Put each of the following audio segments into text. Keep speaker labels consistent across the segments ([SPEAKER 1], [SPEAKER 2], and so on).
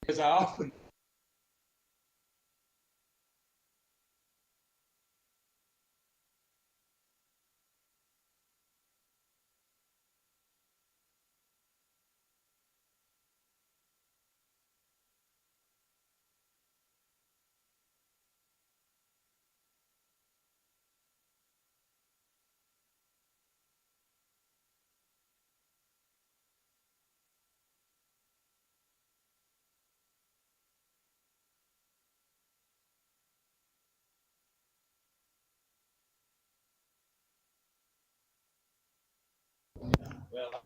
[SPEAKER 1] because I often well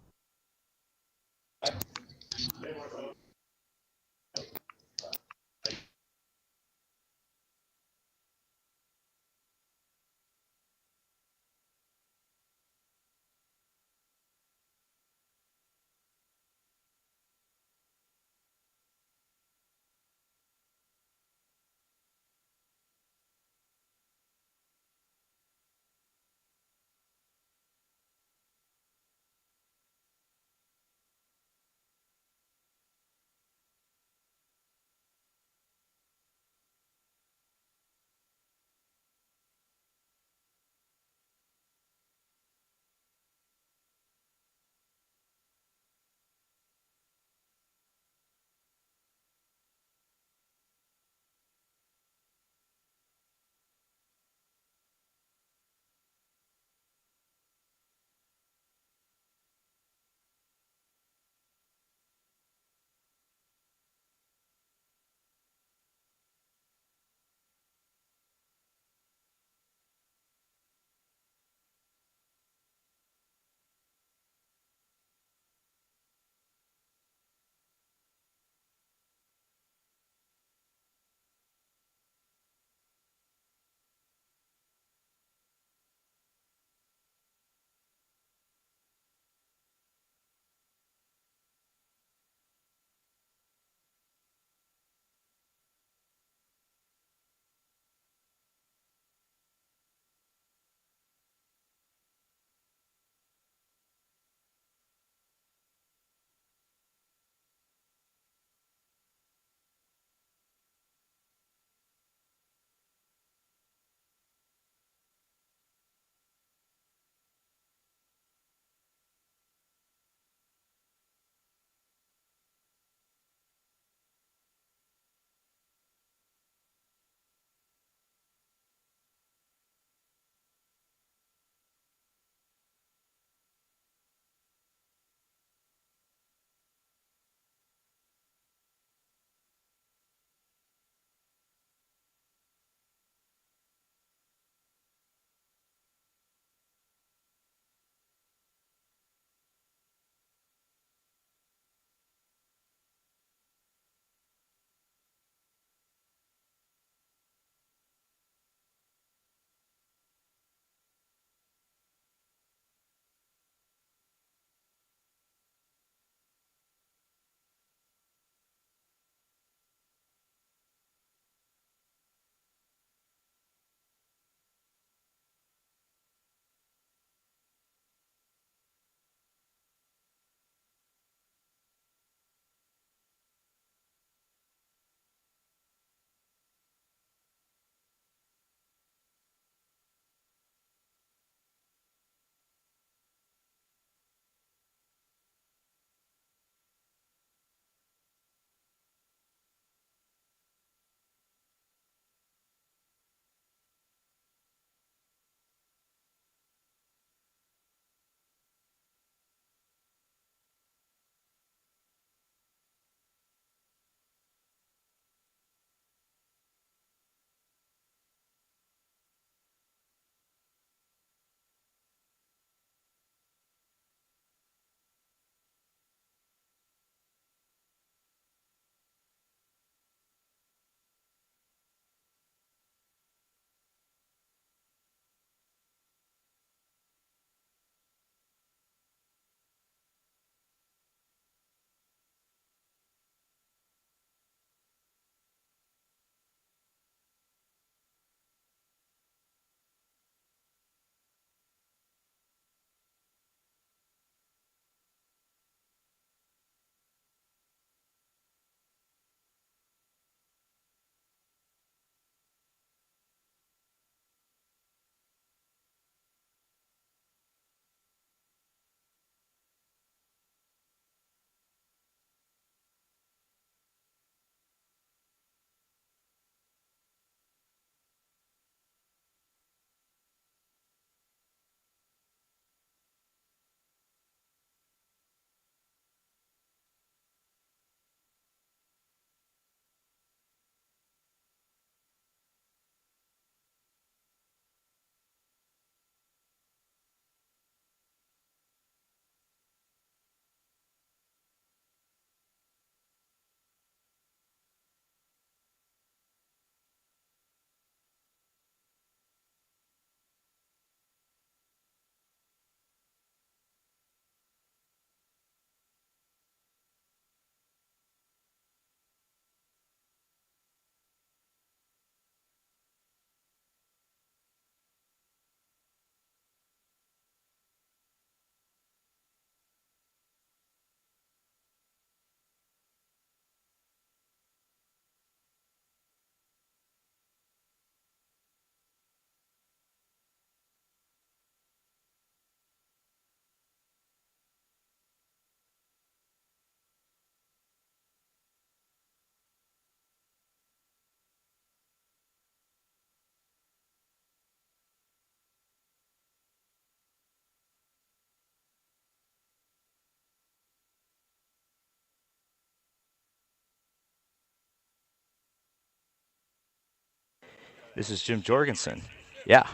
[SPEAKER 2] This is Jim Jorgensen. Yeah.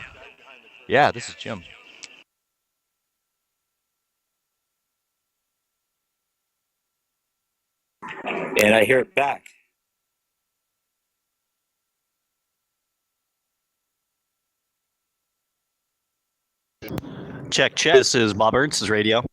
[SPEAKER 2] Yeah, this is Jim.
[SPEAKER 3] And I hear it back.
[SPEAKER 4] Check, check. This is Bob Ernst's radio.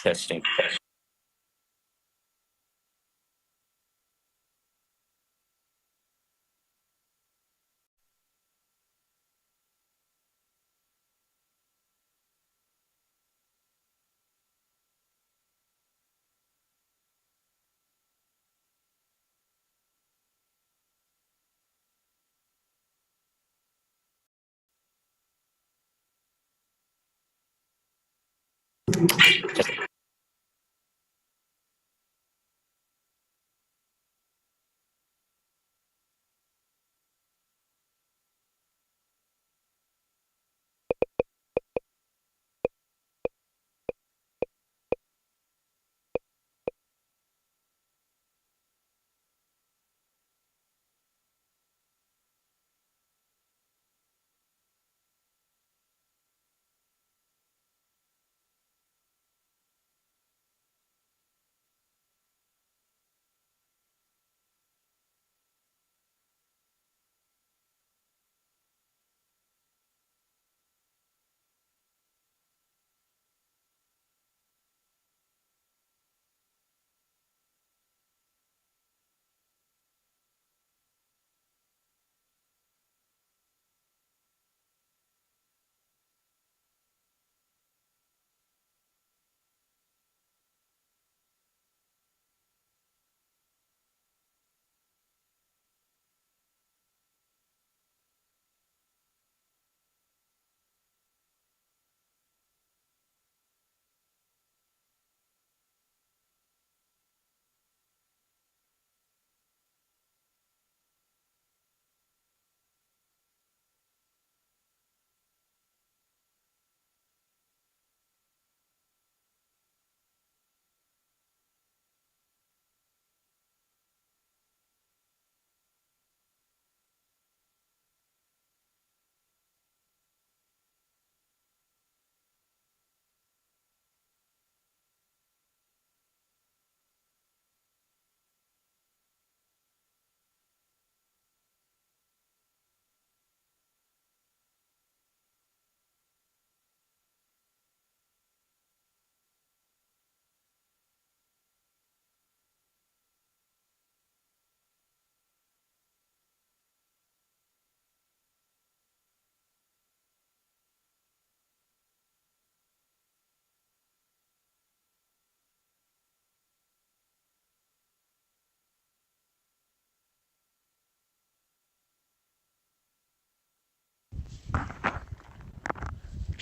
[SPEAKER 3] Testing.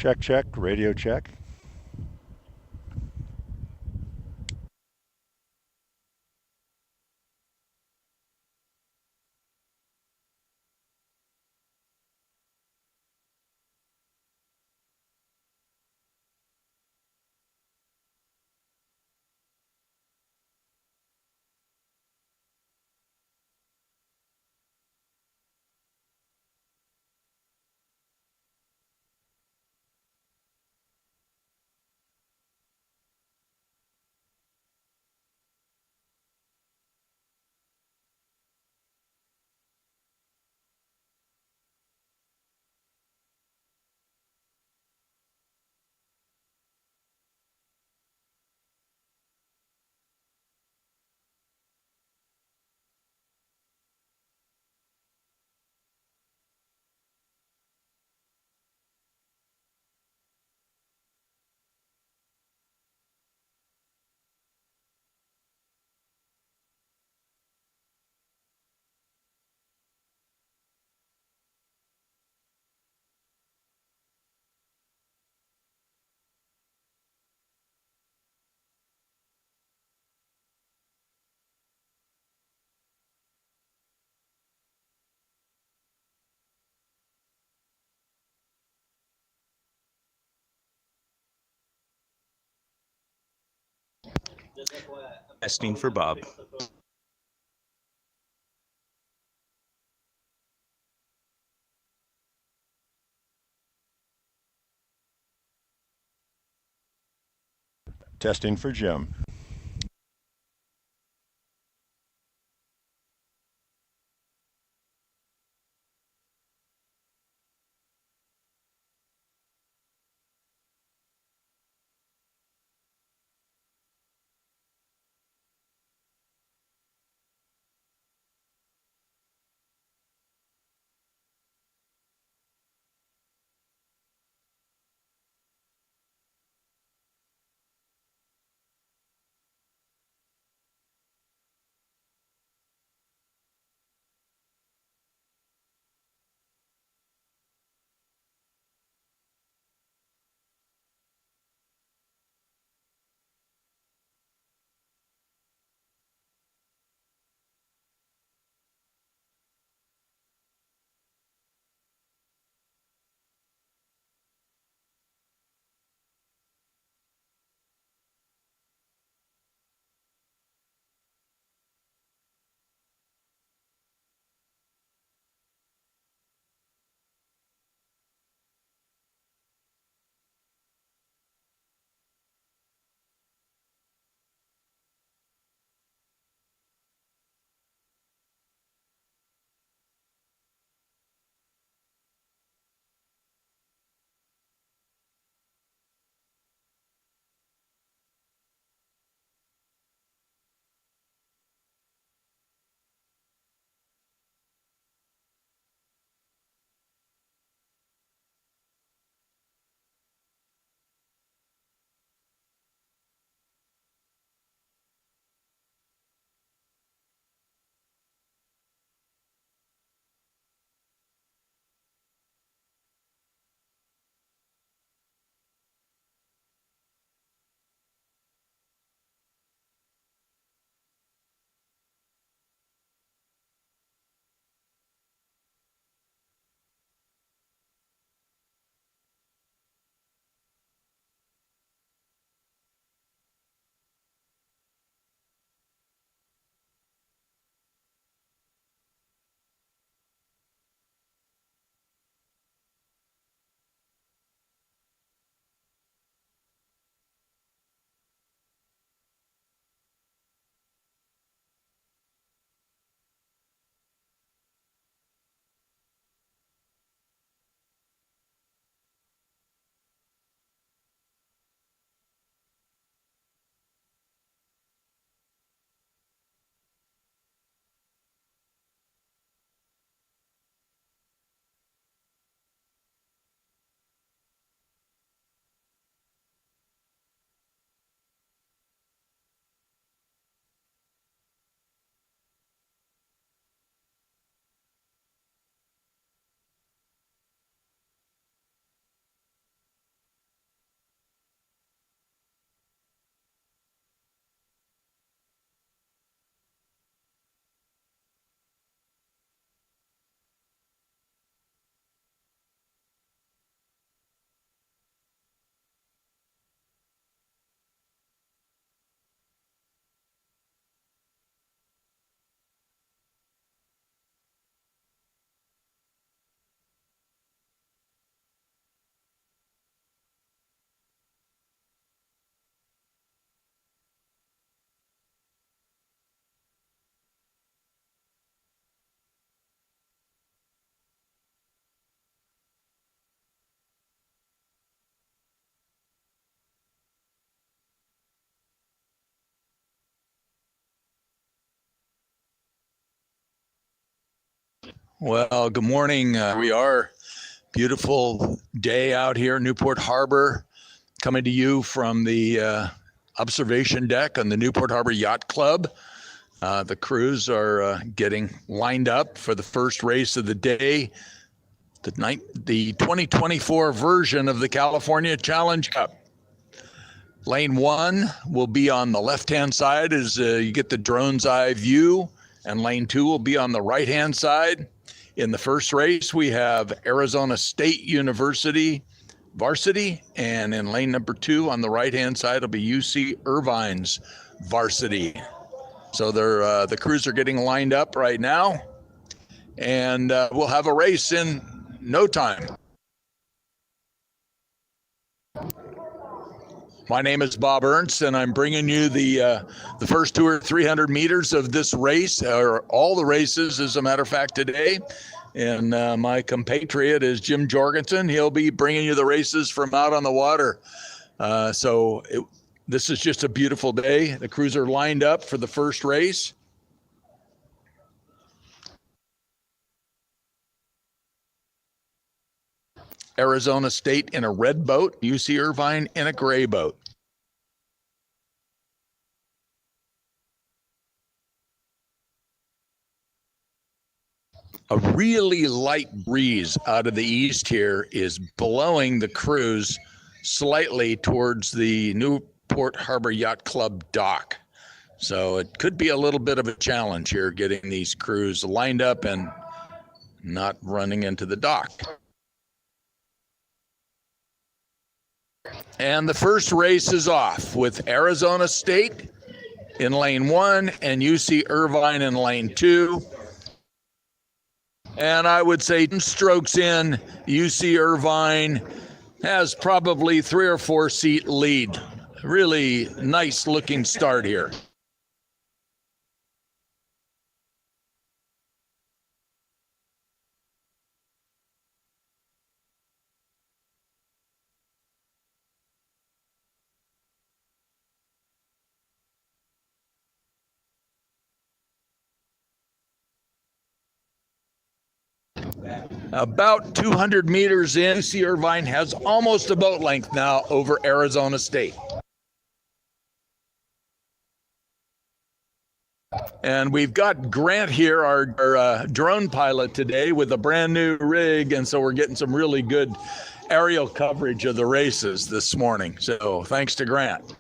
[SPEAKER 5] Check, check, radio check.
[SPEAKER 4] Testing for Bob.
[SPEAKER 5] Testing for Jim.
[SPEAKER 6] Well, good morning. We are beautiful day out here, Newport Harbor, coming to you from the observation deck on the Newport Harbor Yacht Club. The crews are getting lined up for the first race of the day, the 2024 version of the California Challenge Cup. Lane 1 will be on the left-hand side as you get the drone's eye view, and lane 2 will be on the right-hand side. In the first race, we have Arizona State University varsity, and in lane number 2 on the right-hand side will be UC Irvine's varsity. So the crews are getting lined up right now, and we'll have a race in no time. My name is Bob Ernst, and I'm bringing you the first 200 or 300 meters of this race, or all the races, as a matter of fact, today. And my compatriot is Jim Jorgensen. He'll be bringing you the races from out on the water. This is just a beautiful day. The crews are lined up for the first race. Arizona State in a red boat, UC Irvine in a gray boat. A really light breeze out of the east here is blowing the crews slightly towards the Newport Harbor Yacht Club dock. So it could be a little bit of a challenge here getting these crews lined up and not running into the dock. And the first race is off with Arizona State in lane 1 and UC Irvine in lane 2. And I would say 10 strokes in, UC Irvine has probably 3 or 4 seat lead. Really nice looking start here. About 200 meters in, UC Irvine has almost a boat length now over Arizona State. And we've got Grant here, our drone pilot today, with a brand new rig, and so we're getting some really good aerial coverage of the races this morning. So thanks to Grant.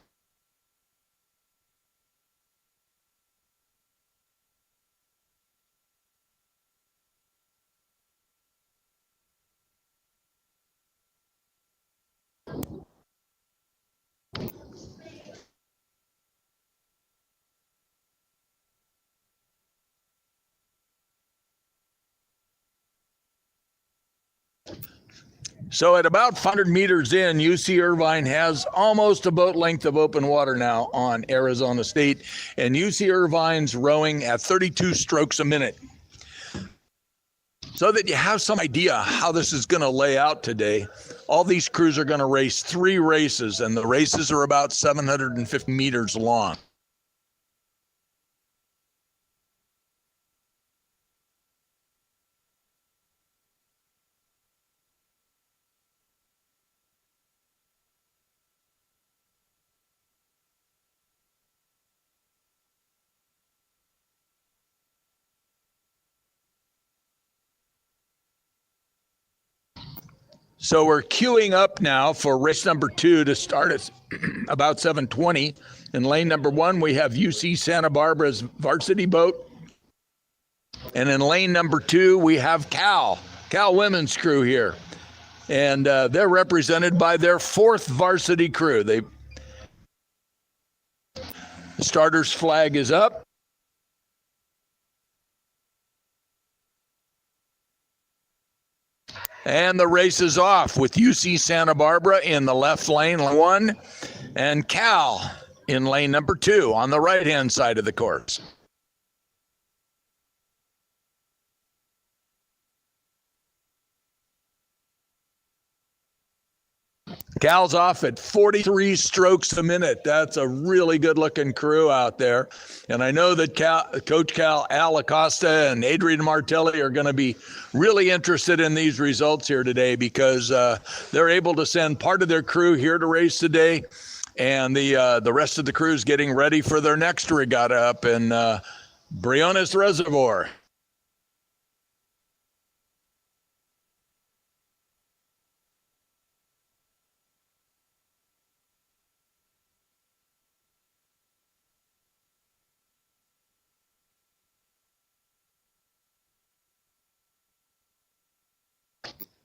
[SPEAKER 6] So at about 500 meters in, UC Irvine has almost a boat length of open water now on Arizona State, and UC Irvine's rowing at 32 strokes a minute. So that you have some idea how this is going to lay out today, all these crews are going to race 3 races, and the races are about 750 meters long. So we're queuing up now for race number 2 to start at about 7:20. In lane number 1, we have UC Santa Barbara's varsity boat. And in lane number 2, we have Cal women's crew here. And they're represented by their 4th varsity crew. The starter's flag is up. And the race is off with UC Santa Barbara in the left lane 1 and Cal in lane number 2 on the right-hand side of the course. Cal's off at 43 strokes a minute. That's a really good-looking crew out there. And I know that Coach Cal, Al Acosta, and Adrian Martelli are going to be really interested in these results here today because they're able to send part of their crew here to race today, and the rest of the crew is getting ready for their next regatta up in Briones Reservoir.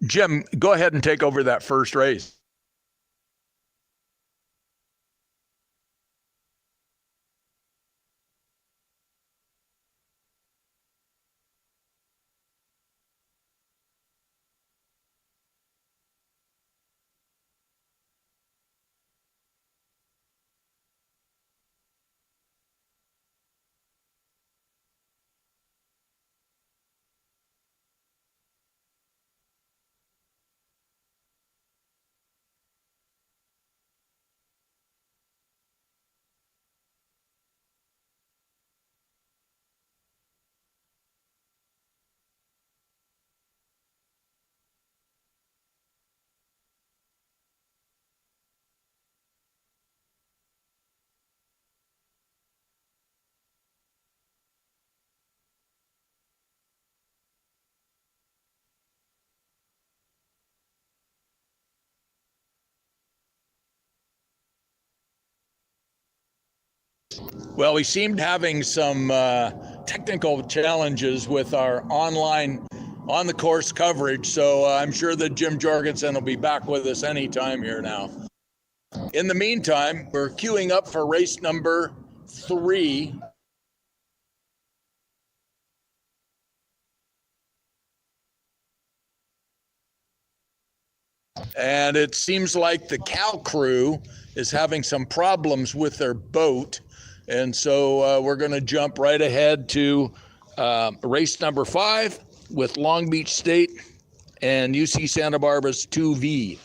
[SPEAKER 6] Jim, go ahead and take over that first race. Well, we seemed having some technical challenges with our online on the course coverage, so I'm sure that Jim Jorgensen will be back with us anytime here now. In the meantime, we're queuing up for race number 3. And it seems like the Cal crew is having some problems with their boat. And so we're going to jump right ahead to race number 5 with Long Beach State and UC Santa Barbara's 2V.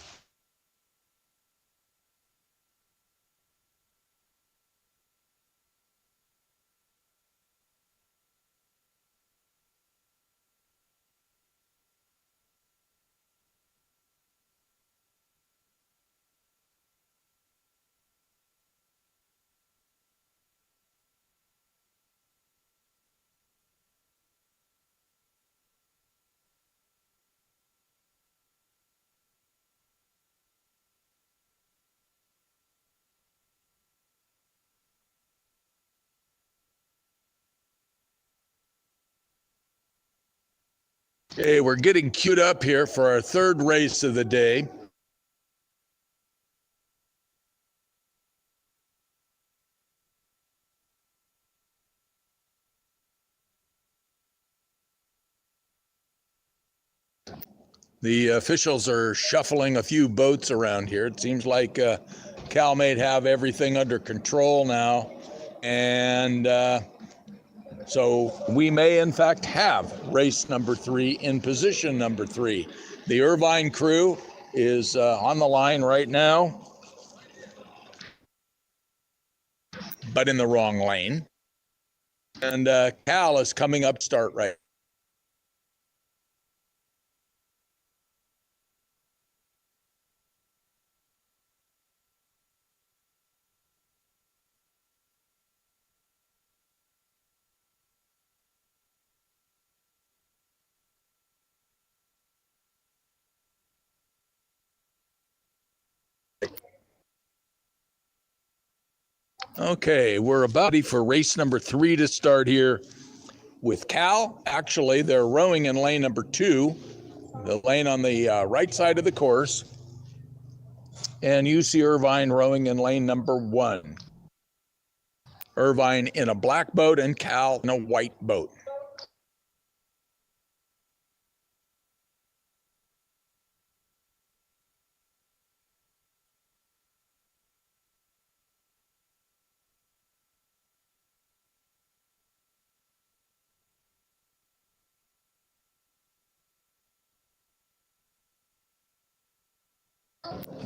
[SPEAKER 6] Okay, we're getting queued up here for our third race of the day. The officials are shuffling a few boats around here. It seems like Cal may have everything under control now. And so we may, in fact, have race number 3 in position number 3. The Irvine crew is on the line right now, but in the wrong lane. And Cal is coming up start right. Okay, we're about ready for race number 3 to start here with Cal. Actually, they're rowing in lane number 2, the lane on the right side of the course, and UC Irvine rowing in lane number 1. Irvine in a black boat and Cal in a white boat.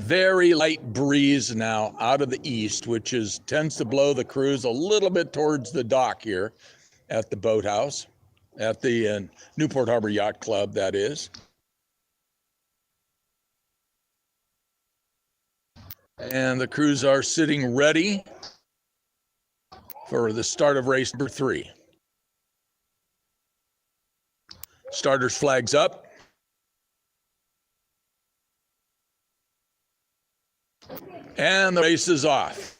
[SPEAKER 6] very light breeze now out of the east, which tends to blow the crews a little bit towards the dock here at the boathouse, at the Newport Harbor Yacht Club, that is. And the crews are sitting ready for the start of race number 3. Starters flags up. And the race is off.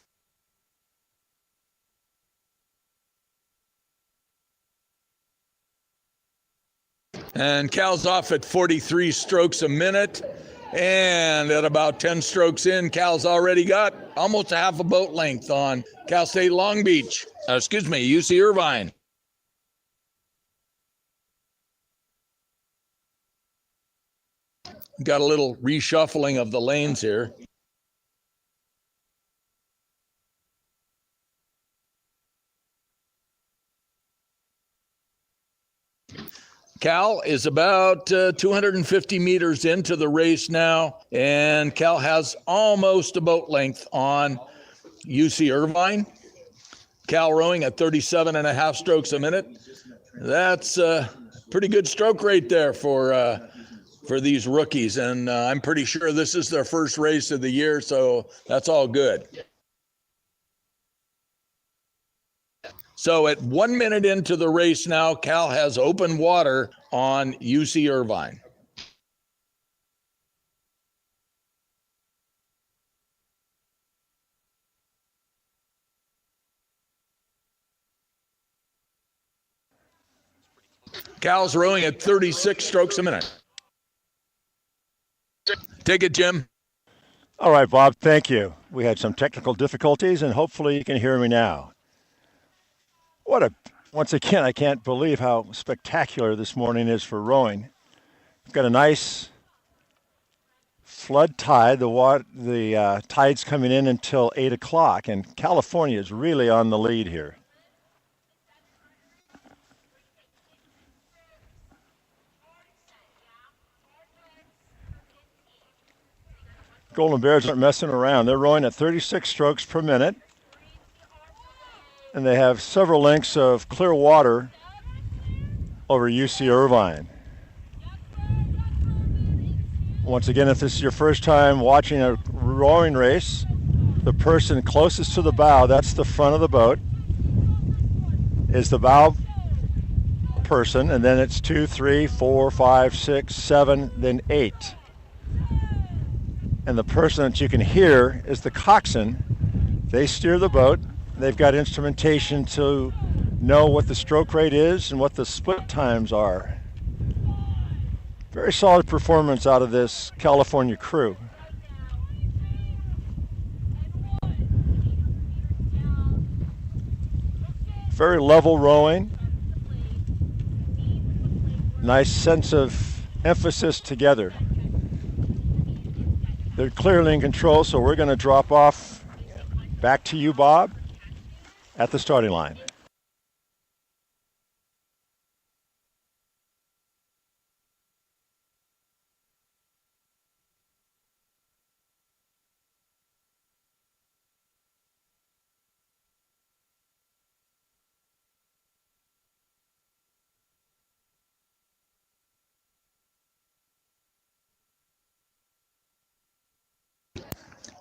[SPEAKER 6] And Cal's off at 43 strokes a minute. And at about 10 strokes in, Cal's already got almost a half a boat length on Cal State Long Beach. UC Irvine. Got a little reshuffling of the lanes here. Cal is about 250 meters into the race now, and Cal has almost a boat length on UC Irvine. Cal rowing at 37.5 strokes a minute. That's a pretty good stroke rate there for these rookies, and I'm pretty sure this is their first race of the year, so that's all good. So at 1 minute into the race now, Cal has open water on UC Irvine. Cal's rowing at 36 strokes a minute. Take it, Jim.
[SPEAKER 5] All right, Bob, thank you. We had some technical difficulties, and hopefully you can hear me now. Once again, I can't believe how spectacular this morning is for rowing. We've got a nice flood tide. The tide's coming in until 8 o'clock, and California is really on the lead here. Golden Bears aren't messing around. They're rowing at 36 strokes per minute. And they have several lengths of clear water over UC Irvine. Once again, if this is your first time watching a rowing race, the person closest to the bow, that's the front of the boat, is the bow person, and then it's 2, 3, 4, 5, 6, 7, then 8. And the person that you can hear is the coxswain. They steer the boat. They've got instrumentation to know what the stroke rate is and what the split times are. Very solid performance out of this California crew. Very level rowing. Nice sense of emphasis together. They're clearly in control, so we're going to drop off back to you, Bob, at the starting line.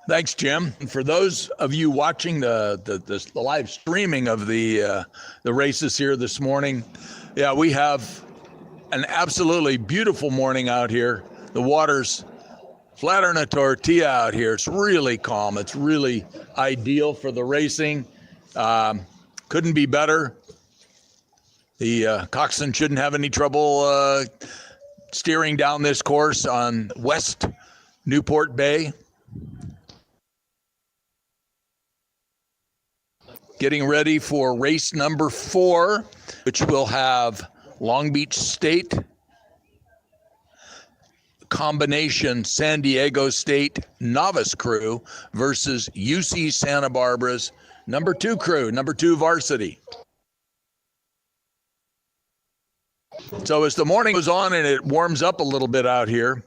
[SPEAKER 6] Thanks, Jim. And for those of you watching the live streaming of the races here this morning, yeah, we have an absolutely beautiful morning out here. The water's flatter than a tortilla out here. It's really calm. It's really ideal for the racing. Couldn't be better. The coxswain shouldn't have any trouble steering down this course on West Newport Bay. Getting ready for race number 4, which will have Long Beach State, combination San Diego State novice crew versus UC Santa Barbara's number 2 crew, number 2 varsity. So as the morning goes on and it warms up a little bit out here,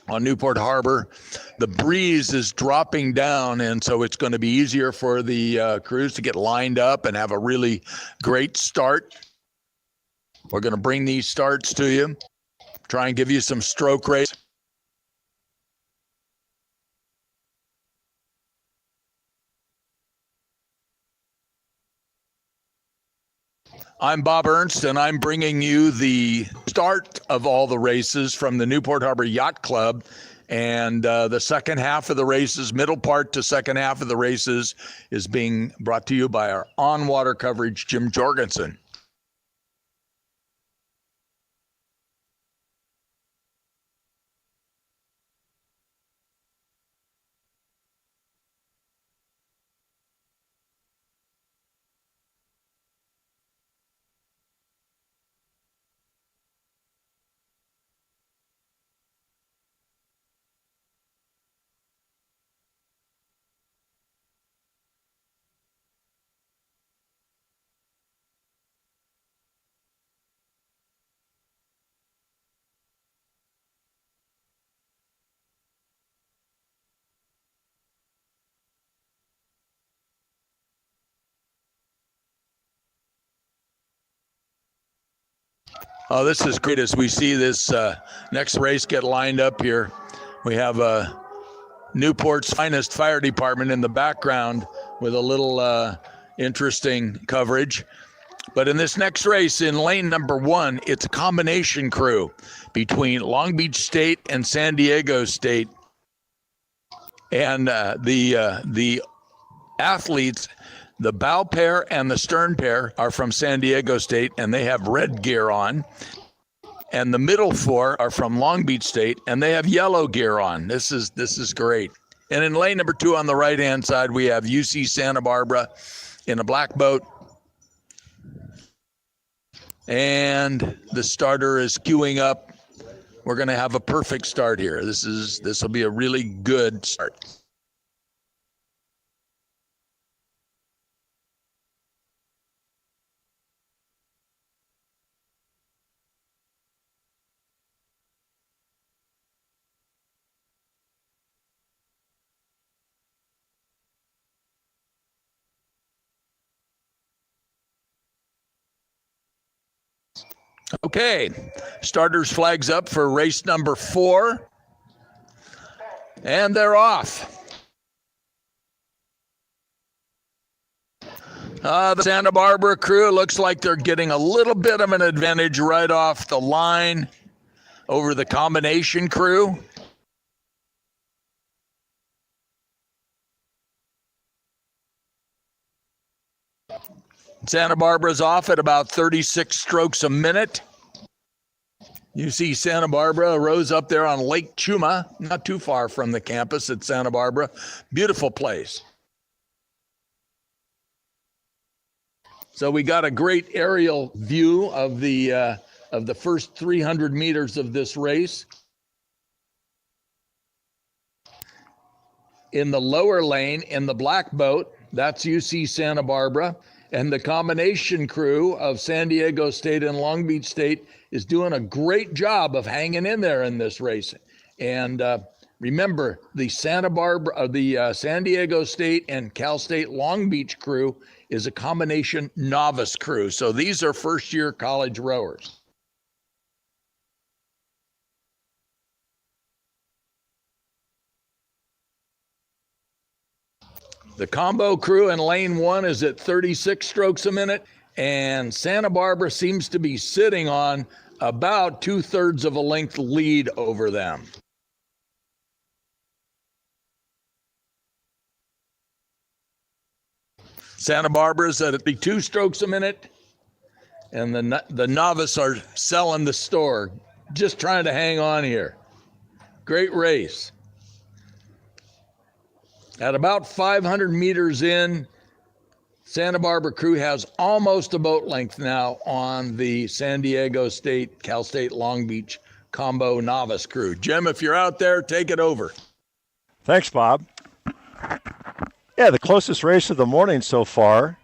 [SPEAKER 6] on Newport Harbor. The breeze is dropping down, and so it's going to be easier for the crews to get lined up and have a really great start. We're going to bring these starts to you, try and give you some stroke rates. I'm Bob Ernst, and I'm bringing you the start of all the races from the Newport Harbor Yacht Club. And the second half of the races, middle part to second half of the races, is being brought to you by our on-water coverage, Jim Jorgensen. Oh, this is great as we see this next race get lined up here. We have Newport's finest fire department in the background with a little interesting coverage. But in this next race, in lane number 1, it's a combination crew between Long Beach State and San Diego State. And the athletes, the bow pair and the stern pair, are from San Diego State, and they have red gear on. And the middle 4 are from Long Beach State, and they have yellow gear on. This is great. And in lane number 2 on the right-hand side, we have UC Santa Barbara in a black boat. And the starter is queuing up. We're going to have a perfect start here. This will be a really good start. Okay, starters flags up for race number 4, and they're off. The Santa Barbara crew, looks like they're getting a little bit of an advantage right off the line over the combination crew. Santa Barbara's off at about 36 strokes a minute. You see Santa Barbara rose up there on Lake Chuma, not too far from the campus at Santa Barbara. Beautiful place. So we got a great aerial view of the first 300 meters of this race. In the lower lane, in the black boat, that's UC Santa Barbara. And the combination crew of San Diego State and Long Beach State is doing a great job of hanging in there in this race. And remember, the San Diego State and Cal State Long Beach crew is a combination novice crew. So these are first-year college rowers. The combo crew in lane 1 is at 36 strokes a minute, and Santa Barbara seems to be sitting on about 2/3 of a length lead over them. Santa Barbara's at 52 strokes a minute, and the novice are selling the store, just trying to hang on here. Great race. At about 500 meters in, Santa Barbara crew has almost a boat length now on the San Diego State, Cal State Long Beach combo novice crew. Jim, if you're out there, take it over.
[SPEAKER 5] Thanks, Bob. Yeah, the closest race of the morning so far,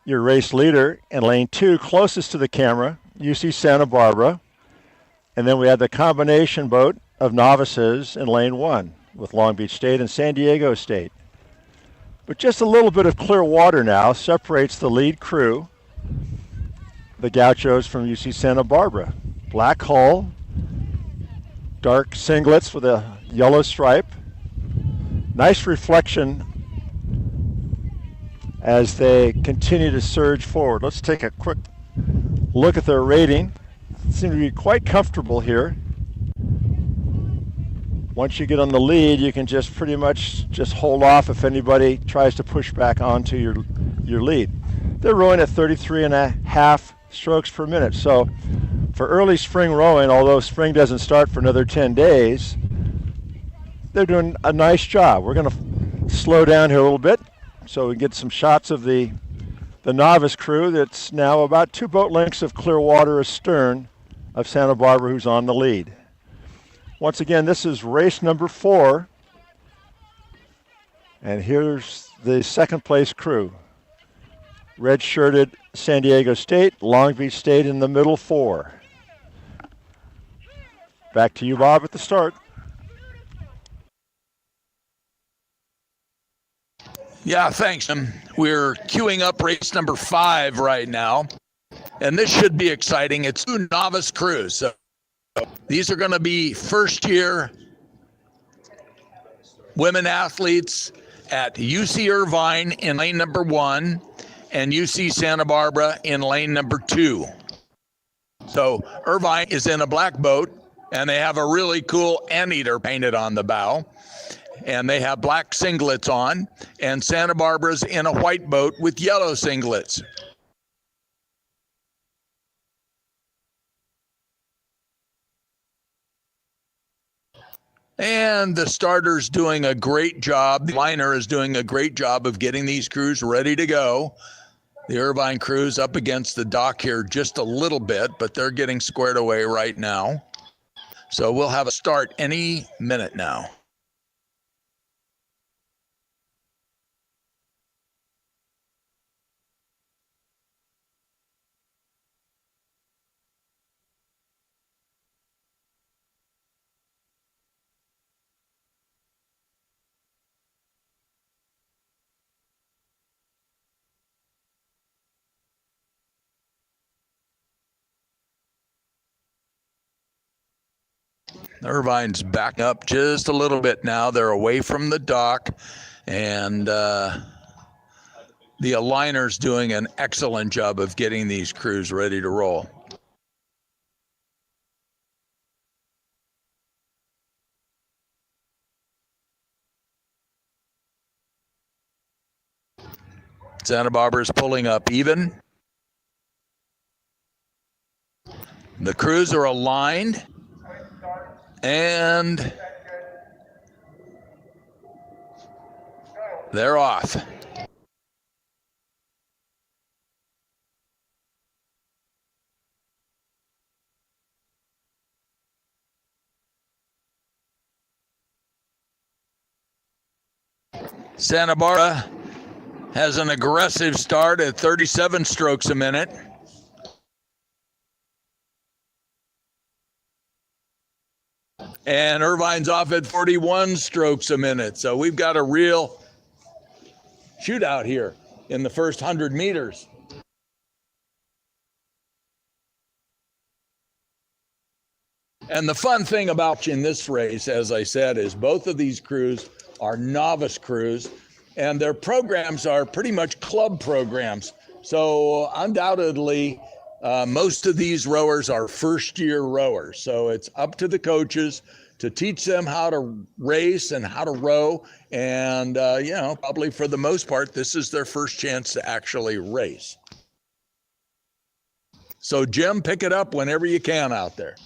[SPEAKER 5] your race leader in lane 2, closest to the camera, UC Santa Barbara. And then we had the combination boat of novices in lane 1 with Long Beach State and San Diego State. But just a little bit of clear water now separates the lead crew, the Gauchos from UC Santa Barbara. Black hull, dark singlets with a yellow stripe. Nice reflection as they continue to surge forward. Let's take a quick look at their rating. Seem to be quite comfortable here. Once you get on the lead, you can just pretty much just hold off if anybody tries to push back onto your lead. They're rowing at 33.5 strokes per minute. So for early spring rowing, although spring doesn't start for another 10 days, they're doing a nice job. We're going to slow down here a little bit so we get some shots of the novice crew that's now about 2 boat lengths of clear water astern of Santa Barbara, who's on the lead. Once again, this is race number 4. And here's the second place crew. Red-shirted San Diego State, Long Beach State in the middle 4. Back to you, Bob, at the start.
[SPEAKER 6] Yeah, thanks. We're queuing up race number 5 right now, and this should be exciting. It's 2 novice crews. So these are going to be first-year women athletes at UC Irvine in lane number 1 and UC Santa Barbara in lane number 2. So Irvine is in a black boat, and they have a really cool anteater painted on the bow. And they have black singlets on, and Santa Barbara's in a white boat with yellow singlets. And the starter's doing a great job. The liner is doing a great job of getting these crews ready to go. The Irvine crew's up against the dock here just a little bit, but they're getting squared away right now. So we'll have a start any minute now. Irvine's back up just a little bit now. They're away from the dock, and the aligner's doing an excellent job of getting these crews ready to roll. Santa Barbara's pulling up even. The crews are aligned. And they're off. Santa Barbara has an aggressive start at 37 strokes a minute. And Irvine's off at 41 strokes a minute. So we've got a real shootout here in the first 100 meters. And the fun thing about in this race, as I said, is both of these crews are novice crews, and their programs are pretty much club programs. So undoubtedly, most of these rowers are first-year rowers. So it's up to the coaches to teach them how to race and how to row. And, probably for the most part, this is their first chance to actually race. So, Jim, pick it up whenever you can out there.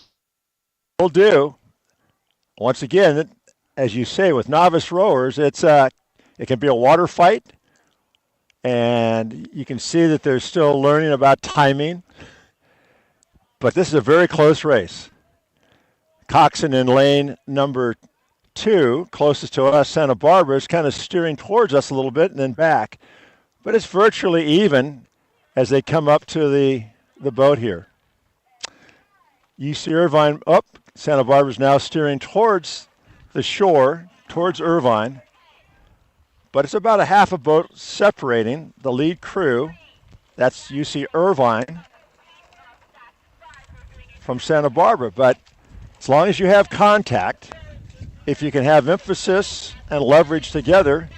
[SPEAKER 5] Will do. Once again, as you say, with novice rowers, it can be a water fight, and you can see that they're still learning about timing. But this is a very close race. Coxon in lane number 2, closest to us, Santa Barbara, is kind of steering towards us a little bit and then back. But it's virtually even as they come up to the boat here. UC Irvine, Santa Barbara is now steering towards the shore, towards Irvine. But it's about a half a boat separating the lead crew. That's UC Irvine from Santa Barbara. But as long as you have contact, if you can have emphasis and leverage together,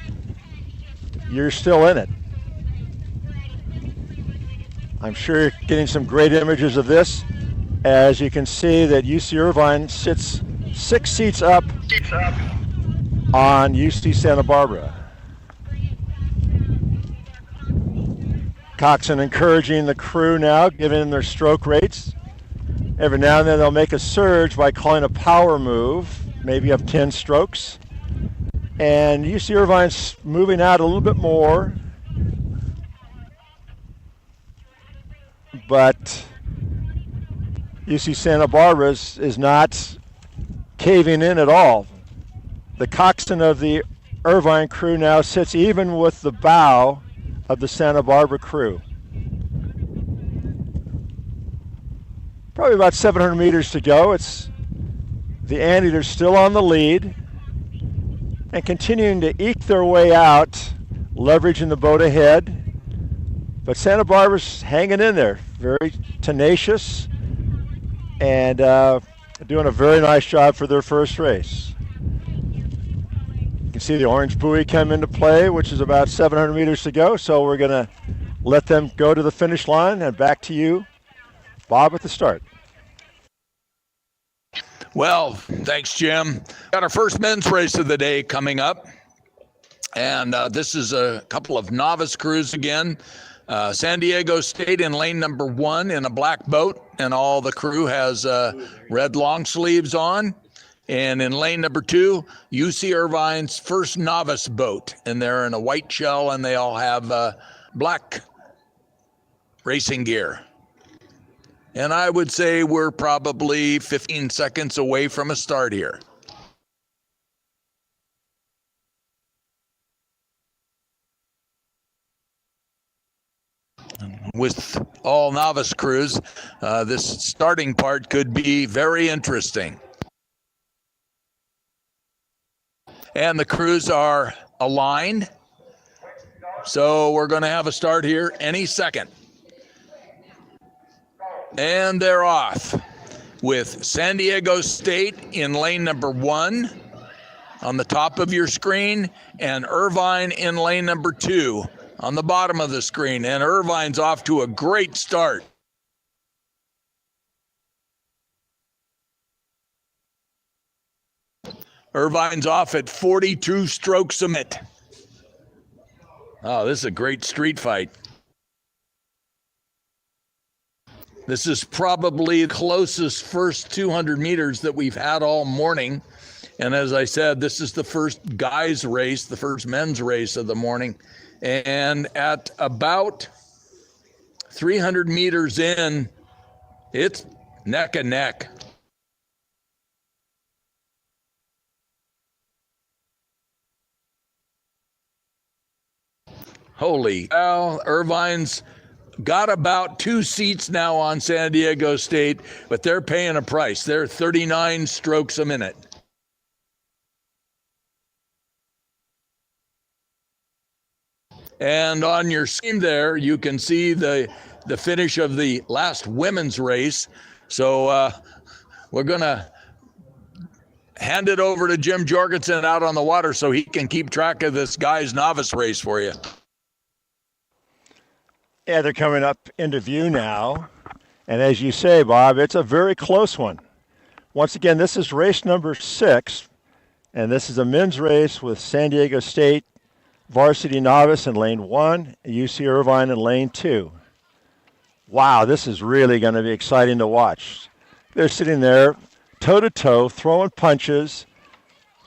[SPEAKER 5] you're still in it. I'm sure you're getting some great images of this. As you can see that UC Irvine sits 6 seats up on UC Santa Barbara. Coxswain encouraging the crew now, giving them their stroke rates. Every now and then they'll make a surge by calling a power move, maybe of 10 strokes. And UC Irvine's moving out a little bit more. But UC Santa Barbara is not caving in at all. The coxswain of the Irvine crew now sits even with the bow of the Santa Barbara crew. Probably about 700 meters to go. The Anteaters still on the lead and continuing to eke their way out, leveraging the boat ahead. But Santa Barbara's hanging in there, very tenacious, and doing a very nice job for their first race. You can see the orange buoy come into play, which is about 700 meters to go. So we're going to let them go to the finish line, and back to you, Bob, at the start.
[SPEAKER 6] Well, thanks, Jim. Got our first men's race of the day coming up. And this is a couple of novice crews again. San Diego State in lane number 1 in a black boat, and all the crew has red long sleeves on. And in lane number 2, UC Irvine's first novice boat, and they're in a white shell, and they all have black racing gear. And I would say we're probably 15 seconds away from a start here. With all novice crews, this starting part could be very interesting. And the crews are aligned. So we're going to have a start here any second. And they're off with San Diego State in lane number 1 on the top of your screen, and Irvine in lane number 2 on the bottom of the screen. And Irvine's off to a great start. Irvine's off at 42 strokes a minute. Oh, this is a great street fight. This is probably the closest first 200 meters that we've had all morning. And as I said, this is the first guys race, the first men's race of the morning. And at about 300 meters in, it's neck and neck. Holy cow, Irvine's got about 2 seats now on San Diego State, but they're paying a price. They're 39 strokes a minute. And on your screen there, you can see the finish of the last women's race. So we're going to hand it over to Jim Jorgensen out on the water so he can keep track of this guy's novice race for you.
[SPEAKER 5] Yeah, they're coming up into view now. And as you say, Bob, it's a very close one. Once again, this is race number 6, and this is a men's race with San Diego State varsity novice in lane 1, UC Irvine in lane 2. Wow, this is really going to be exciting to watch. They're sitting there toe-to-toe, throwing punches,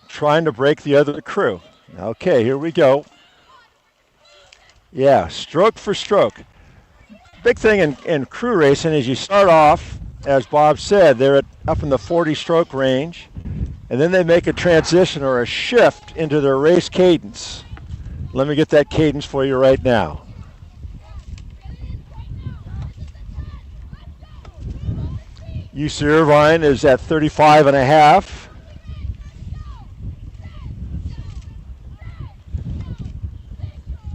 [SPEAKER 5] trying to break the other crew. Okay, here we go. Yeah, stroke for stroke. Big thing in crew racing is you start off, as Bob said, they're up in the 40-stroke range, and then they make a transition or a shift into their race cadence. Let me get that cadence for you right now. UC Irvine is at 35 and a half.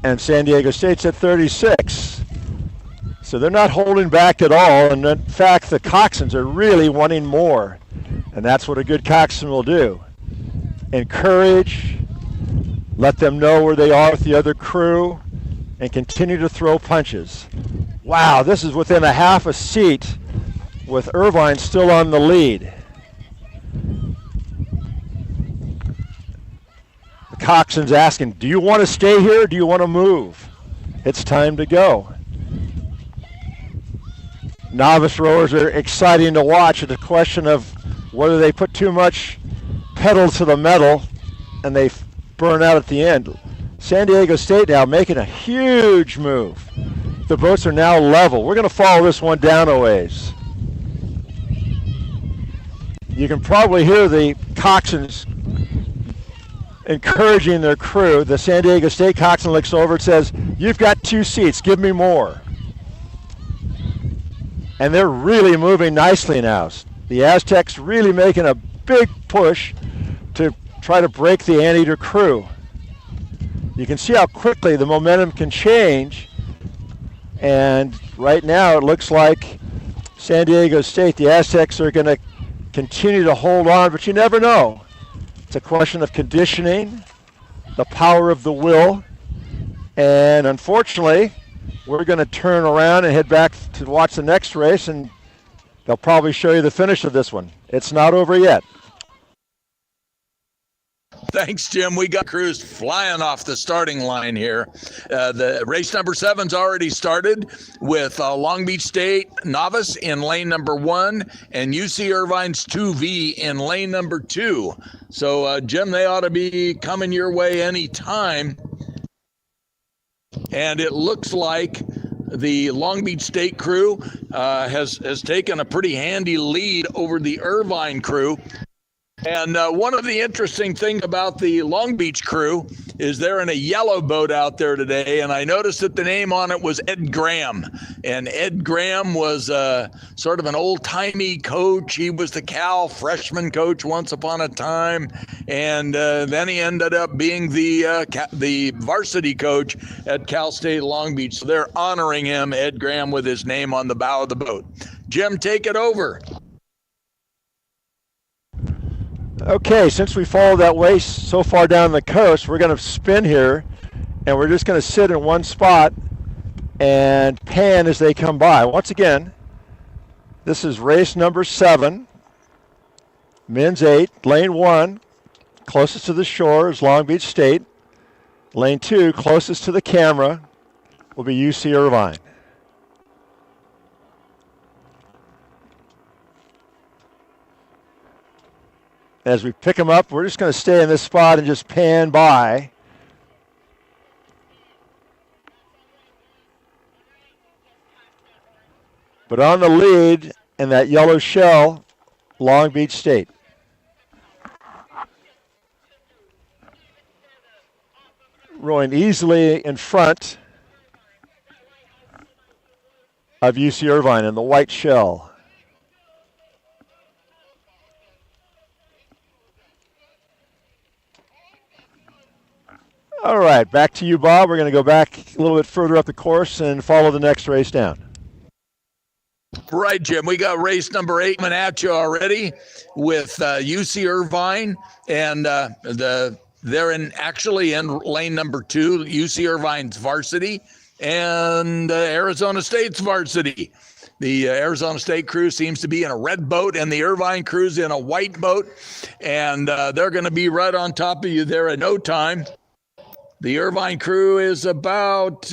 [SPEAKER 5] And San Diego State's at 36. So they're not holding back at all. And in fact, the coxswains are really wanting more. And that's what a good coxswain will do. Encourage, let them know where they are with the other crew, and continue to throw punches. Wow, this is within a half a seat with Irvine still on the lead. The coxswain's asking, do you want to stay here or do you want to move? It's time to go. Novice rowers are exciting to watch. It's a question of whether they put too much pedal to the metal and they burn out at the end. San Diego State now making a huge move. The boats are now level. We're going to follow this one down a ways. You can probably hear the coxswains encouraging their crew. The San Diego State coxswain looks over and says, "You've got 2 seats, give me more." And they're really moving nicely now. The Aztecs really making a big push to try to break the Anteater crew. You can see how quickly the momentum can change. And right now it looks like San Diego State, the Aztecs are going to continue to hold on, but you never know. It's a question of conditioning, the power of the will, and unfortunately, we're going to turn around and head back to watch the next race, and they'll probably show you the finish of this one. It's not over yet.
[SPEAKER 6] Thanks, Jim. We got crews flying off the starting line here. The race number 7's already started with Long Beach State Novice in lane number 1 and UC Irvine's 2V in lane number 2. So, Jim, they ought to be coming your way any time. And it looks like the Long Beach State crew has taken a pretty handy lead over the Irvine crew. And one of the interesting things about the Long Beach crew is they're in a yellow boat out there today, and I noticed that the name on it was Ed Graham. And Ed Graham was sort of an old-timey coach. He was the Cal freshman coach once upon a time, and then he ended up being the varsity coach at Cal State Long Beach. So they're honoring him, Ed Graham, with his name on the bow of the boat. Jim, take it over.
[SPEAKER 5] Okay, since we followed that way so far down the coast, we're going to spin here, and we're just going to sit in one spot and pan as they come by. Once again, this is race number 7, men's 8, lane 1, closest to the shore is Long Beach State. Lane 2, closest to the camera, will be UC Irvine. As we pick them up, we're just going to stay in this spot and just pan by. But on the lead in that yellow shell, Long Beach State. Rowing easily in front of UC Irvine in the white shell. All right, back to you, Bob. We're going to go back a little bit further up the course and follow the next race down.
[SPEAKER 6] Right, Jim. We got race number 8 coming at you already with UC Irvine, and they're actually in lane number 2, UC Irvine's varsity, and Arizona State's varsity. The Arizona State crew seems to be in a red boat, and the Irvine crew's in a white boat, and they're going to be right on top of you there in no time. The Irvine crew is about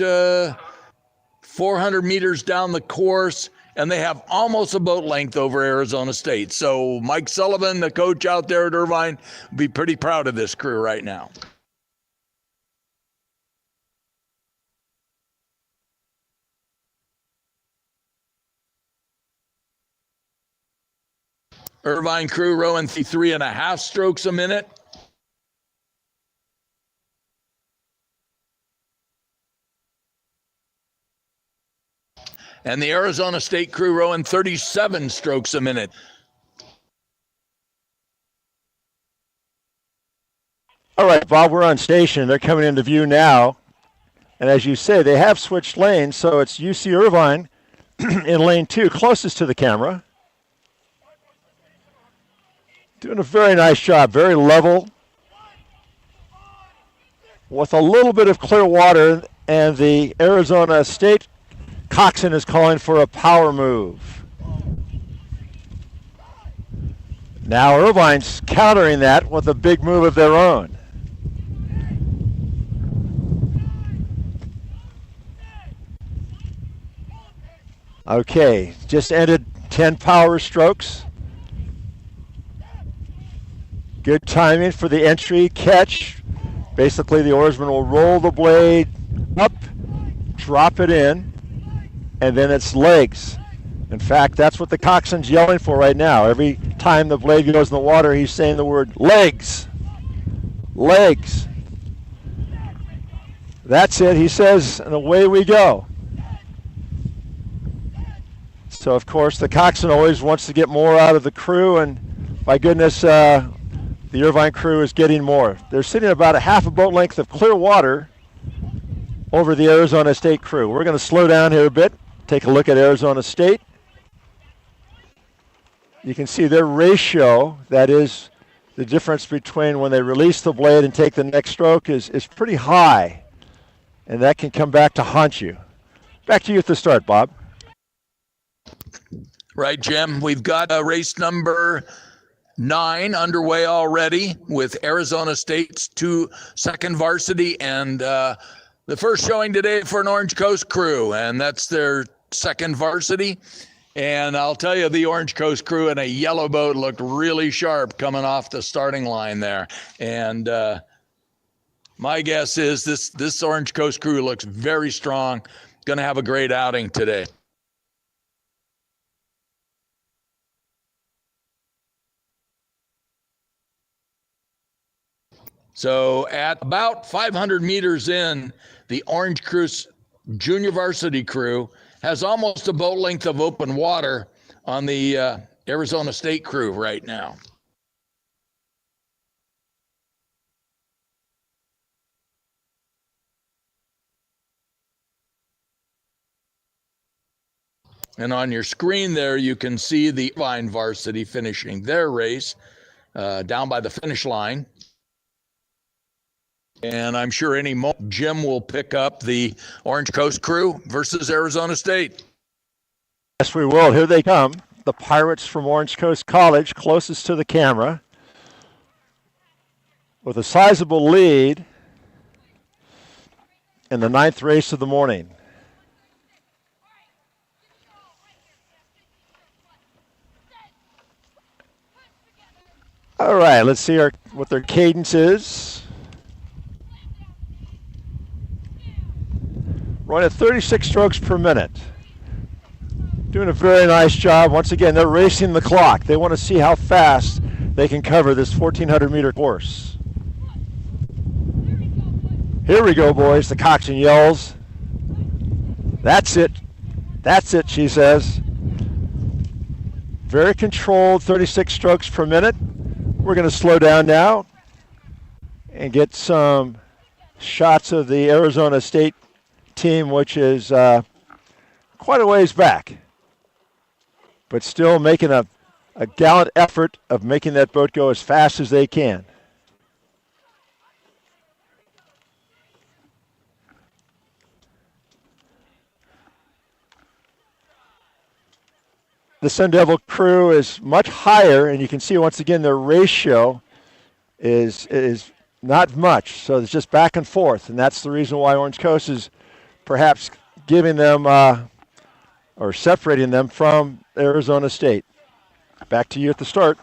[SPEAKER 6] 400 meters down the course, and they have almost a boat length over Arizona State. So Mike Sullivan, the coach out there at Irvine, will be pretty proud of this crew right now. Irvine crew rowing 3.5 strokes a minute. and the Arizona State crew rowing 37 strokes a minute.
[SPEAKER 5] All right, Bob, we're on station. They're coming into view now. And as you say, they have switched lanes, so it's UC Irvine in lane 2, closest to the camera. Doing a very nice job, very level, with a little bit of clear water, and the Arizona State coxswain is calling for a power move. Now Irvine's countering that with a big move of their own. Okay, just ended 10 power strokes. Good timing for the entry catch. Basically, the oarsman will roll the blade up, drop it in, and then it's legs. In fact, that's what the coxswain's yelling for right now. Every time the blade goes in the water, he's saying the word legs. Legs. That's it, he says, and away we go. So, of course, the coxswain always wants to get more out of the crew, and my goodness, the Irvine crew is getting more. They're sitting about a half a boat length of clear water over the Arizona State crew. We're going to slow down here a bit, take a look at Arizona State. You can see their ratio, that is the difference between when they release the blade and take the next stroke, is pretty high, and that can come back to haunt you. Back to you at the start, Bob.
[SPEAKER 6] Right, Jim. We've got race number 9 underway already with Arizona State's 2 second varsity and the first showing today for an Orange Coast crew, and that's their second varsity. And I'll tell you, the Orange Coast crew in a yellow boat looked really sharp coming off the starting line there. And my guess is this Orange Coast crew looks very strong, going to have a great outing today. So at about 500 meters in, the Orange Coast junior varsity crew has almost a boat length of open water on the Arizona State crew right now. And on your screen there, you can see the Irvine varsity finishing their race down by the finish line. And I'm sure any moment Jim will pick up the Orange Coast crew versus Arizona State.
[SPEAKER 5] Yes, we will. Here they come. The Pirates from Orange Coast College, closest to the camera, with a sizable lead in the 9th race of the morning. All right, let's see what their cadence is. Running at 36 strokes per minute. Doing a very nice job. Once again, they're racing the clock. They want to see how fast they can cover this 1,400-meter course. Here we go, boys, the coxswain yells. That's it. That's it, she says. Very controlled, 36 strokes per minute. We're going to slow down now and get some shots of the Arizona State team, which is quite a ways back, but still making a gallant effort of making that boat go as fast as they can. The Sun Devil crew is much higher, and you can see once again their ratio is not much, so it's just back and forth, and that's the reason why Orange Coast is perhaps giving them or separating them from Arizona State. Back to you at the start.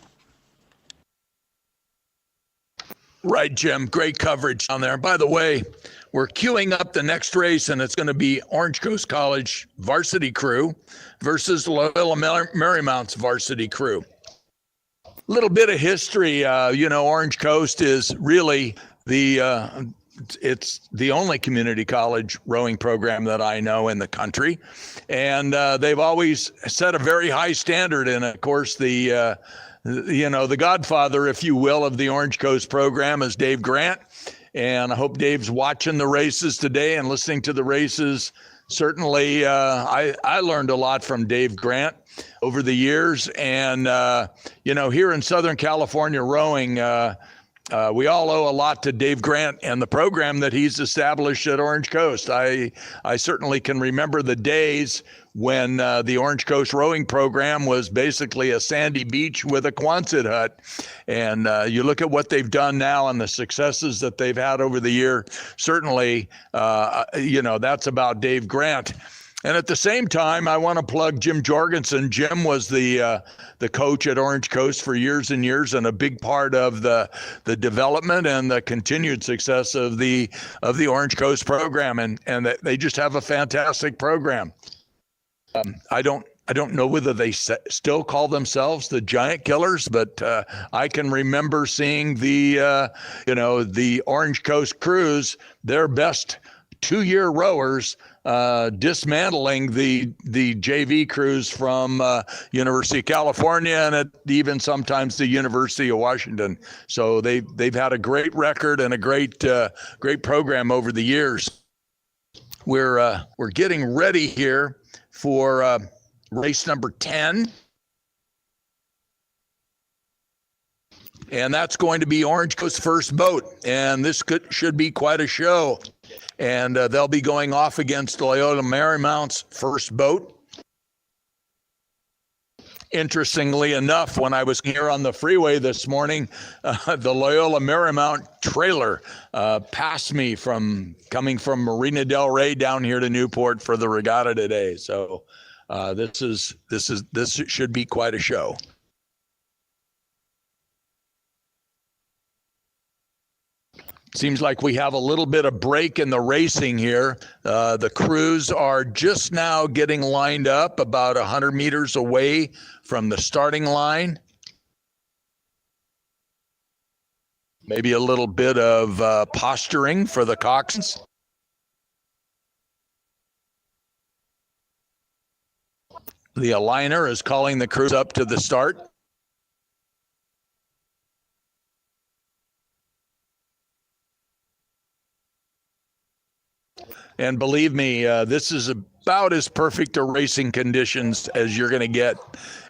[SPEAKER 6] Right, Jim. Great coverage down there. By the way, we're queuing up the next race, and it's going to be Orange Coast College varsity crew versus Loyola Marymount's varsity crew. Little bit of history. Orange Coast is really the it's the only community college rowing program that I know in the country, and they've always set a very high standard. And of course, the godfather, if you will, of the Orange Coast program is Dave Grant. And I hope Dave's watching the races today and listening to the races. Certainly, I learned a lot from Dave Grant over the years. And, here in Southern California rowing, we all owe a lot to Dave Grant and the program that he's established at Orange Coast. I certainly can remember the days when the Orange Coast rowing program was basically a sandy beach with a Quonset hut. And you look at what they've done now and the successes that they've had over the year. Certainly, that's about Dave Grant. And at the same time, I want to plug Jim Jorgensen. Jim was the coach at Orange Coast for years and years, and a big part of the development and the continued success of the Orange Coast program. And they just have a fantastic program. I don't know whether they still call themselves the Giant Killers, but I can remember seeing the Orange Coast Cruise, their best 2-year rowers, dismantling the JV crews from University of California and even sometimes the University of Washington. So they've had a great record and a great program over the years. We're getting ready here for race number 10. And that's going to be Orange Coast's first boat. And this should be quite a show. And they'll be going off against Loyola Marymount's first boat. Interestingly enough, when I was here on the freeway this morning, the Loyola Marymount trailer passed me coming from Marina Del Rey down here to Newport for the regatta today. So this should be quite a show. Seems like we have a little bit of break in the racing here. The crews are just now getting lined up about 100 meters away from the starting line. Maybe a little bit of posturing for the coxswains. The aligner is calling the crews up to the start. And believe me, this is about as perfect a racing conditions as you're going to get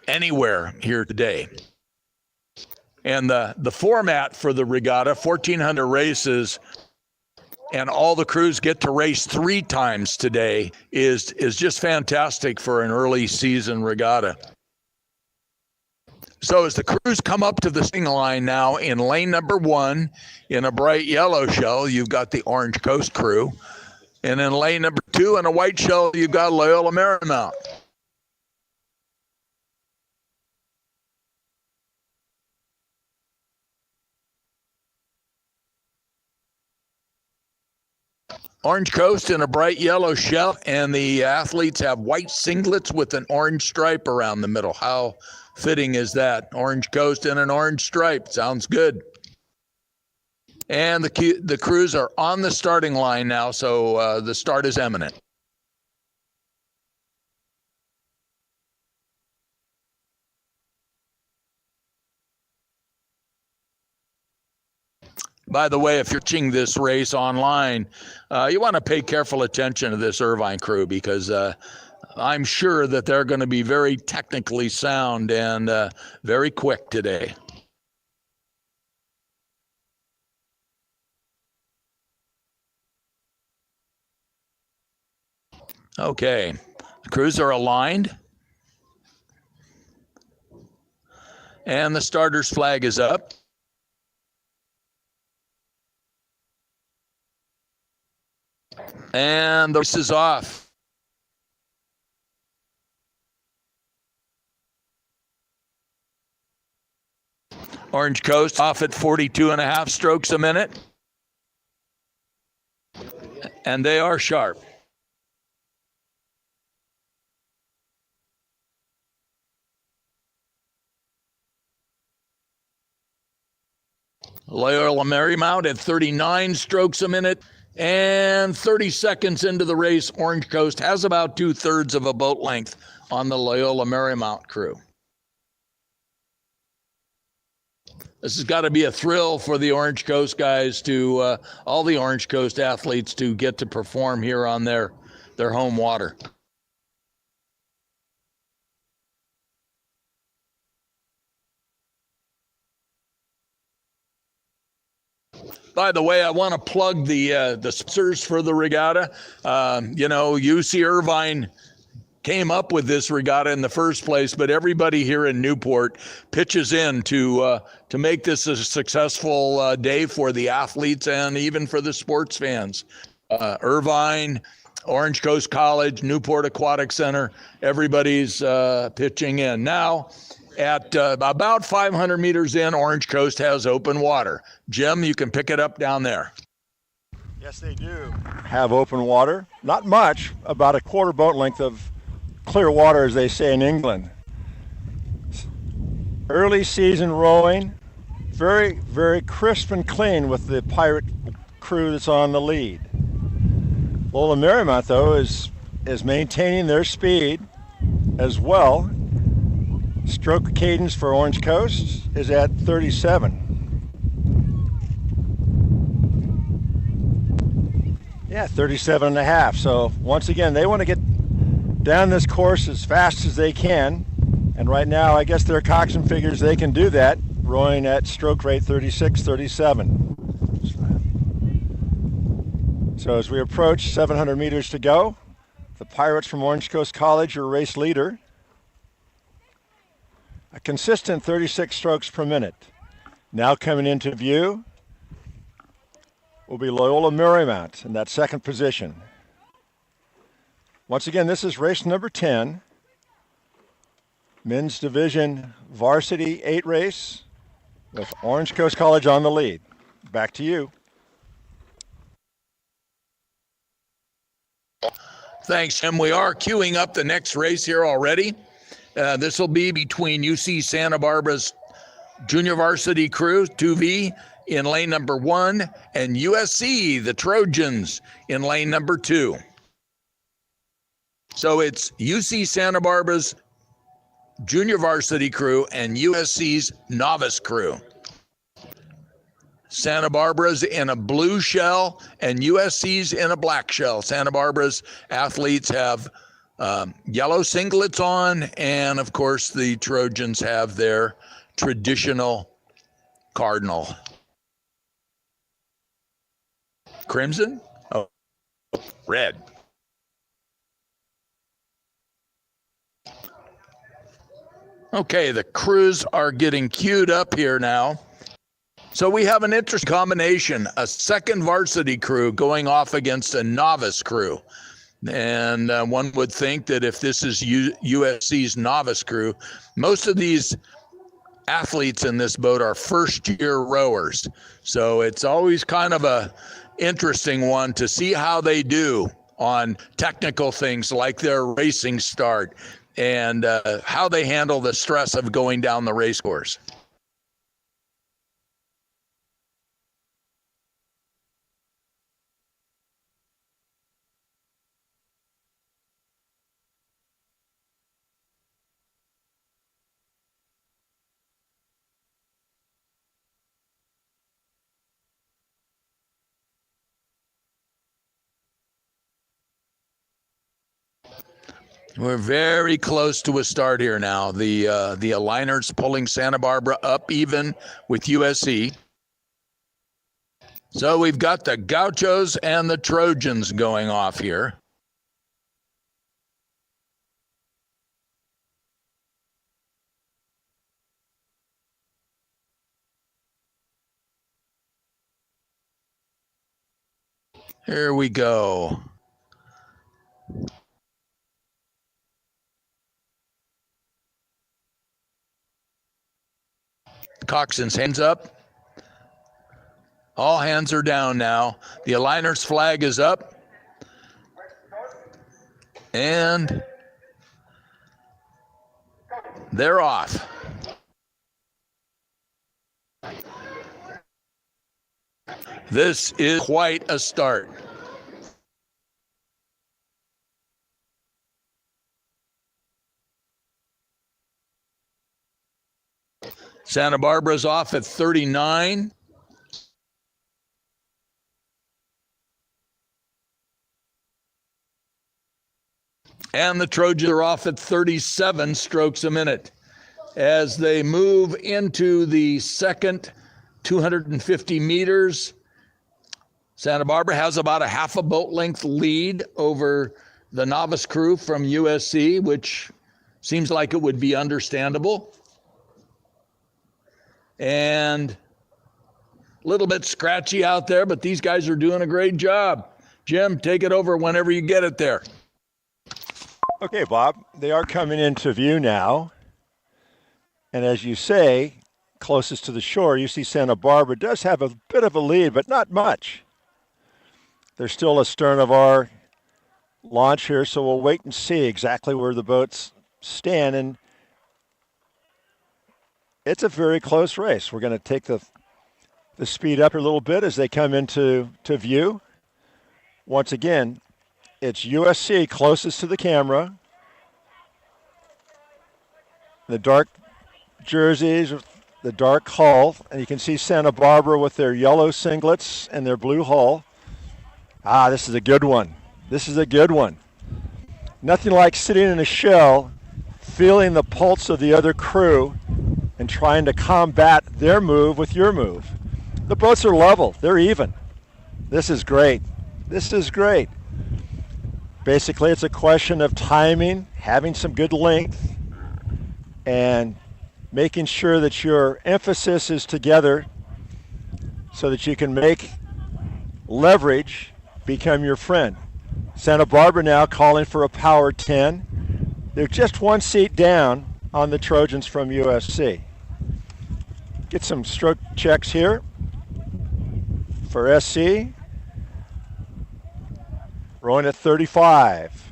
[SPEAKER 6] anywhere here today. And the format for the regatta, 1,400 races, and all the crews get to race 3 times today is just fantastic for an early season regatta. So as the crews come up to the starting line now in lane number 1 in a bright yellow shell, you've got the Orange Coast crew. And in lane number 2 in a white shell, you've got Loyola Marymount. Orange Coast in a bright yellow shell, and the athletes have white singlets with an orange stripe around the middle. How fitting is that? Orange Coast in an orange stripe. Sounds good. And the crews are on the starting line now, so the start is imminent. By the way, if you're watching this race online, you want to pay careful attention to this Irvine crew because I'm sure that they're going to be very technically sound and very quick today. Okay, the crews are aligned. And the starter's flag is up. And the race is off. Orange Coast off at 42.5 strokes a minute. And they are sharp. Loyola Marymount at 39 strokes a minute. And 30 seconds into the race, Orange Coast has about 2/3 of a boat length on the Loyola Marymount crew. This has got to be a thrill for the Orange Coast guys to, all the Orange Coast athletes to get to perform here on their home water. By the way, I want to plug the sponsors for the regatta. UC Irvine came up with this regatta in the first place, but everybody here in Newport pitches in to make this a successful day for the athletes and even for the sports fans. Irvine, Orange Coast College, Newport Aquatic Center, everybody's pitching in. Now, at about 500 meters in, Orange Coast has open water. Jim, you can pick it up down there.
[SPEAKER 5] Yes, they do have open water. Not much, about a quarter boat length of clear water, as they say in England. Early season rowing, very, very crisp and clean with the pirate crew that's on the lead. Loyola Marymount, though, is maintaining their speed as well. Stroke cadence for Orange Coast is at 37. Yeah, 37 and a half. So once again, they want to get down this course as fast as they can. And right now, I guess their coxswain figures they can do that, rowing at stroke rate 36, 37. So as we approach 700 meters to go, the Pirates from Orange Coast College are race leader. A consistent 36 strokes per minute. Now coming into view will be Loyola Marymount in that second position. Once again, this is race number 10. Men's Division Varsity 8 race with Orange Coast College on the lead. Back to you.
[SPEAKER 6] Thanks, Jim. We are queuing up the next race here already. This will be between UC Santa Barbara's junior varsity crew, 2V, in lane number 1, and USC, the Trojans, in lane number 2. So it's UC Santa Barbara's junior varsity crew and USC's novice crew. Santa Barbara's in a blue shell and USC's in a black shell. Santa Barbara's athletes have yellow singlets on, and of course the Trojans have their traditional cardinal. Crimson? Oh, red. Okay, the crews are getting queued up here now. So we have an interesting combination, a second varsity crew going off against a novice crew. And one would think that if this is USC's novice crew, most of these athletes in this boat are first-year rowers. So it's always kind of a interesting one to see how they do on technical things like their racing start and how they handle the stress of going down the race course. We're very close to a start here now. The aligners pulling Santa Barbara up even with USC. So we've got the Gauchos and the Trojans going off here. Here we go. Coxswain's hands up. All hands are down now. The aligners flag is up. And they're off. This is quite a start. Santa Barbara's off at 39. And the Trojans are off at 37 strokes a minute. As they move into the second 250 meters, Santa Barbara has about a half a boat length lead over the novice crew from USC, which seems like it would be understandable. And a little bit scratchy out there, but these guys are doing a great job. Jim, take it over whenever you get it there.
[SPEAKER 5] Okay, Bob, they are coming into view now. And as you say, closest to the shore, you see Santa Barbara does have a bit of a lead, but not much. They're still astern of our launch here, so we'll wait and see exactly where the boats stand. And it's a very close race. We're going to take the speed up a little bit as they come into view. Once again, it's USC closest to the camera. The dark jerseys, the dark hull, and you can see Santa Barbara with their yellow singlets and their blue hull. Ah, this is a good one. This is a good one. Nothing like sitting in a shell, feeling the pulse of the other crew and trying to combat their move with your move. The boats are level. They're even. This is great. This is great. Basically, it's a question of timing, having some good length, and making sure that your emphasis is together so that you can make leverage become your friend. Santa Barbara now calling for a power 10. They're just one seat down on the Trojans from USC. Get some stroke checks here for SC. Rowing at 35.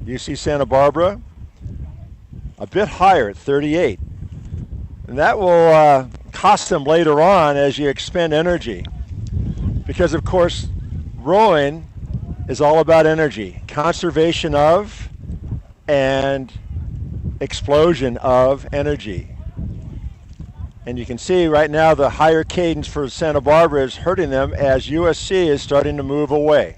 [SPEAKER 5] UC Santa Barbara a bit higher at 38. And that will cost them later on as you expend energy. Because of course, rowing is all about energy. Conservation of and explosion of energy. And you can see right now the higher cadence for Santa Barbara is hurting them as USC is starting to move away.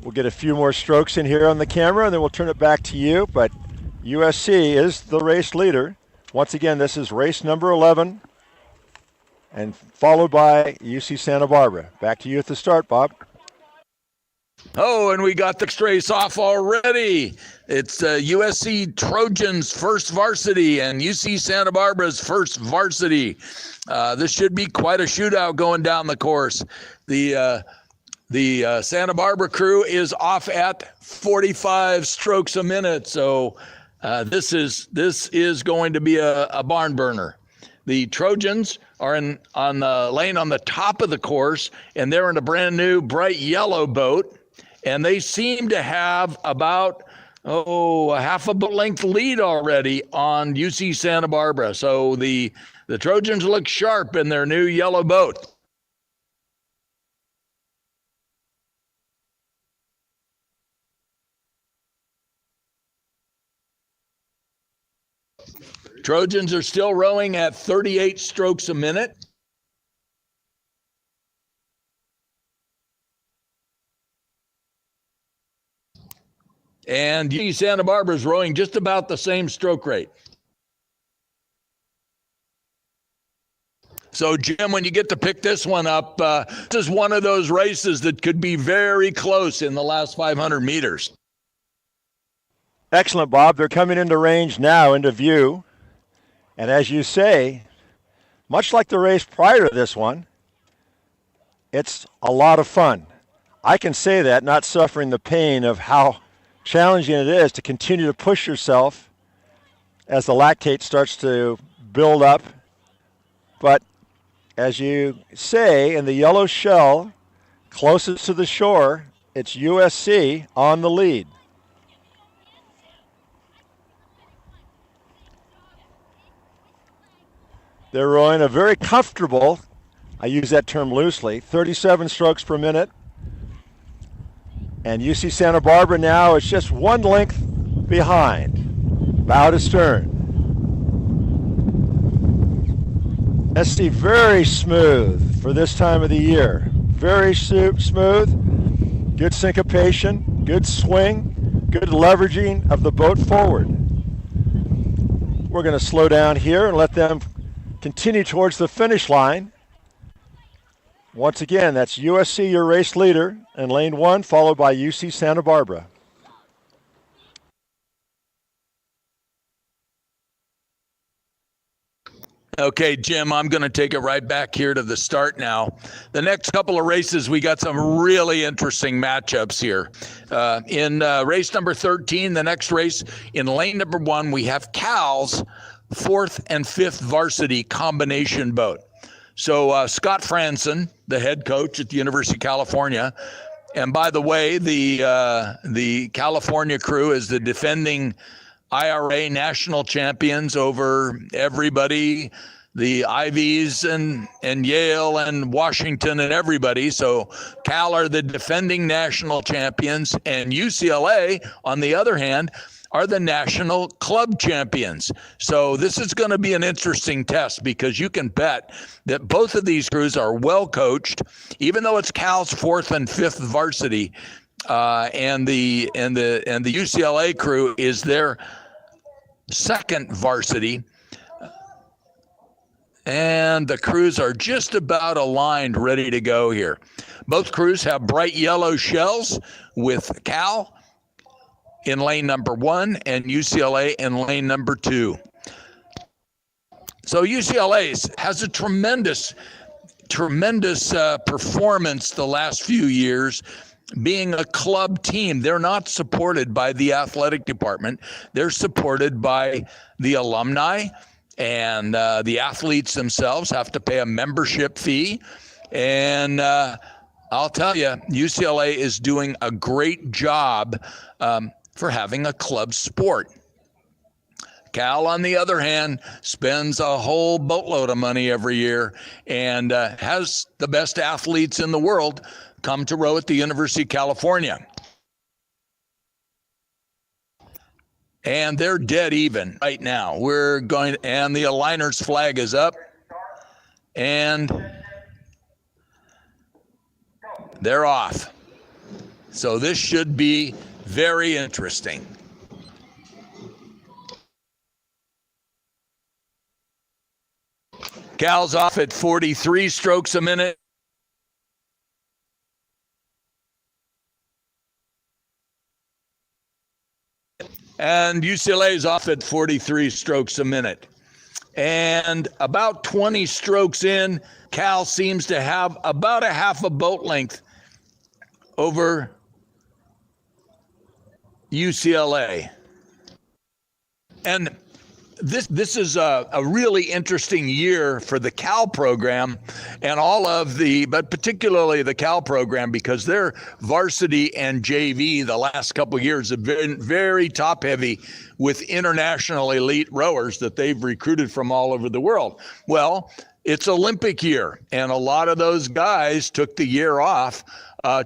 [SPEAKER 5] We'll get a few more strokes in here on the camera and then we'll turn it back to you. But USC is the race leader. Once again, this is race number 11 and followed by UC Santa Barbara. Back to you at the start, Bob.
[SPEAKER 6] Oh, and we got the race off already. It's USC Trojans' first varsity and UC Santa Barbara's first varsity. This should be quite a shootout going down the course. The Santa Barbara crew is off at 45 strokes a minute, so this is going to be a barn burner. The Trojans are on the lane on the top of the course, and they're in a brand new bright yellow boat. And they seem to have about, a half a boat length lead already on UC Santa Barbara. So the Trojans look sharp in their new yellow boat. Trojans are still rowing at 38 strokes a minute. And UC Santa Barbara is rowing just about the same stroke rate. So, Jim, when you get to pick this one up, this is one of those races that could be very close in the last 500 meters.
[SPEAKER 5] Excellent, Bob. They're coming into range now, into view. And as you say, much like the race prior to this one, it's a lot of fun. I can say that, not suffering the pain of how challenging it is to continue to push yourself as the lactate starts to build up. But as you say, in the yellow shell, closest to the shore, it's USC on the lead. They're rowing a very comfortable, I use that term loosely, 37 strokes per minute. And UC Santa Barbara now is just one length behind, bow to stern. SD very smooth for this time of the year. Very smooth, good syncopation, good swing, good leveraging of the boat forward. We're going to slow down here and let them continue towards the finish line. Once again, that's USC, your race leader, in lane 1, followed by UC Santa Barbara.
[SPEAKER 6] Okay, Jim, I'm going to take it right back here to the start now. The next couple of races, we got some really interesting matchups here. In race number 13, the next race, in lane number 1, we have Cal's 4th and 5th varsity combination boat. So Scott Franson, the head coach at the University of California, and by the way, the California crew is the defending IRA national champions over everybody, the Ivies and Yale and Washington and everybody. So Cal are the defending national champions, and UCLA, on the other hand, are the national club champions. So this is going to be an interesting test, because you can bet that both of these crews are well coached, even though it's Cal's 4th and 5th varsity, and the UCLA crew is their 2nd varsity. And the crews are just about aligned, ready to go here. Both crews have bright yellow shells, with Cal in lane number 1 and UCLA in lane number 2. So UCLA has a tremendous performance the last few years, being a club team. They're not supported by the athletic department. They're supported by the alumni, and the athletes themselves have to pay a membership fee. And I'll tell you, UCLA is doing a great job for having a club sport. Cal, on the other hand, spends a whole boatload of money every year and has the best athletes in the world come to row at the University of California. And they're dead even right now. And the aligners flag is up, and they're off. So this should be very interesting. Cal's off at 43 strokes a minute. And UCLA is off at 43 strokes a minute. And about 20 strokes in, Cal seems to have about a half a boat length over UCLA. And this is a really interesting year for the Cal program and but particularly the Cal program, because their varsity and JV the last couple of years have been very top heavy with international elite rowers that they've recruited from all over the world. Well, it's Olympic year, and a lot of those guys took the year off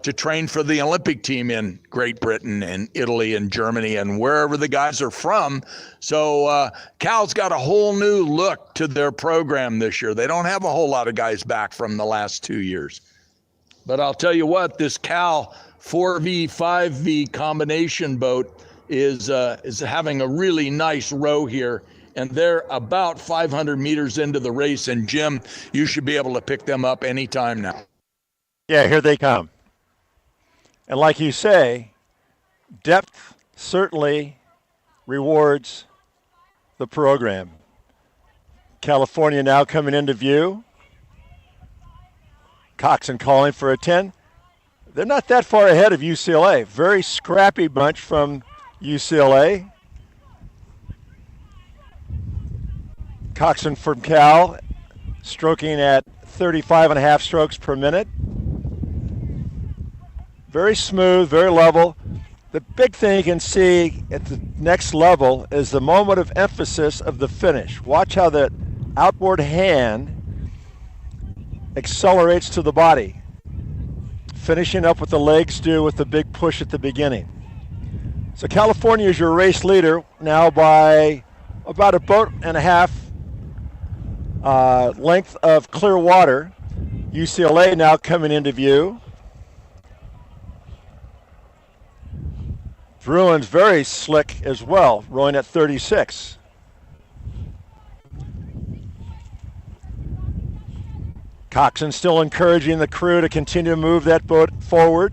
[SPEAKER 6] to train for the Olympic team in Great Britain and Italy and Germany and wherever the guys are from. So Cal's got a whole new look to their program this year. They don't have a whole lot of guys back from the last 2 years. But I'll tell you what, this Cal 4V, 5V combination boat is having a really nice row here. And they're about 500 meters into the race. And Jim, you should be able to pick them up anytime now.
[SPEAKER 5] Yeah, here they come. And like you say, depth certainly rewards the program. California now coming into view. Coxon calling for a 10. They're not that far ahead of UCLA. Very scrappy bunch from UCLA. Coxon from Cal, stroking at 35.5 strokes per minute. Very smooth, very level. The big thing you can see at the next level is the moment of emphasis of the finish. Watch how that outboard hand accelerates to the body, finishing up what the legs do with the big push at the beginning. So California is your race leader now by about a boat and a half length of clear water. UCLA now coming into view. Bruin's very slick as well, rowing at 36. Coxon still encouraging the crew to continue to move that boat forward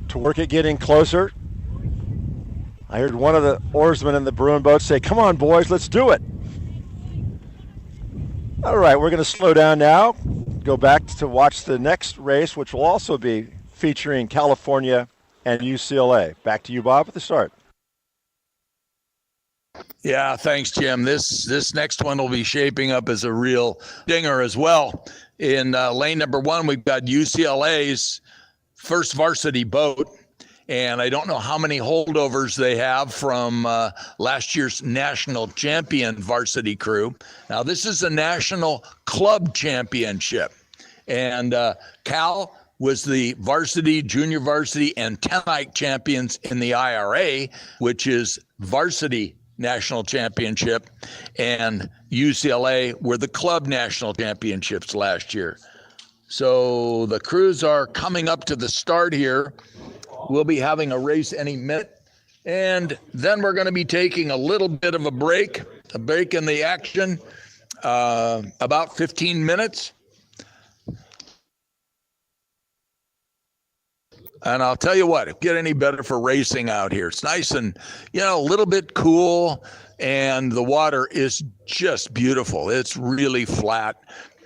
[SPEAKER 5] to work at getting closer. I heard one of the oarsmen in the Bruin boat say, "Come on, boys, let's do it." All right, we're going to slow down now, go back to watch the next race, which will also be featuring California and UCLA. Back to you, Bob, at the start.
[SPEAKER 6] Yeah, thanks, Jim. This next one will be shaping up as a real dinger as well. In lane number 1, we've got UCLA's first varsity boat, and I don't know how many holdovers they have from last year's national champion varsity crew. Now, this is a national club championship, and Cal was the varsity, junior varsity, and 10-night champions in the IRA, which is varsity national championship, and UCLA were the club national championships last year. So the crews are coming up to the start here. We'll be having a race any minute, and then we're going to be taking a little bit of a break in the action, about 15 minutes. And I'll tell you what, it get any better for racing out here. It's nice and, a little bit cool, and the water is just beautiful. It's really flat.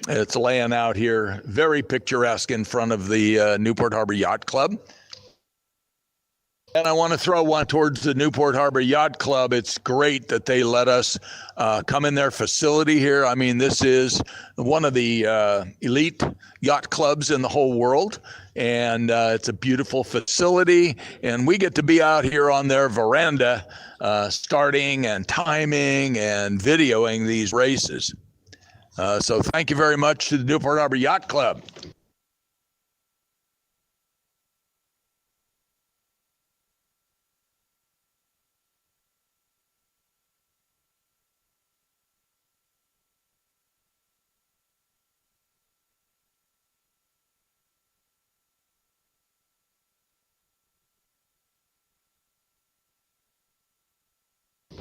[SPEAKER 6] It's laying out here, very picturesque in front of the Newport Harbor Yacht Club. And I want to throw one towards the Newport Harbor Yacht Club. It's great that they let us come in their facility here. I mean, this is one of the elite yacht clubs in the whole world, and it's a beautiful facility. And we get to be out here on their veranda starting and timing and videoing these races. So thank you very much to the Newport Harbor Yacht Club.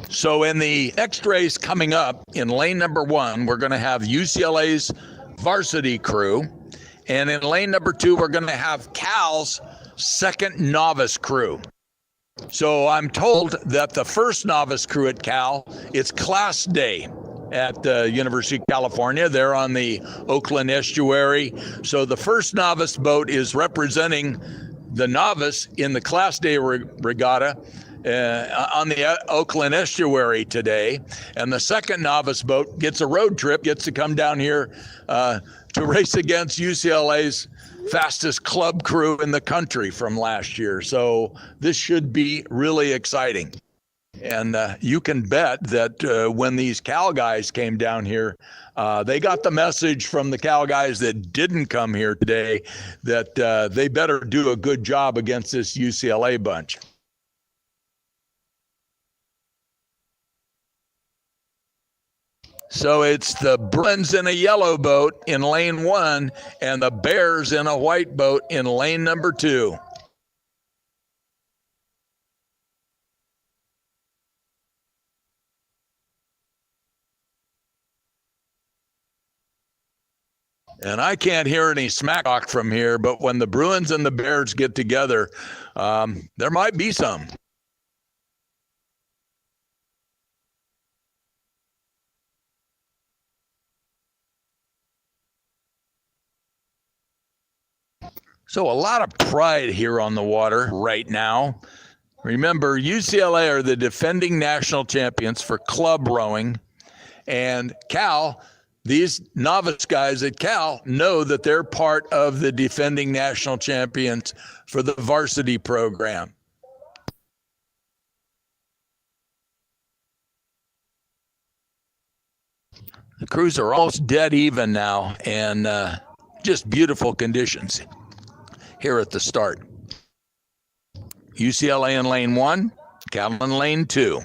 [SPEAKER 6] So in the next race coming up in lane number 1, we're going to have UCLA's varsity crew. And in lane number 2, we're going to have Cal's second novice crew. So I'm told that the first novice crew at Cal, it's class day at the University of California. They're on the Oakland estuary. So the first novice boat is representing the novice in the class day regatta on the Oakland estuary today. And the second novice boat gets a road trip, gets to come down here to race against UCLA's fastest club crew in the country from last year. So this should be really exciting. And you can bet that when these Cal guys came down here, they got the message from the Cal guys that didn't come here today that they better do a good job against this UCLA bunch. So it's the Bruins in a yellow boat in lane 1 and the Bears in a white boat in lane number 2. And I can't hear any smack talk from here, but when the Bruins and the Bears get together, there might be some. So a lot of pride here on the water right now. Remember, UCLA are the defending national champions for club rowing, and Cal, these novice guys at Cal know that they're part of the defending national champions for the varsity program. The crews are almost dead even now, and just beautiful conditions here at the start. UCLA in lane 1, Cal in lane 2.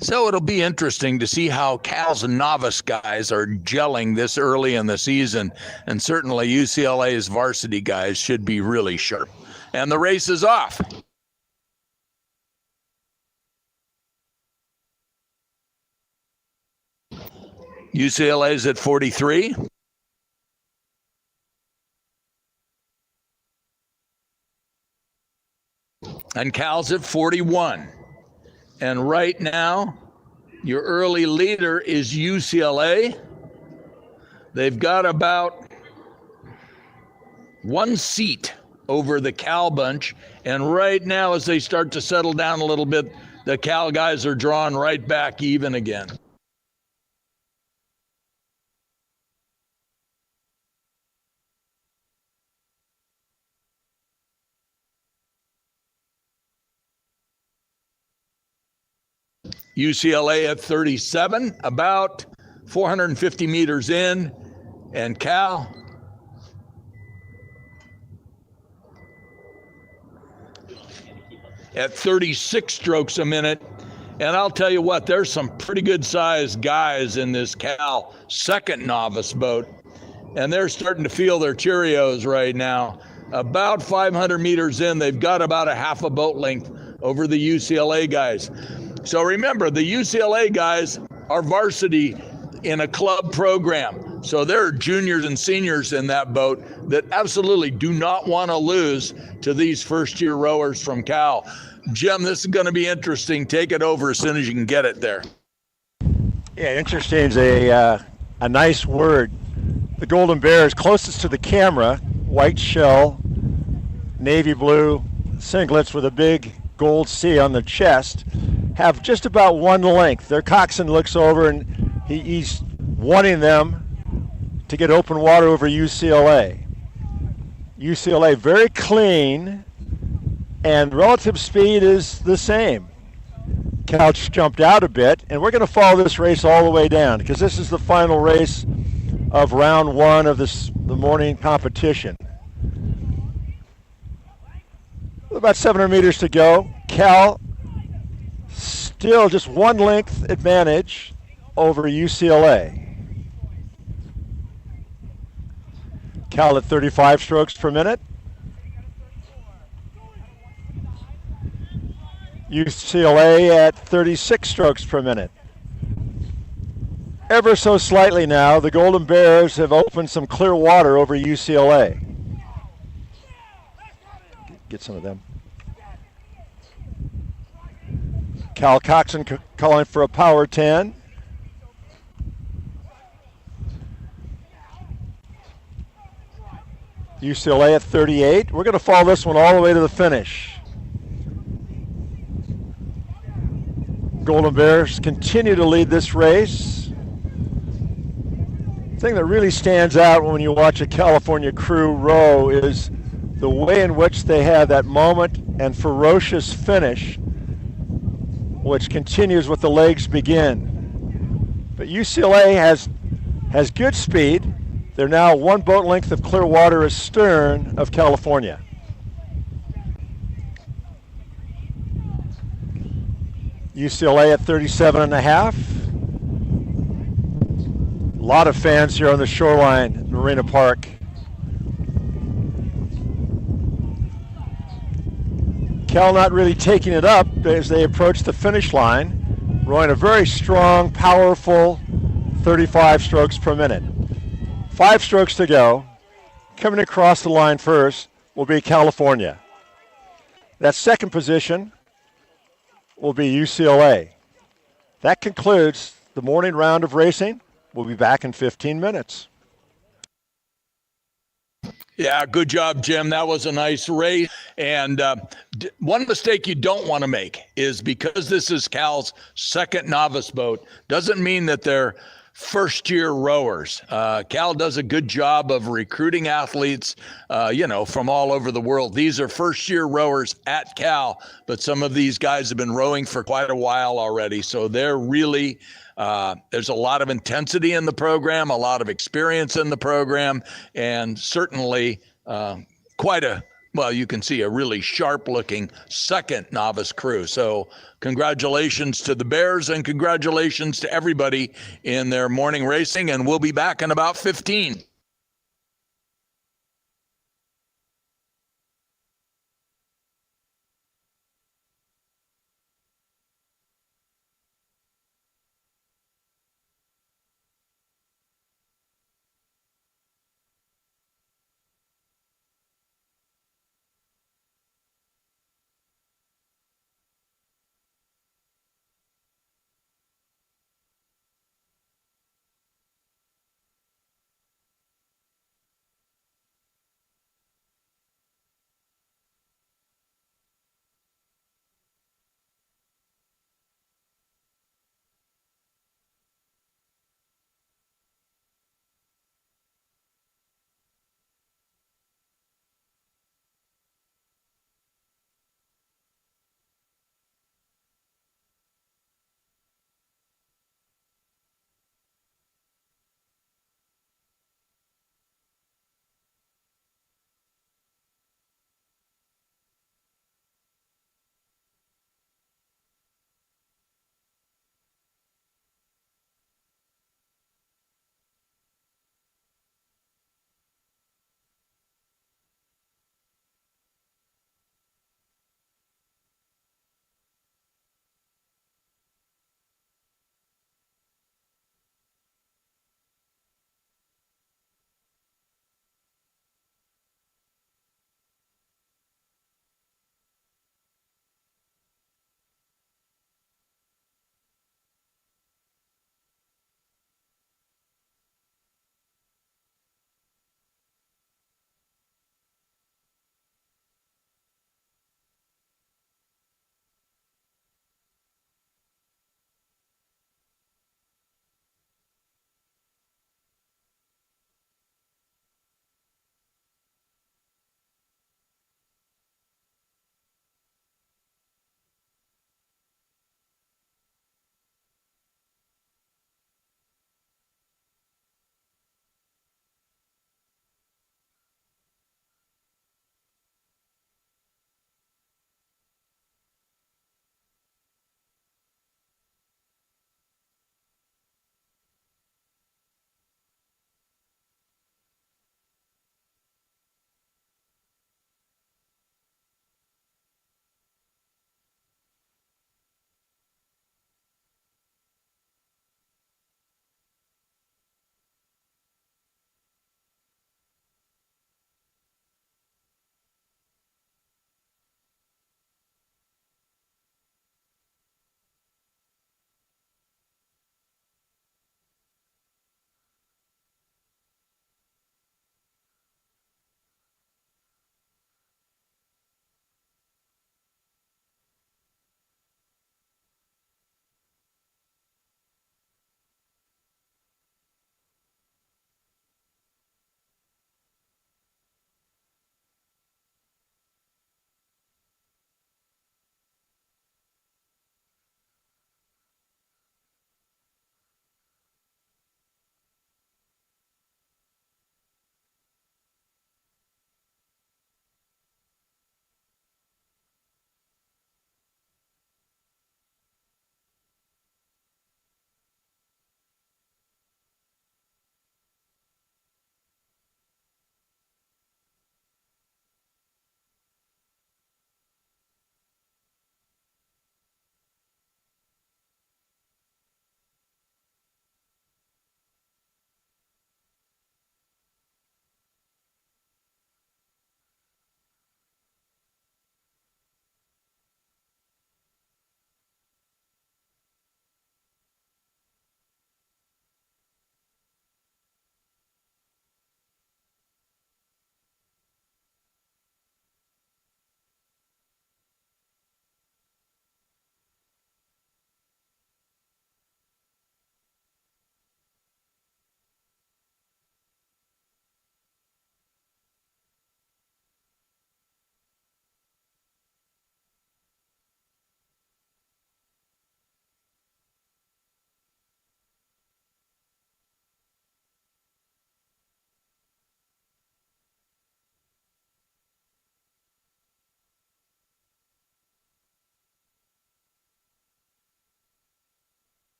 [SPEAKER 6] So it'll be interesting to see how Cal's novice guys are gelling this early in the season, and certainly UCLA's varsity guys should be really sharp. And the race is off. UCLA's at 43. And Cal's at 41. And right now, your early leader is UCLA. They've got about 1 seat over the Cal bunch. And right now, as they start to settle down a little bit, the Cal guys are drawn right back even again. UCLA at 37, about 450 meters in, and Cal at 36 strokes a minute. And I'll tell you what, there's some pretty good sized guys in this Cal second novice boat, and they're starting to feel their Cheerios right now. About 500 meters in, they've got about a half a boat length over the UCLA guys. So remember, the UCLA guys are varsity in a club program. So there are juniors and seniors in that boat that absolutely do not want to lose to these first-year rowers from Cal. Jim, this is going to be interesting. Take it over as soon as you can get it there.
[SPEAKER 5] Yeah, interesting is a nice word. The Golden Bears closest to the camera, white shell, navy blue singlets with a big gold C on the chest, have just about 1 length. Their coxswain looks over and he's wanting them to get open water over UCLA. UCLA very clean, and relative speed is the same. Couch jumped out a bit, and we're going to follow this race all the way down because this is the final race of round 1 of the morning competition. About 700 meters to go. Cal still just 1 length advantage over UCLA. Cal at 35 strokes per minute. UCLA at 36 strokes per minute. Ever so slightly now, the Golden Bears have opened some clear water over UCLA. Get some of them. Cal Coxon calling for a power 10. UCLA at 38. We're going to follow this one all the way to the finish. Golden Bears continue to lead this race. The thing that really stands out when you watch a California crew row is the way in which they have that moment and ferocious finish, which continues with the legs begin. But UCLA has good speed. They're now 1 boat length of clear water astern of California. UCLA at 37.5. A lot of fans here on the shoreline at Marina Park. Cal not really taking it up as they approach the finish line, rowing a very strong, powerful 35 strokes per minute. 5 strokes to go. Coming across the line first will be California. That second position will be UCLA. That concludes the morning round of racing. We'll be back in 15 minutes.
[SPEAKER 6] Yeah, good job, Jim. That was a nice race. And one mistake you don't want to make is because this is Cal's second novice boat, doesn't mean that they're first-year rowers. Cal does a good job of recruiting athletes, from all over the world. These are first-year rowers at Cal, but some of these guys have been rowing for quite a while already. So they're really, there's a lot of intensity in the program, a lot of experience in the program, and certainly you can see a really sharp-looking second novice crew. So congratulations to the Bears and congratulations to everybody in their morning racing, and we'll be back in about 15.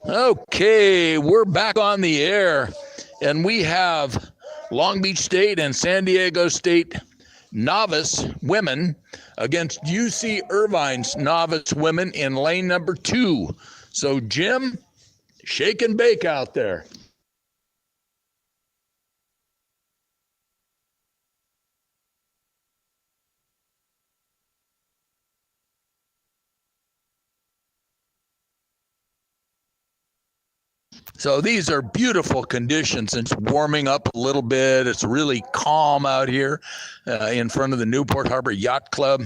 [SPEAKER 6] Okay, we're back on the air, and we have Long Beach State and San Diego State novice women against UC Irvine's novice women in lane number 2. So, Jim, shake and bake out there. So these are beautiful conditions. It's warming up a little bit. It's really calm out here in front of the Newport Harbor Yacht Club.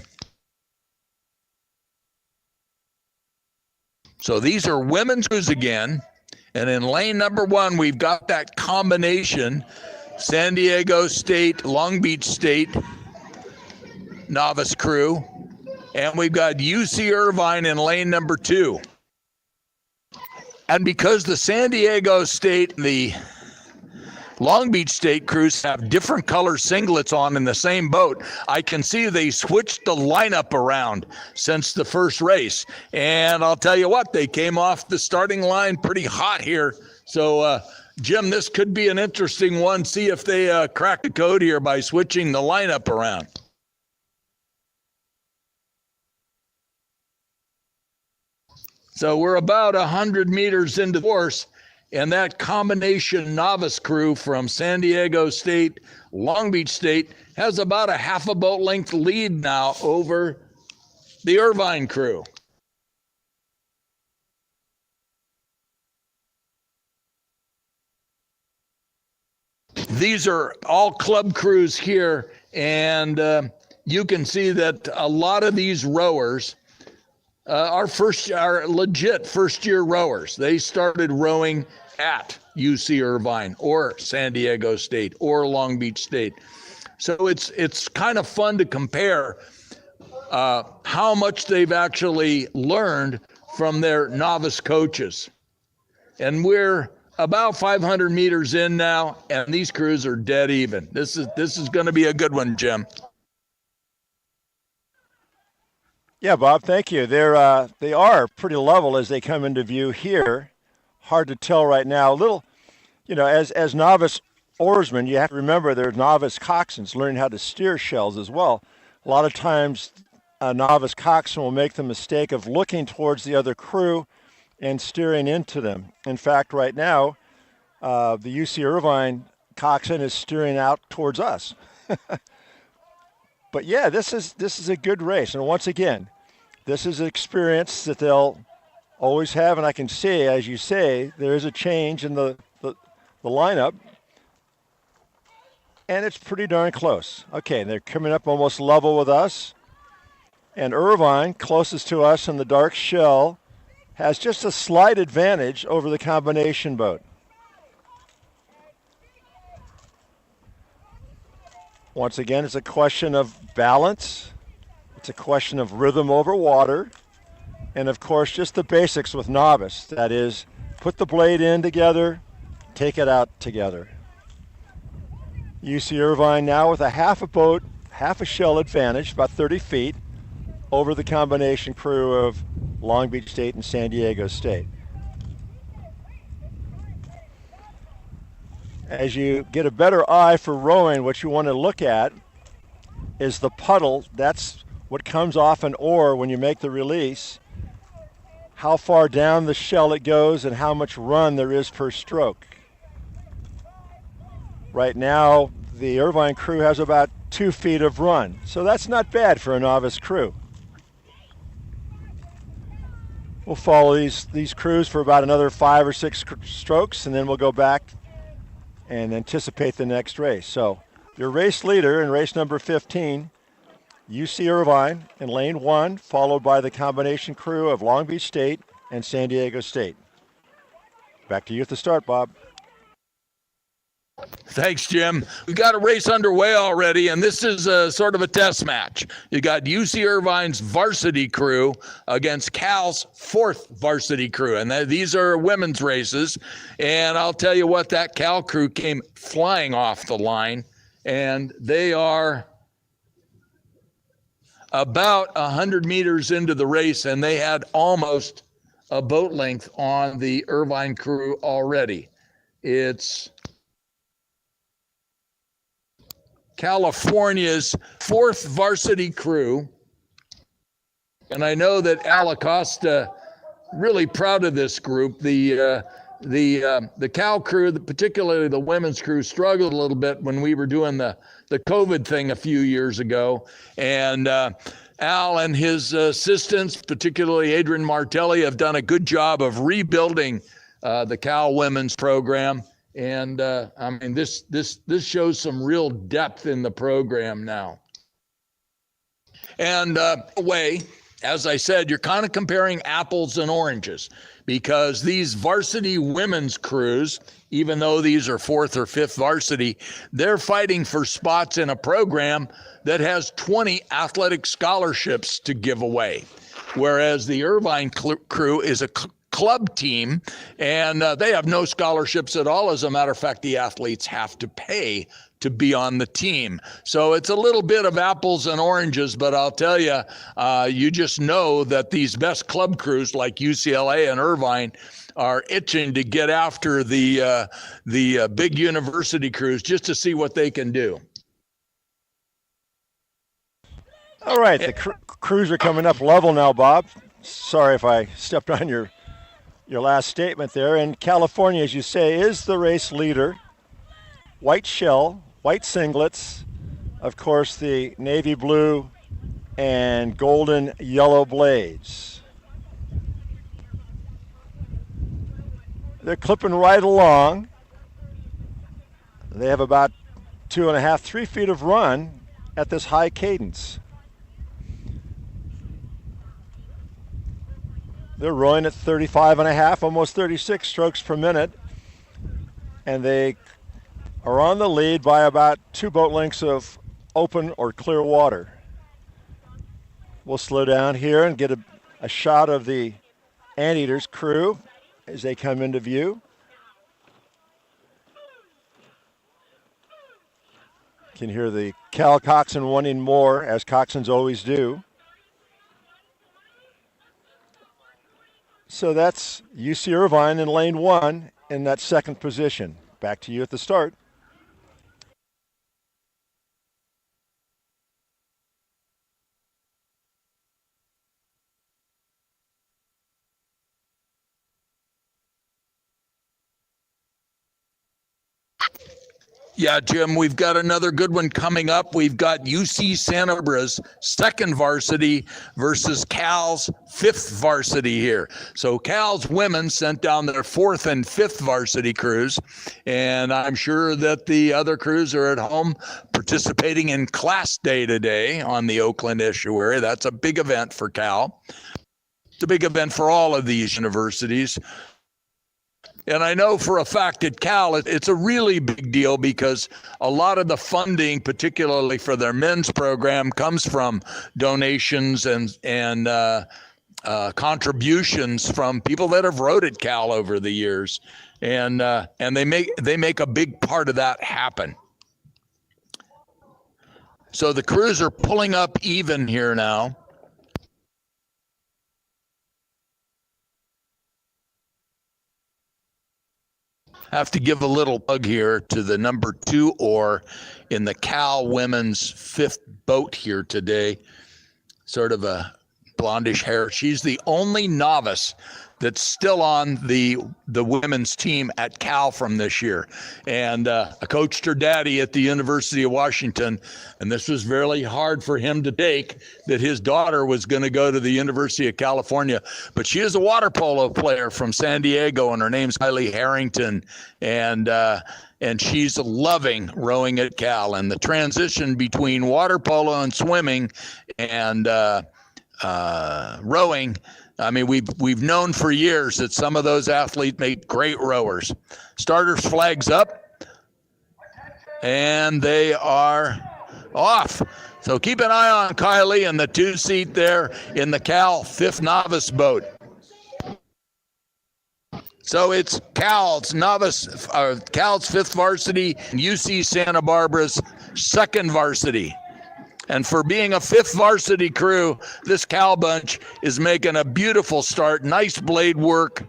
[SPEAKER 6] So these are women's crews again. And in lane number 1, we've got that combination, San Diego State, Long Beach State novice crew. And we've got UC Irvine in lane number 2. And because the San Diego State and the Long Beach State crews have different color singlets on in the same boat, I can see they switched the lineup around since the first race. And I'll tell you what, they came off the starting line pretty hot here. So, Jim, this could be an interesting one. See if they crack the code here by switching the lineup around. So we're about 100 meters into the course, and that combination novice crew from San Diego State, Long Beach State, has about a half a boat length lead now over the Irvine crew. These are all club crews here, and you can see that a lot of these rowers are legit first-year rowers. They started rowing at UC Irvine or San Diego State or Long Beach State. So it's kind of fun to compare how much they've actually learned from their novice coaches. And we're about 500 meters in now, and these crews are dead even. This is going to be a good one, Jim.
[SPEAKER 5] Yeah, Bob, thank you. They are pretty level as they come into view here. Hard to tell right now. A little, as novice oarsmen, you have to remember they're novice coxswains learning how to steer shells as well. A lot of times a novice coxswain will make the mistake of looking towards the other crew and steering into them. In fact, right now, the UC Irvine coxswain is steering out towards us. But yeah, this is a good race. And once again, this is an experience that they'll always have. And I can see, as you say, there is a change in the lineup. And it's pretty darn close. Okay, they're coming up almost level with us. And Irvine, closest to us in the dark shell, has just a slight advantage over the combination boat. Once again, it's a question of balance. It's a question of rhythm over water. And of course, just the basics with novice. That is, put the blade in together, take it out together. UC Irvine now with a half a boat, half a shell advantage, about 30 feet, over the combination crew of Long Beach State and San Diego State. As you get a better eye for rowing, what you want to look at is the puddle. That's what comes off an oar when you make the release, how far down the shell it goes and how much run there is per stroke. Right now, the Irvine crew has about 2 feet of run, so that's not bad for a novice crew. We'll follow these crews for about another 5 or 6 strokes, and then we'll go back and anticipate the next race. So your race leader in race number 15, UC Irvine in lane 1, followed by the combination crew of Long Beach State and San Diego State. Back to you at the start, Bob.
[SPEAKER 6] Thanks, Jim. We've got a race underway already, and this is a sort of a test match. You got UC Irvine's varsity crew against Cal's 4th varsity crew, and these are women's races. And I'll tell you what, that Cal crew came flying off the line, and they are about 100 meters into the race, and they had almost a boat length on the Irvine crew already. It's California's 4th varsity crew. And I know that Al Acosta really proud of this group. The Cal crew, particularly the women's crew, struggled a little bit when we were doing the COVID thing a few years ago. And Al and his assistants, particularly Adrian Martelli, have done a good job of rebuilding the Cal women's program. And I mean, this shows some real depth in the program now. And as I said, you're kind of comparing apples and oranges, because these varsity women's crews, even though these are 4th or 5th varsity, they're fighting for spots in a program that has 20 athletic scholarships to give away, whereas the Irvine crew is a club team, and they have no scholarships at all. As a matter of fact, the athletes have to pay to be on the team. So it's a little bit of apples and oranges, but I'll tell you, you just know that these best club crews like UCLA and Irvine are itching to get after the big university crews just to see what they can do.
[SPEAKER 5] All right, the crews are coming up level now, Bob. Sorry if I stepped on your last statement there. And California, as you say, is the race leader. White shell, white singlets, of course the navy blue and golden yellow blades. They're clipping right along. They have about 2.5, 3 feet of run at this high cadence. They're rowing at 35.5, almost 36 strokes per minute. And they are on the lead by about 2 boat lengths of open or clear water. We'll slow down here and get a shot of the Anteaters crew as they come into view. You can hear the Cal coxswain wanting more, as coxswains always do. So that's UC Irvine in lane 1 in that 2nd position. Back to you at the start.
[SPEAKER 6] Yeah, Jim, we've got another good one coming up. We've got UC Santa Barbara's 2nd varsity versus Cal's 5th varsity here. So Cal's women sent down their 4th and 5th varsity crews, and I'm sure that the other crews are at home participating in class day today on the Oakland estuary. That's a big event for Cal. It's a big event for all of these universities. And I know for a fact at Cal, it's a really big deal because a lot of the funding, particularly for their men's program, comes from donations and contributions from people that have rowed at Cal over the years, and they make a big part of that happen. So the crews are pulling up even here now. Have to give a little plug here to the number 2 oar in the Cal women's 5th boat here today. Sort of a blondish hair. She's the only novice that's still on the women's team at Cal from this year. And I coached her daddy at the University of Washington, and this was really hard for him to take, that his daughter was going to go to the University of California. But she is a water polo player from San Diego, and her name's Kylie Harrington, and she's loving rowing at Cal. And the transition between water polo and swimming and rowing, I mean, we've known for years that some of those athletes make great rowers. Starters flags up, and they are off. So keep an eye on Kylie and the 2-seat there in the Cal 5th novice boat. So it's Cal's 5th varsity, and UC Santa Barbara's 2nd varsity. And for being a fifth varsity crew, this Cal bunch is making a beautiful start. Nice blade work.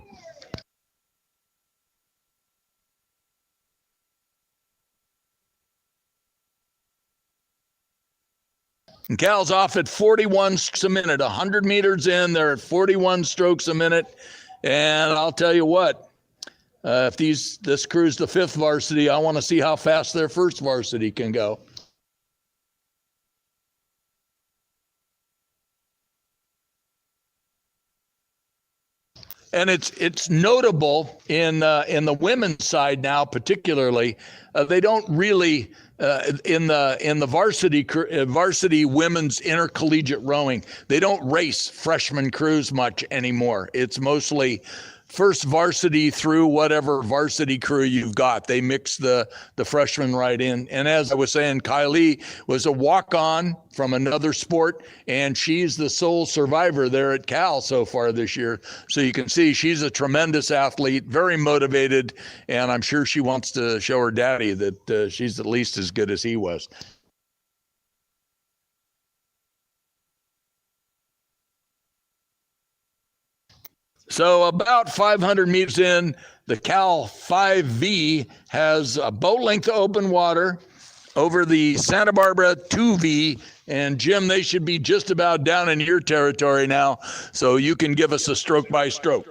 [SPEAKER 6] And Cal's off at 41 strokes a minute, 100 meters in, they're at 41 strokes a minute. And I'll tell you what, if this crew's the fifth varsity, I want to see how fast their first varsity can go. And it's notable in the women's side now, particularly, they don't really in the varsity women's intercollegiate rowing, they don't race freshman crews much anymore. It's mostly first varsity through whatever varsity crew you've got. They mix the freshmen right in. And as I was saying, Kylie was a walk-on from another sport, and she's the sole survivor there at Cal so far this year. So you can see she's a tremendous athlete, very motivated, and I'm sure she wants to show her daddy that she's at least as good as he was. So about 500 meters in, the Cal 5V has a boat length of open water over the Santa Barbara 2V. And Jim, they should be just about down in your territory now, so you can give us a stroke by stroke.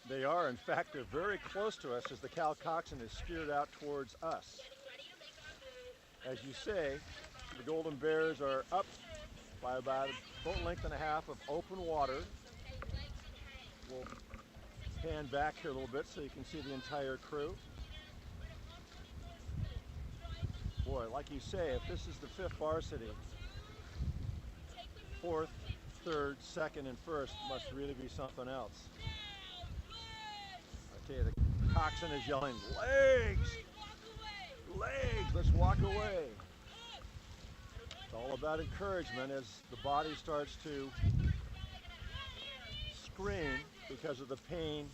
[SPEAKER 5] They are. In fact, they're very close to us as the Cal coxswain is steered out towards us. As you say, the Golden Bears are up by about a boat length and a half of open water. We'll pan back here a little bit so you can see the entire crew. Boy, like you say, if this is the fifth varsity, fourth, third, second, and first must really be something else. Okay, the coxswain is yelling, legs! Legs, let's walk away. It's all about encouragement as the body starts to scream because of the pain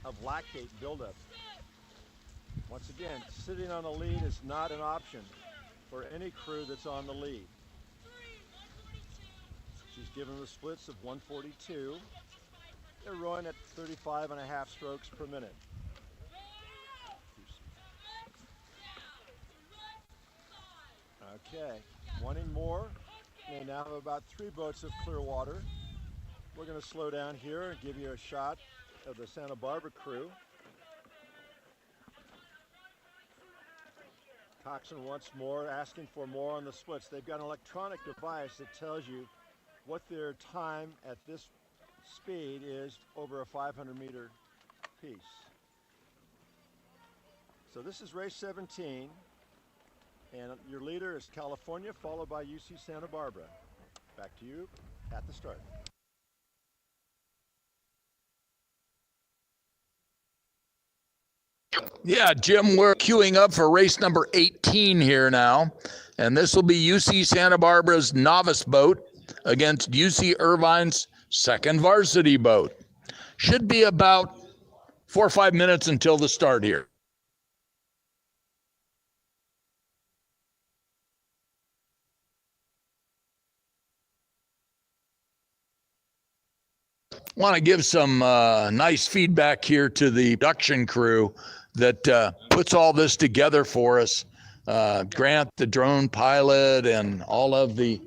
[SPEAKER 5] of lactate buildup. Once again, sitting on the lead is not an option for any crew that's on the lead. She's given the splits of 142. They're rowing at 35.5 strokes per minute. Okay, wanting more. They now have about 3 boats of clear water. We're going to slow down here and give you a shot of the Santa Barbara crew. Coxswain once more asking for more on the splits. They've got an electronic device that tells you what their time at this speed is over a 500-meter piece. So this is race 17, and your leader is California, followed by UC Santa Barbara. Back to you at the start.
[SPEAKER 6] Yeah, Jim, we're queuing up for race number 18 here now. And this will be UC Santa Barbara's novice boat against UC Irvine's second varsity boat. Should be about 4 or 5 minutes until the start here. Want to give some nice feedback here to the production crew that puts all this together for us. Grant, the drone pilot, and all of the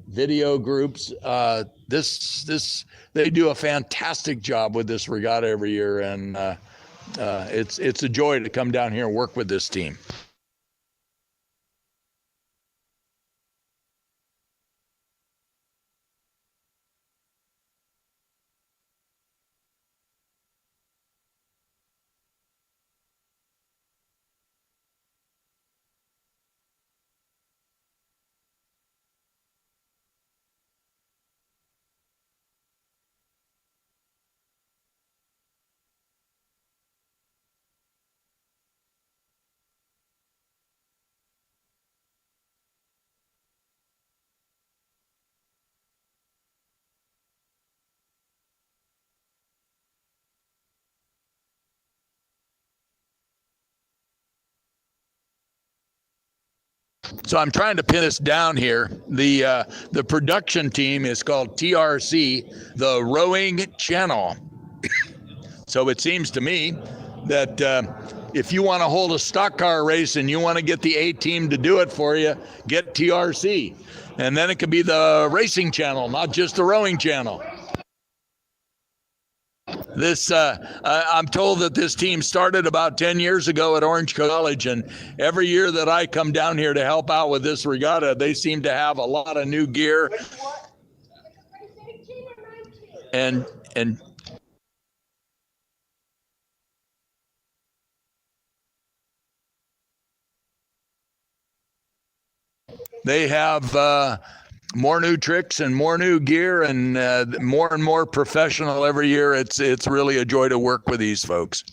[SPEAKER 6] video groups. They do a fantastic job with this regatta every year, and it's a joy to come down here and work with this team. So I'm trying to pin this down here. The production team is called TRC, the Rowing Channel. So it seems to me that if you want to hold a stock car race and you want to get the A team to do it for you, get TRC. And then it could be the racing channel, not just the rowing channel. I'm told that this team started about 10 years ago at Orange College, and every year that I come down here to help out with this regatta, they seem to have a lot of new gear. And they have more new tricks and more new gear, and more professional every year. It's really a joy to work with these folks.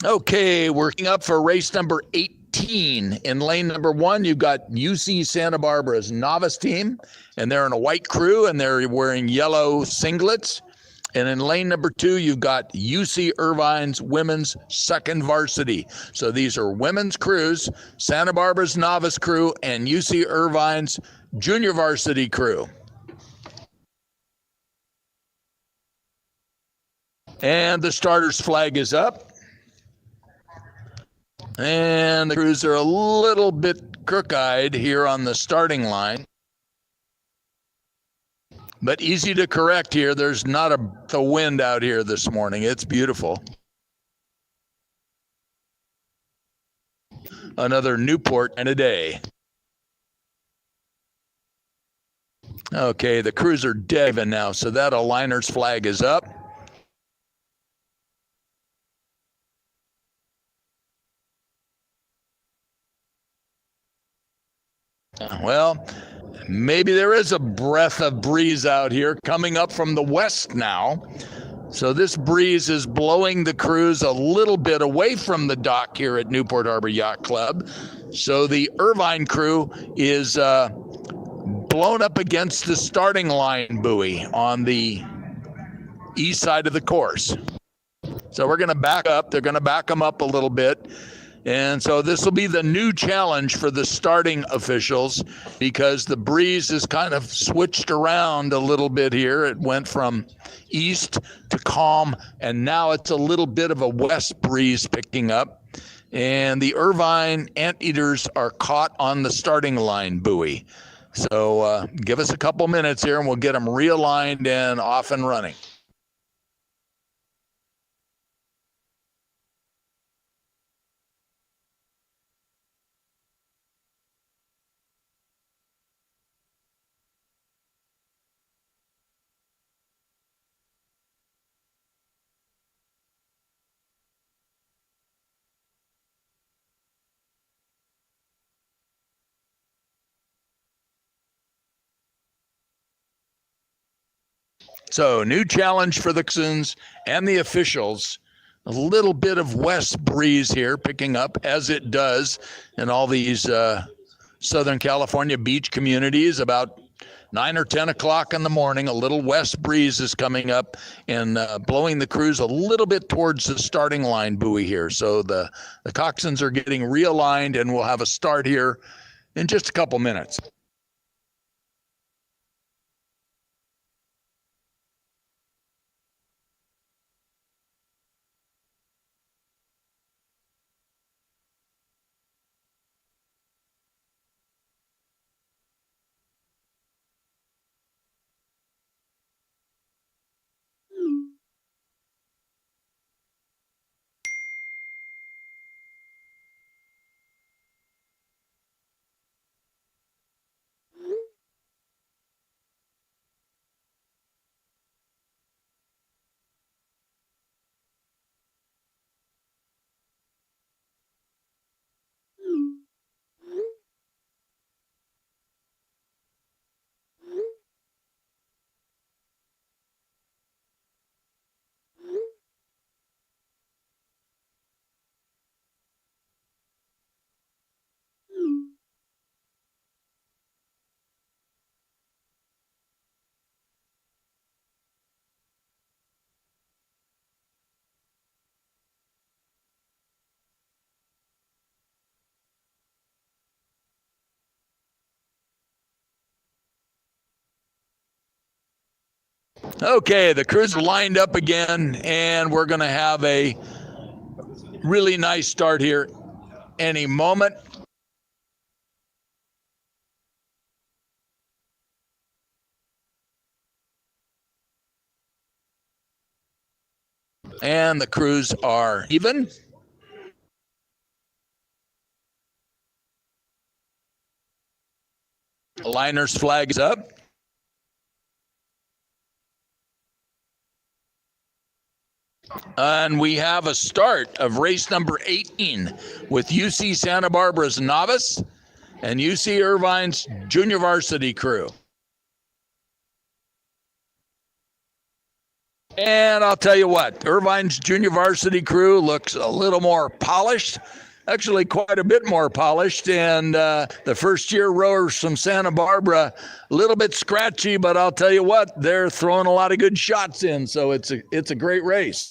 [SPEAKER 6] Okay, working up for race number 18. In lane number 1, you've got UC Santa Barbara's novice team, and they're in a white crew, and they're wearing yellow singlets. And in lane number 2, you've got UC Irvine's women's second varsity. So these are women's crews, Santa Barbara's novice crew, and UC Irvine's junior varsity crew. And the starter's flag is up. And the crews are a little bit crook-eyed here on the starting line. But easy to correct here. There's not a wind out here this morning. It's beautiful. Another Newport and a day. Okay, the crews are dead even now, so that aligner's flag is up. Well, maybe there is a breath of breeze out here coming up from the west now. So this breeze is blowing the crews a little bit away from the dock here at Newport Harbor Yacht Club. So the Irvine crew is blown up against the starting line buoy on the east side of the course. So we're going to back up. They're going to back them up a little bit. And so this will be the new challenge for the starting officials because the breeze is kind of switched around a little bit here. It went from east to calm, and now it's a little bit of a west breeze picking up. And the Irvine Anteaters are caught on the starting line buoy. So give us a couple minutes here, and we'll get them realigned and off and running. So new challenge for the coxswains and the officials. A little bit of west breeze here picking up, as it does in all these Southern California beach communities. About 9 or 10 o'clock in the morning, a little west breeze is coming up and blowing the crews a little bit towards the starting line buoy here. So the coxswains are getting realigned, and we'll have a start here in just a couple minutes. Okay, the crews are lined up again, and we're going to have a really nice start here any moment. And the crews are even. Liner's flag is up. And we have a start of race number 18 with UC Santa Barbara's novice and UC Irvine's junior varsity crew. And I'll tell you what, Irvine's junior varsity crew looks a little more polished, actually quite a bit more polished. And the first-year rowers from Santa Barbara, a little bit scratchy, but I'll tell you what, they're throwing a lot of good shots in. So it's a great race.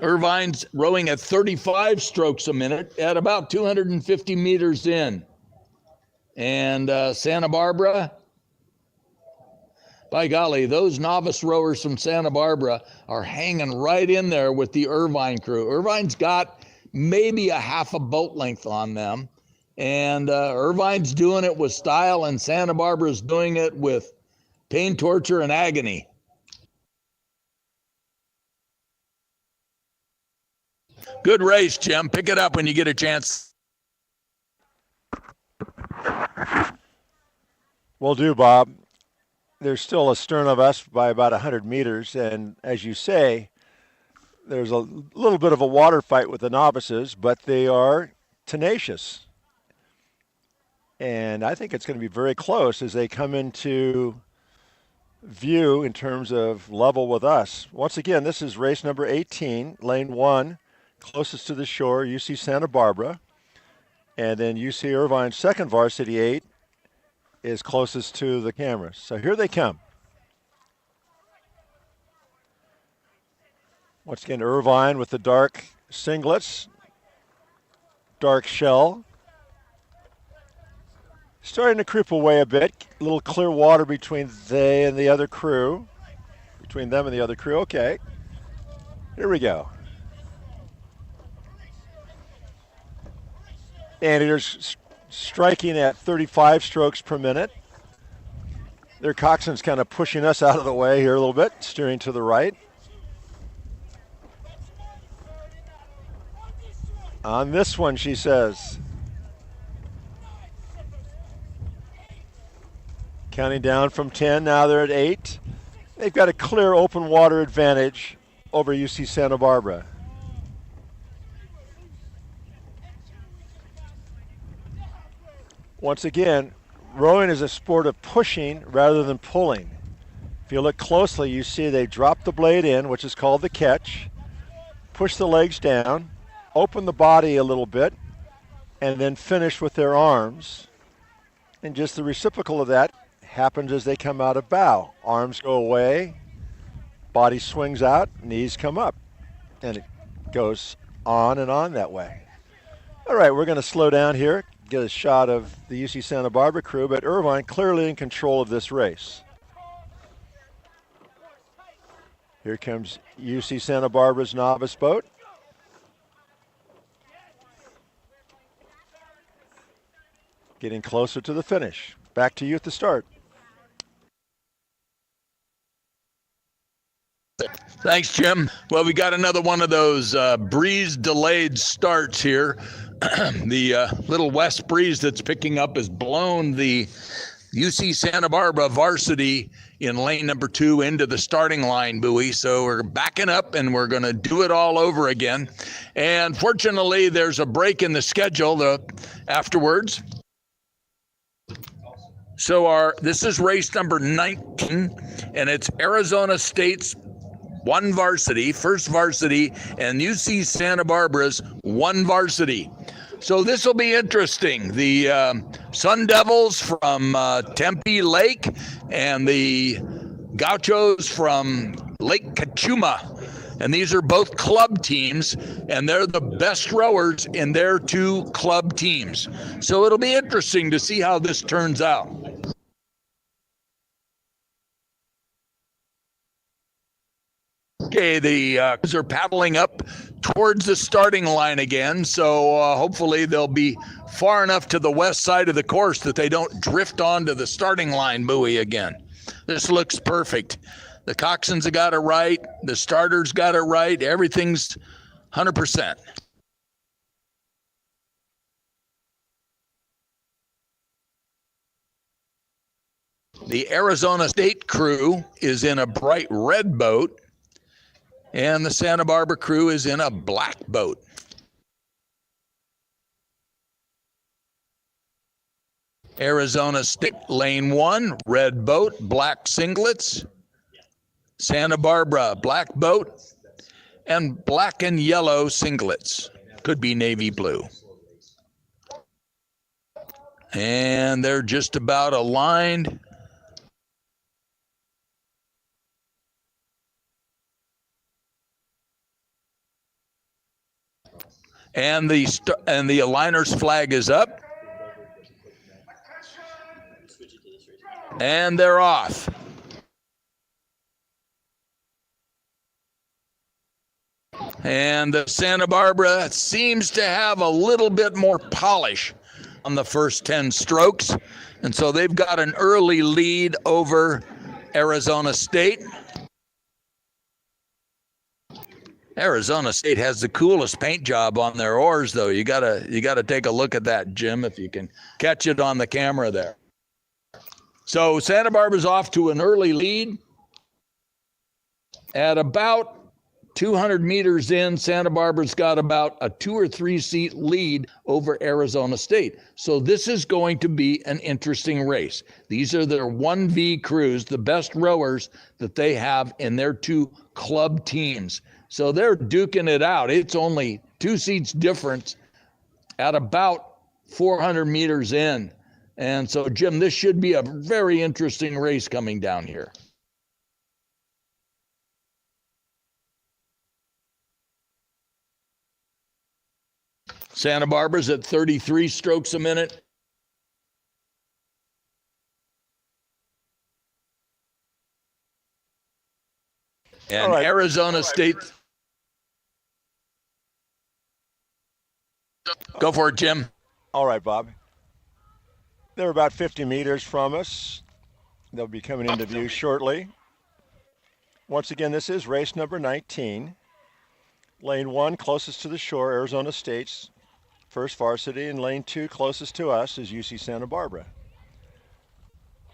[SPEAKER 6] Irvine's rowing at 35 strokes a minute at about 250 meters in. And Santa Barbara, by golly, those novice rowers from Santa Barbara are hanging right in there with the Irvine crew. Irvine's got maybe a half a boat length on them. And Irvine's doing it with style, and Santa Barbara's doing it with pain, torture, and agony. Good race, Jim. Pick it up when you get a chance.
[SPEAKER 5] Will do, Bob. There's still astern of us by about 100 meters, and as you say, there's a little bit of a water fight with the novices, but they are tenacious. And I think it's going to be very close as they come into view in terms of level with us. Once again, this is race number 18, lane 1. Closest to the shore, UC Santa Barbara, and then UC Irvine's second varsity 8 is closest to the cameras. So here they come. Once again, Irvine with the dark singlets, dark shell. Starting to creep away a bit. A little clear water between they and the other crew. Between them and the other crew. Okay. Here we go. And here's striking at 35 strokes per minute. Their coxswain's kind of pushing us out of the way here a little bit, steering to the right. On this one, she says. Counting down from 10, now they're at 8. They've got a clear open water advantage over UC Santa Barbara. Once again, rowing is a sport of pushing rather than pulling. If you look closely, you see they drop the blade in, which is called the catch, push the legs down, open the body a little bit, and then finish with their arms. And just the reciprocal of that happens as they come out of bow. Arms go away, body swings out, knees come up, and it goes on and on that way. All right, we're going to slow down here, get a shot of the UC Santa Barbara crew, but Irvine clearly in control of this race. Here comes UC Santa Barbara's novice boat. Getting closer to the finish. Back to you at the start.
[SPEAKER 6] Thanks, Jim. Well, we got another one of those breeze-delayed starts here. The little west breeze that's picking up has blown the UC Santa Barbara varsity in lane number 2 into the starting line buoy. So we're backing up and we're going to do it all over again. And fortunately, there's a break in the schedule afterwards. So this is race number 19, and it's Arizona State's one varsity, first varsity, and UC Santa Barbara's one varsity. So this will be interesting. The Sun Devils from Tempe Lake and the Gauchos from Lake Cachuma. And these are both club teams, and they're the best rowers in their 2 club teams. So it'll be interesting to see how this turns out. Okay, the are paddling up towards the starting line again, so hopefully they'll be far enough to the west side of the course that they don't drift onto the starting line buoy again. This looks perfect. The coxswains have got it right. The starters got it right. Everything's 100%. The Arizona State crew is in a bright red boat, and the Santa Barbara crew is in a black boat. Arizona State, lane 1, red boat, black singlets. Santa Barbara, black boat, and black and yellow singlets. Could be navy blue. And they're just about aligned. And the aligner's flag is up. And they're off. And the Santa Barbara seems to have a little bit more polish on the first 10 strokes. And so they've got an early lead over Arizona State. Arizona State has the coolest paint job on their oars, though. You gotta take a look at that, Jim, if you can catch it on the camera there. So Santa Barbara's off to an early lead. At about 200 meters in, Santa Barbara's got about a 2 or 3 seat lead over Arizona State. So this is going to be an interesting race. These are their 1V crews, the best rowers that they have in their 2 club teams. So they're duking it out. It's only 2 seats difference at about 400 meters in. And so, Jim, this should be a very interesting race coming down here. Santa Barbara's at 33 strokes a minute. And
[SPEAKER 5] right.
[SPEAKER 6] Arizona State. Go for it, Jim.
[SPEAKER 5] All right, Bob. They're about 50 meters from us. They'll be coming into view shortly. Once again, this is race number 19. Lane 1, closest to the shore, Arizona State's first varsity, and lane 2, closest to us, is UC Santa Barbara.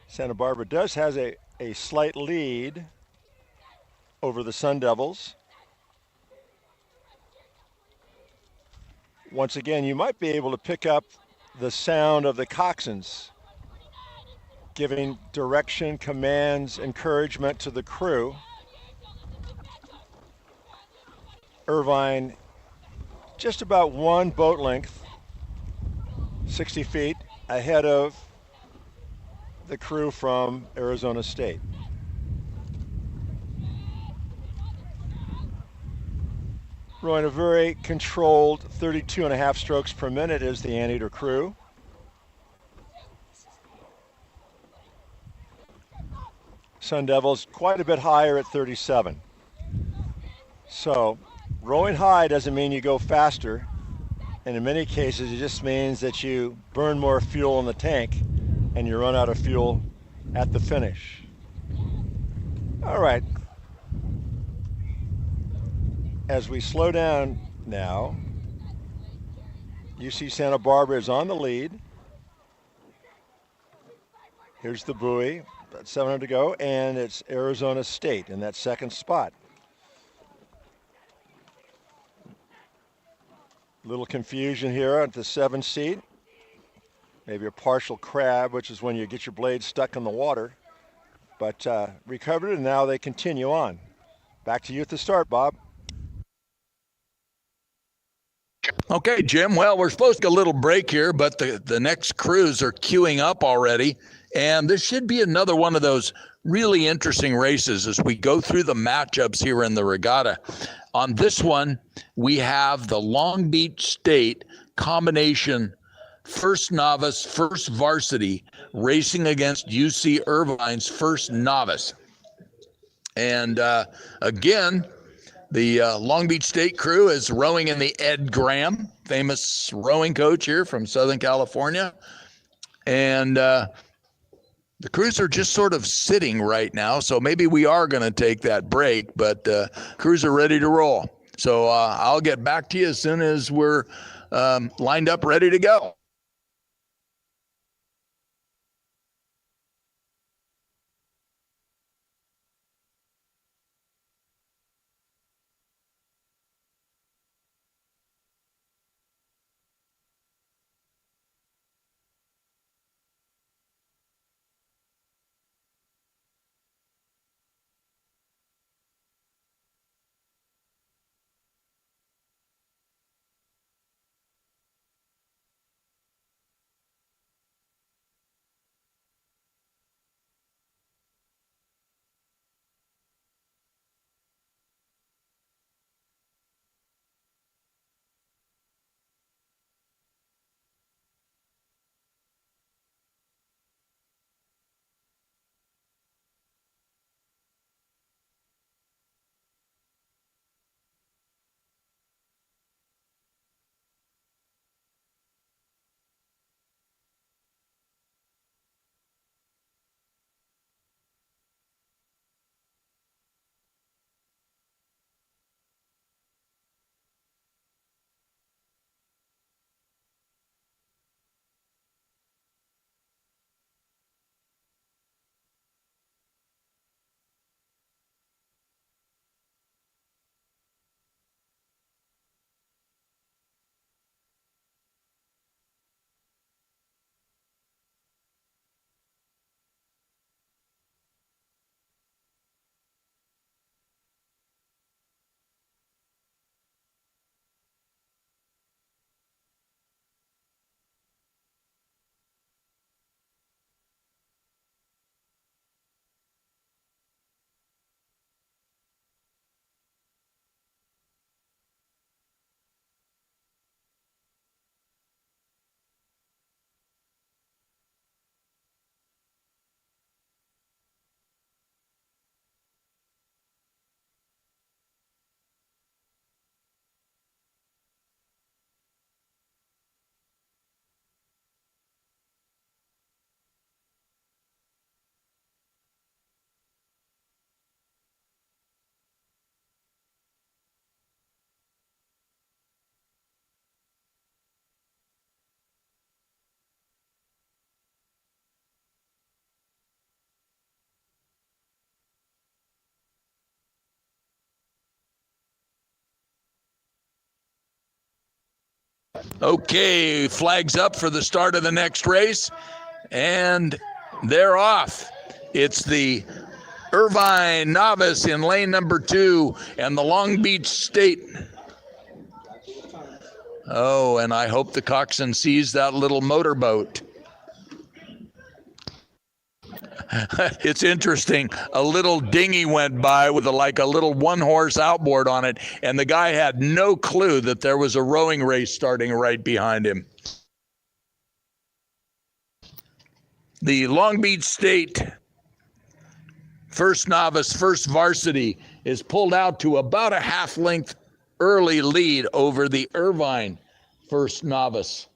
[SPEAKER 5] Santa Barbara has a slight lead over the Sun Devils. Once again, you might be able to pick up the sound of the coxswains giving direction, commands, encouragement to the crew. Irvine just about one boat length, 60 feet ahead of the crew from Arizona State. Rowing a very controlled 32.5 strokes per minute is the Anteater crew. Sun Devils quite a bit higher at 37. So rowing high doesn't mean you go faster, and in many cases it just means that you burn more fuel in the tank and you run out of fuel at the finish. All right. As we slow down now, UC Santa Barbara is on the lead. Here's the buoy, about 700 to go, and it's Arizona State in that second spot. Little confusion here at the 7 seat. Maybe a partial crab, which is when you get your blade stuck in the water. But recovered, and now they continue on. Back to you at the start, Bob.
[SPEAKER 6] Okay, Jim. Well, we're supposed to get a little break here, but the next crews are queuing up already. And this should be another one of those really interesting races as we go through the matchups here in the regatta. On this one, we have the Long Beach State combination first novice, first varsity racing against UC Irvine's first novice. And again, the Long Beach State crew is rowing in the Ed Graham, famous rowing coach here from Southern California. And the crews are just sort of sitting right now, so maybe we are going to take that break, but crews are ready to roll. So I'll get back to you as soon as we're lined up, ready to go. Okay, flags up for the start of the next race, and they're off. It's the Irvine novice in lane number 2 and the Long Beach State. Oh, and I hope the coxswain sees that little motorboat. It's interesting. A little dinghy went by with like a little one-horse outboard on it, and the guy had no clue that there was a rowing race starting right behind him. The Long Beach State first novice, first varsity is pulled out to about a half-length early lead over the Irvine first novice.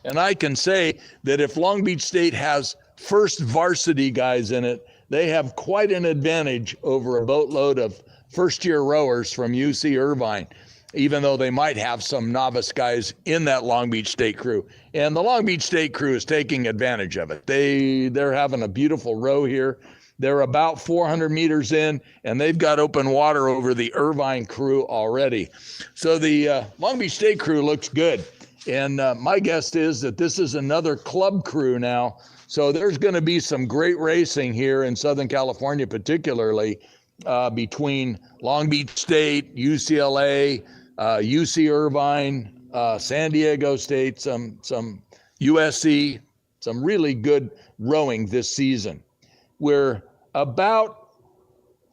[SPEAKER 6] And I can say that if Long Beach State has first varsity guys in it, they have quite an advantage over a boatload of first-year rowers from UC Irvine, even though they might have some novice guys in that Long Beach State crew. And the Long Beach State crew is taking advantage of it. They're having a beautiful row here. They're about 400 meters in, and they've got open water over the Irvine crew already. So the Long Beach State crew looks good. And my guess is that this is another club crew now. So there's going to be some great racing here in Southern California, particularly between Long Beach State, UCLA, UC Irvine, San Diego State, some USC, some really good rowing this season. We're about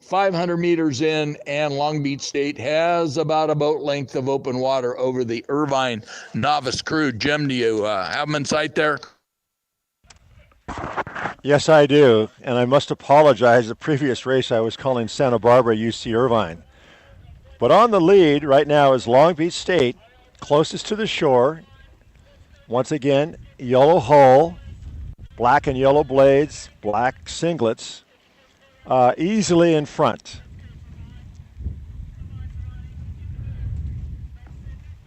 [SPEAKER 6] 500 meters in, and Long Beach State has about a boat length of open water over the Irvine novice crew. Jim, do you have them in sight there?
[SPEAKER 5] Yes, I do. And I must apologize. The previous race I was calling Santa Barbara UC Irvine. But on the lead right now is Long Beach State, closest to the shore. Once again, yellow hull, black and yellow blades, black singlets. Easily in front.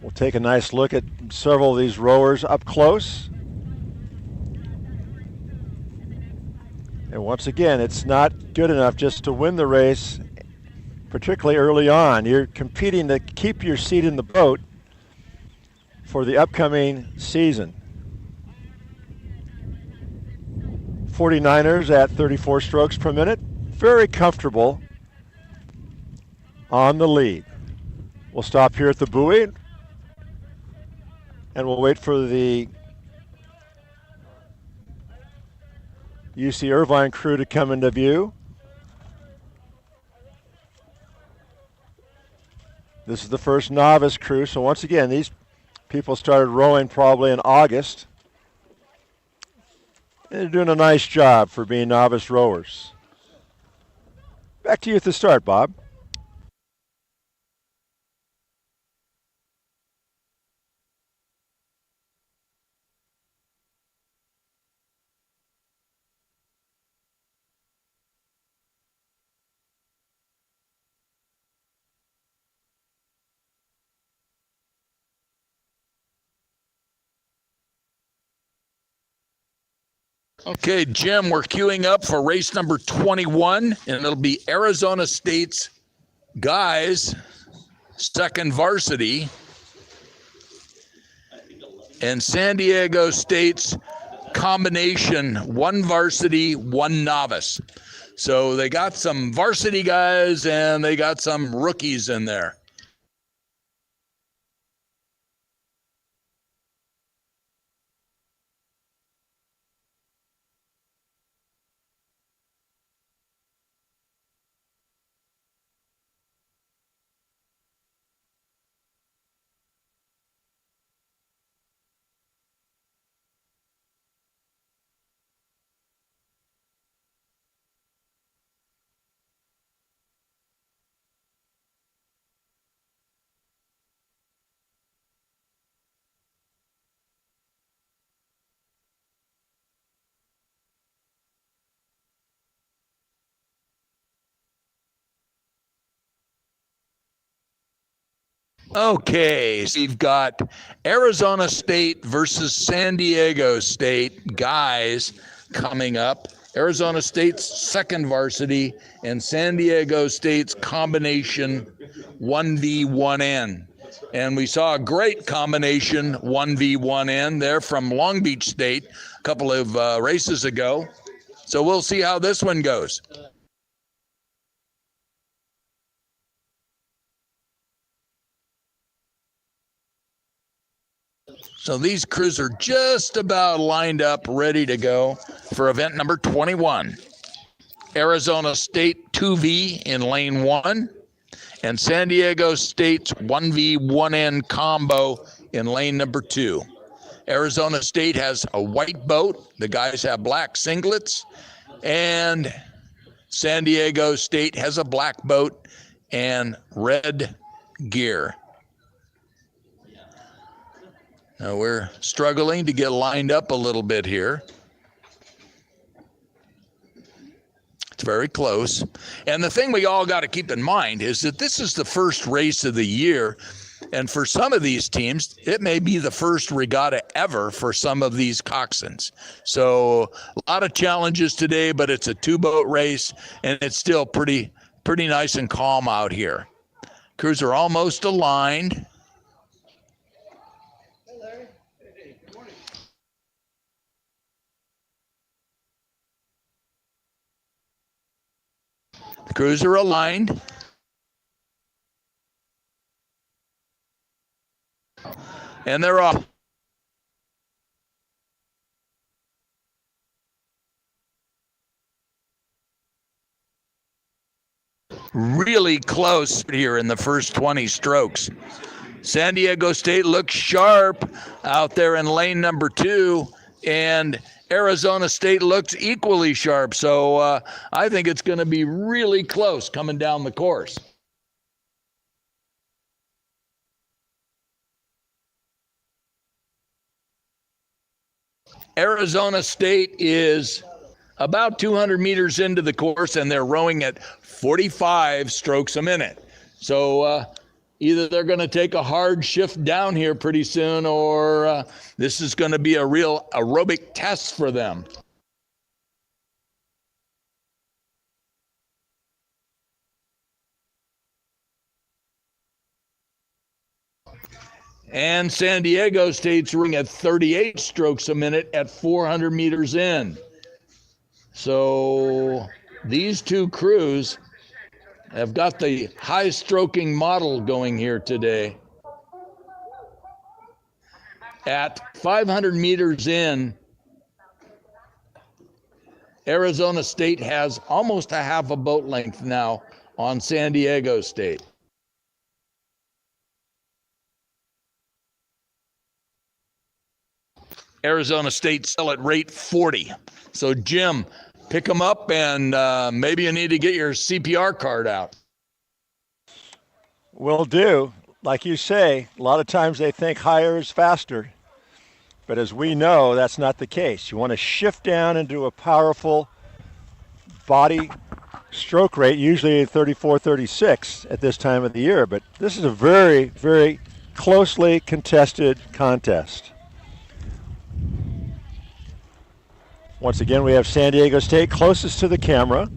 [SPEAKER 5] We'll take a nice look at several of these rowers up close. And once again, it's not good enough just to win the race, particularly early on. You're competing to keep your seat in the boat for the upcoming season. 49ers at 34 strokes per minute. Very comfortable on the lead. We'll stop here at the buoy and we'll wait for the UC Irvine crew to come into view. This is the first novice crew, so once again, these people started rowing probably in August. They're doing a nice job for being novice rowers. Back to you at the start, Bob.
[SPEAKER 6] Okay, Jim, we're queuing up for race number 21, and it'll be Arizona State's guys, second varsity, and San Diego State's combination, one varsity, one novice. So they got some varsity guys and they got some rookies in there. Okay, so you've got Arizona State versus San Diego State guys coming up. Arizona State's second varsity and San Diego State's combination 1V1N. And we saw a great combination 1v1N there from Long Beach State a couple of races ago. So we'll see how this one goes. So these crews are just about lined up, ready to go for event number 21. Arizona State 2V in lane 1 and San Diego State's 1v1N combo in lane number 2. Arizona State has a white boat. The guys have black singlets. And San Diego State has a black boat and red gear. Now we're struggling to get lined up a little bit here. It's very close. And the thing we all got to keep in mind is that this is the first race of the year. And for some of these teams, it may be the first regatta ever for some of these coxswains. So a lot of challenges today, but it's a 2-boat race, and it's still pretty nice and calm out here. Crews are almost aligned. The crews are aligned. And they're off. Really close here in the first 20 strokes. San Diego State looks sharp out there in lane number 2, and Arizona State looks equally sharp. So I think it's going to be really close coming down the course. Arizona State is about 200 meters into the course, and they're rowing at 45 strokes a minute. So either they're going to take a hard shift down here pretty soon, or this is going to be a real aerobic test for them. And San Diego State's rowing at 38 strokes a minute at 400 meters in. So these two crews have got the high stroking model going here today. At 500 meters in, Arizona State has almost a half a boat length now on San Diego State. Arizona State still at rate 40. So Jim, pick them up, and maybe you need to get your CPR card out.
[SPEAKER 5] Will do. Like you say, a lot of times they think higher is faster. But as we know, that's not the case. You want to shift down into a powerful body stroke rate, usually 34, 36 at this time of the year. But this is a very, very closely contested contest. Once again, we have San Diego State closest to the camera.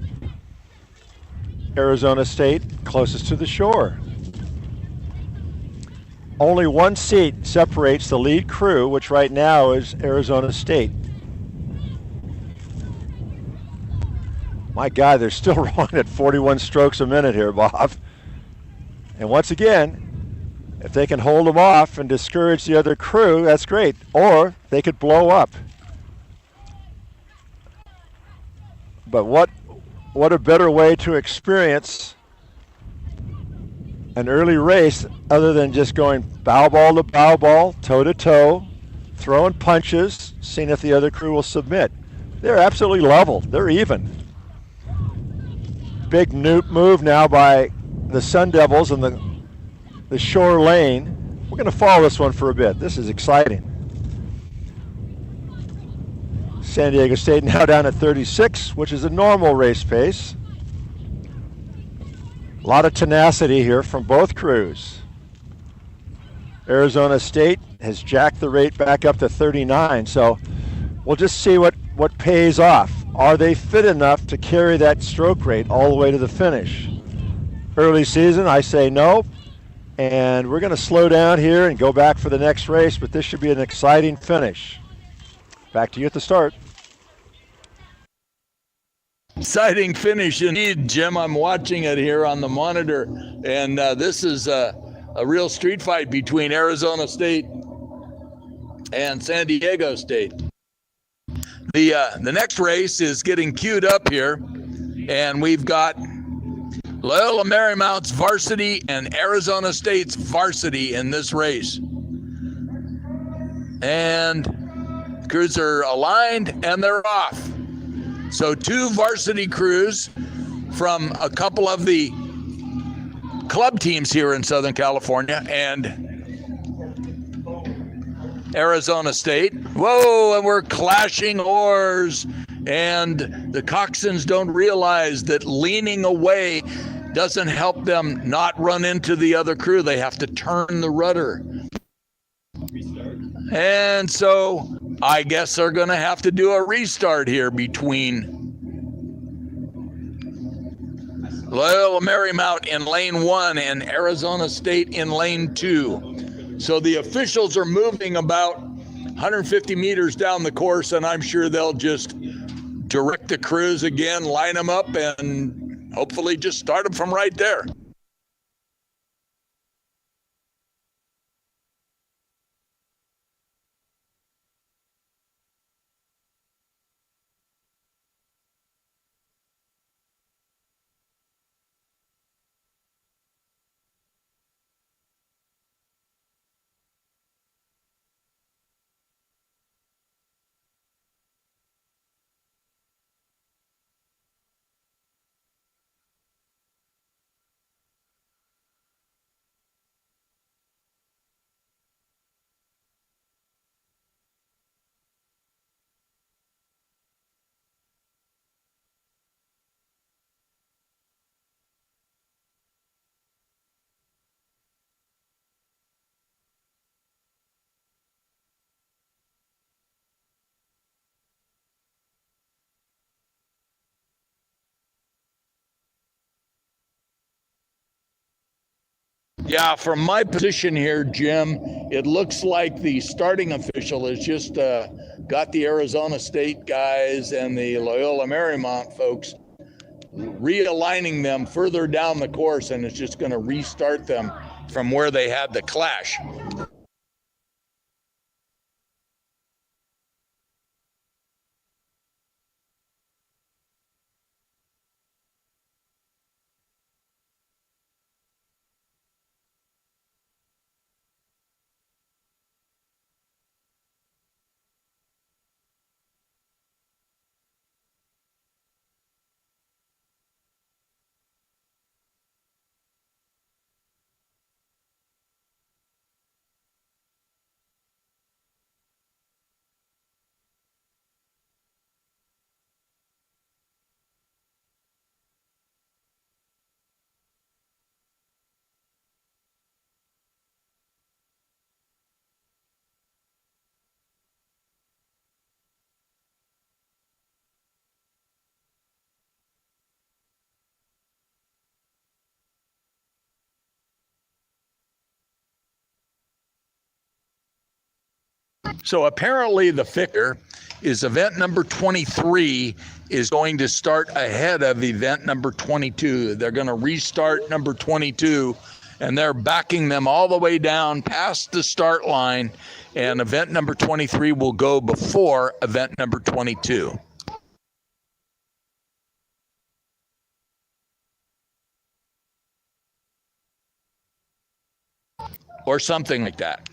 [SPEAKER 5] Arizona State closest to the shore. Only one seat separates the lead crew, which right now is Arizona State. My God, they're still rowing at 41 strokes a minute here, Bob. And once again, if they can hold them off and discourage the other crew, that's great. Or they could blow up. But what a better way to experience an early race other than just going bow ball to bow ball, toe to toe, throwing punches, seeing if the other crew will submit. They're absolutely level. They're even. Big move now by the Sun Devils in the shore lane. We're going to follow this one for a bit. This is exciting. San Diego State now down at 36, which is a normal race pace. A lot of tenacity here from both crews. Arizona State has jacked the rate back up to 39, so we'll just see what pays off. Are they fit enough to carry that stroke rate all the way to the finish? Early season, I say no. And we're going to slow down here and go back for the next race, but this should be an exciting finish. Back to you at the start.
[SPEAKER 6] Exciting finish indeed, Jim. I'm watching it here on the monitor, and this is a real street fight between Arizona State and San Diego State. The next race is getting queued up here, and we've got Loyola Marymount's varsity and Arizona State's varsity in this race. And crews are aligned and they're off. So 2 varsity crews from a couple of the club teams here in Southern California and Arizona State. Whoa, and we're clashing oars. And the coxswains don't realize that leaning away doesn't help them not run into the other crew. They have to turn the rudder. And so I guess they're going to have to do a restart here between Loyola Marymount in lane 1 and Arizona State in lane 2. So the officials are moving about 150 meters down the course, and I'm sure they'll just direct the crews again, line them up, and hopefully just start them from right there. Yeah, from my position here, Jim, it looks like the starting official has just got the Arizona State guys and the Loyola Marymount folks realigning them further down the course, and it's just going to restart them from where they had the clash. So apparently the fixture is event number 23 is going to start ahead of event number 22. They're going to restart number 22, and they're backing them all the way down past the start line, and event number 23 will go before event number 22. Or something like that.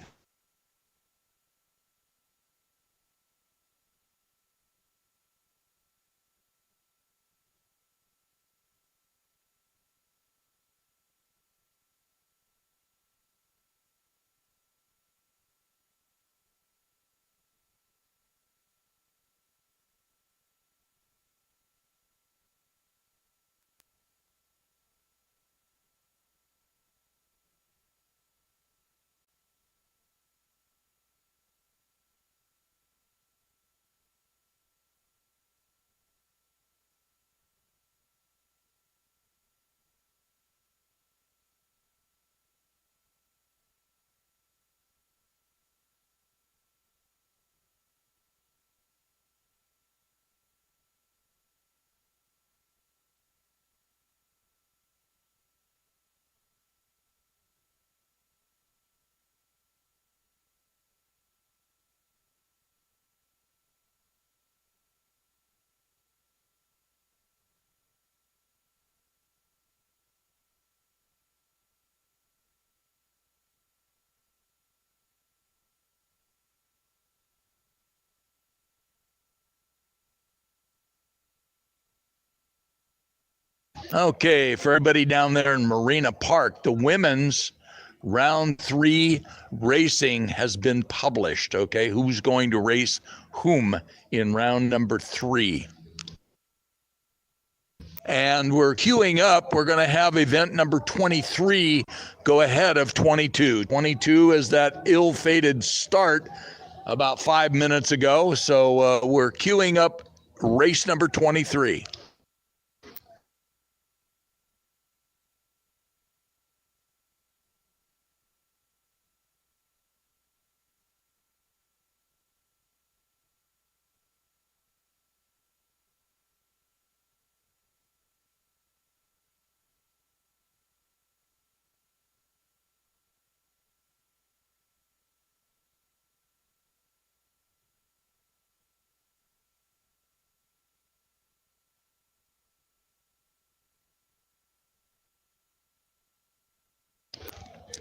[SPEAKER 6] Okay, for everybody down there in Marina Park, the women's round 3 racing has been published. Okay, who's going to race whom in round number 3? And we're queuing up. We're going to have event number 23 go ahead of 22. 22 is that ill-fated start about 5 minutes ago. So we're queuing up race number 23.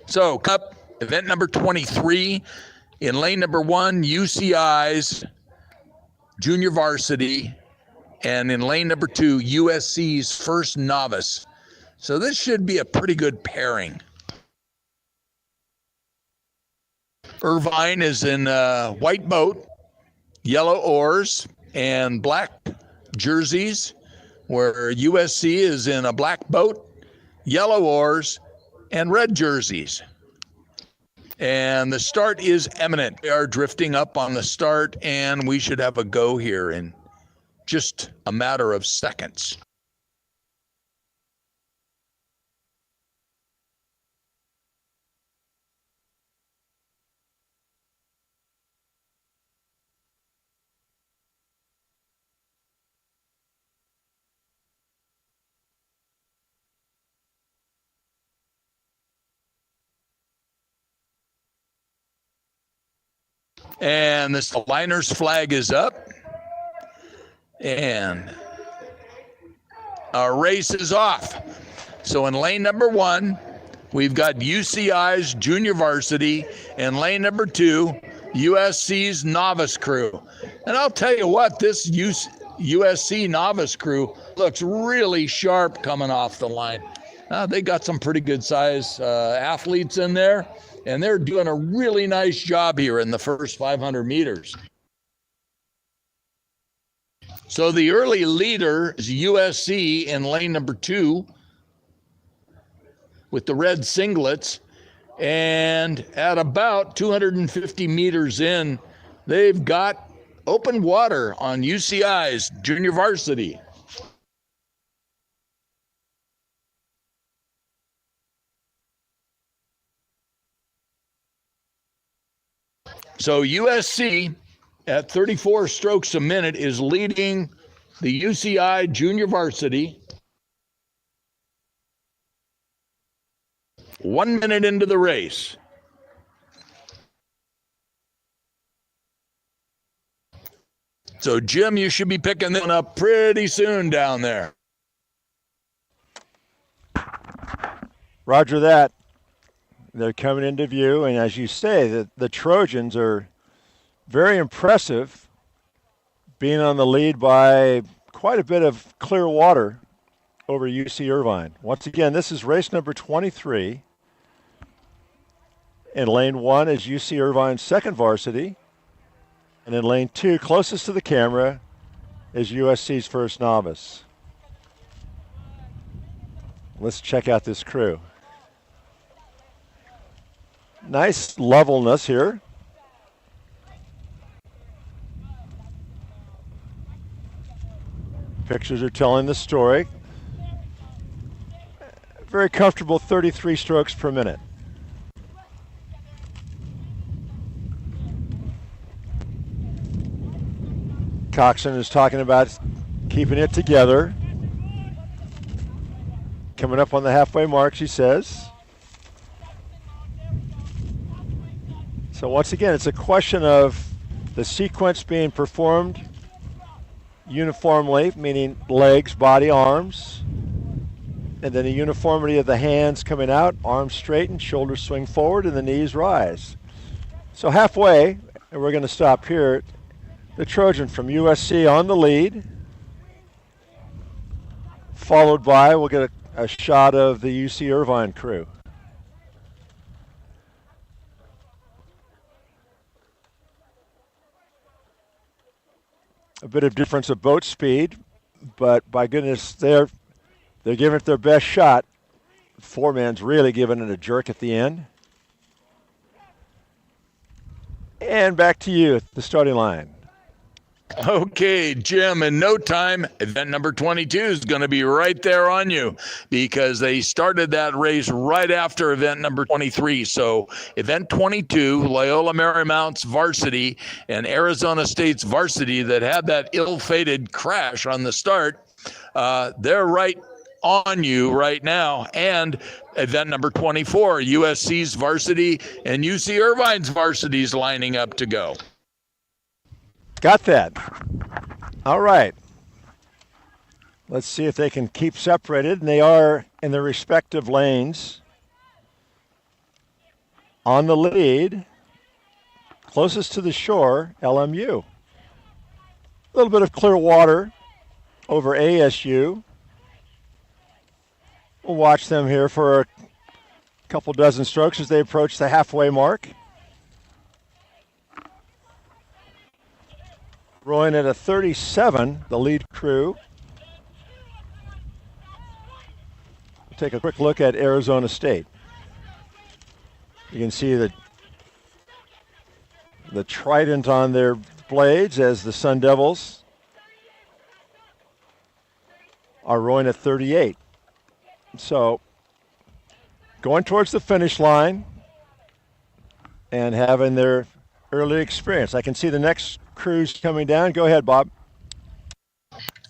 [SPEAKER 6] So, Cup event number 23 in lane number 1, UCI's junior varsity, and in lane number 2, USC's first novice. So this should be a pretty good pairing. Irvine is in a white boat, yellow oars, and black jerseys, where USC is in a black boat, yellow oars, and red jerseys. And the start is imminent. We are drifting up on the start, and we should have a go here in just a matter of seconds. And this liner's flag is up. And our race is off. So in lane number 1, we've got UCI's junior varsity, and lane number 2, USC's novice crew. And I'll tell you what, this USC novice crew looks really sharp coming off the line. They got some pretty good size athletes in there, and they're doing a really nice job here in the first 500 meters. So the early leader is USC in lane number 2 with the red singlets. And at about 250 meters in, they've got open water on UCI's junior varsity. So USC at 34 strokes a minute is leading the UCI junior varsity. 1 minute into the race. So Jim, you should be picking that one up pretty soon down there.
[SPEAKER 5] Roger that. They're coming into view, and as you say, the Trojans are very impressive, being on the lead by quite a bit of clear water over UC Irvine. Once again, this is race number 23. In lane 1 is UC Irvine's second varsity. And in lane 2, closest to the camera, is USC's first novice. Let's check out this crew. Nice levelness here. Pictures are telling the story. Very comfortable 33 strokes per minute. Coxon is talking about keeping it together. Coming up on the halfway mark, she says. So once again, it's a question of the sequence being performed uniformly, meaning legs, body, arms, and then the uniformity of the hands coming out, arms straighten, shoulders swing forward, and the knees rise. So halfway, and we're going to stop here, the Trojan from USC on the lead, followed by, we'll get a shot of the UC Irvine crew. A bit of difference of boat speed, but by goodness, they're giving it their best shot. Foreman's really giving it a jerk at the end. And back to you at the starting line.
[SPEAKER 6] Okay, Jim, in no time, event number 22 is going to be right there on you because they started that race right after event number 23. So event 22, Loyola Marymount's varsity and Arizona State's varsity that had that ill-fated crash on the start, they're right on you right now. And event number 24, USC's varsity and UC Irvine's varsity is lining up to go.
[SPEAKER 5] Got that. All right. Let's see if they can keep separated. And they are in their respective lanes. On the lead, closest to the shore, LMU. A little bit of clear water over ASU. We'll watch them here for a couple dozen strokes as they approach the halfway mark. Rowing at a 37, the lead crew. We'll take a quick look at Arizona State. You can see the trident on their blades as the Sun Devils are rowing at 38. So going towards the finish line and having their early experience. I can see the next crews coming down. Go ahead, Bob.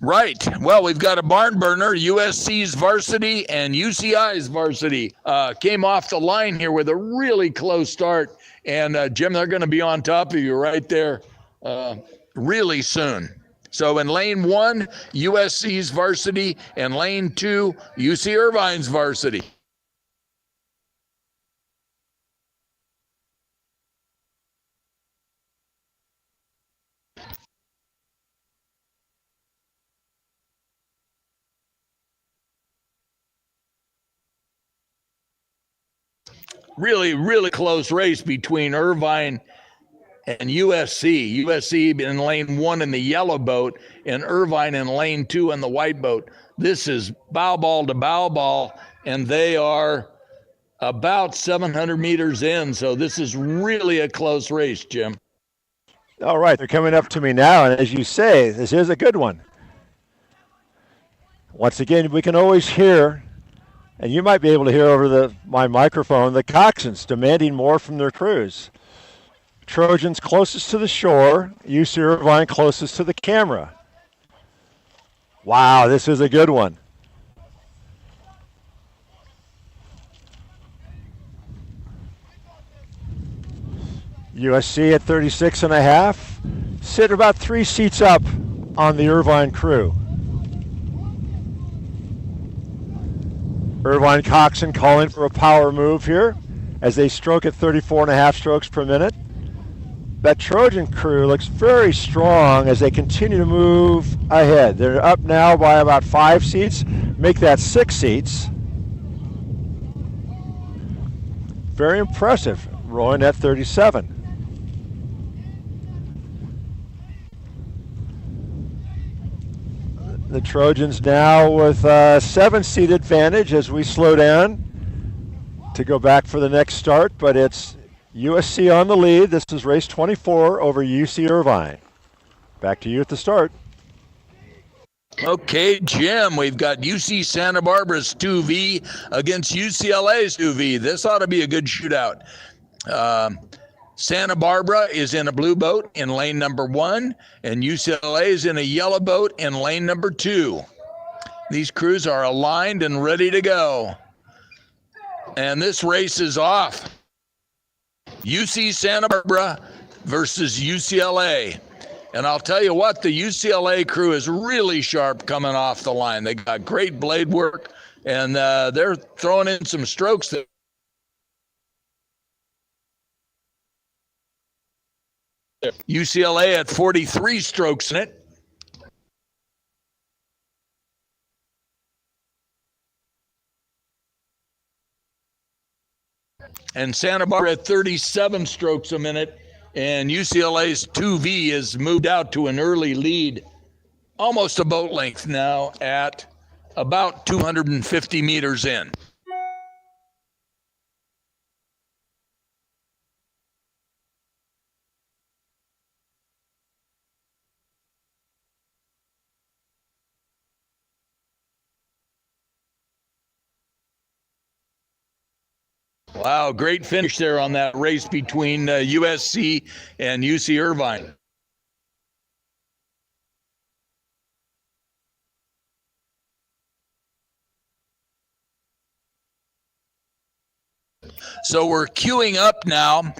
[SPEAKER 6] Right. Well, we've got a barn burner. USC's varsity and UCI's varsity came off the line here with a really close start. And, Jim, they're going to be on top of you right there really soon. So in lane 1, USC's varsity, and lane 2, UC Irvine's varsity. Really, really close race between Irvine and USC. USC in lane 1 in the yellow boat, and Irvine in lane 2 in the white boat. This is bow ball to bow ball, and they are about 700 meters in. So this is really a close race, Jim.
[SPEAKER 5] All right, they're coming up to me now, and as you say, this is a good one. Once again, we can always hear, and you might be able to hear over my microphone, the coxswains demanding more from their crews. Trojans closest to the shore, UC Irvine closest to the camera. Wow, this is a good one. USC at 36 and a half, sit about 3 seats up on the Irvine crew. Irvine coxswain calling for a power move here as they stroke at 34 and a half strokes per minute. That Trojan crew looks very strong as they continue to move ahead. They're up now by about 5 seats, make that 6 seats. Very impressive, rowing at 37. The Trojans now with a 7-seat advantage as we slow down to go back for the next start, but it's USC on the lead. This is race 24 over UC Irvine. Back to you at the start.
[SPEAKER 6] Okay, Jim, we've got UC Santa Barbara's 2V against UCLA's 2V. This ought to be a good shootout. Santa Barbara is in a blue boat in lane number 1, and UCLA is in a yellow boat in lane number 2. These crews are aligned and ready to go. And this race is off. UC Santa Barbara versus UCLA. And I'll tell you what, the UCLA crew is really sharp coming off the line. They got great blade work, and they're throwing in some strokes that UCLA at 43 strokes in it. and Santa Barbara at 37 strokes a minute, and UCLA's 2V has moved out to an early lead, almost a boat length now at about 250 meters in. Wow, great finish there on that race between USC and UC Irvine. So we're queuing up now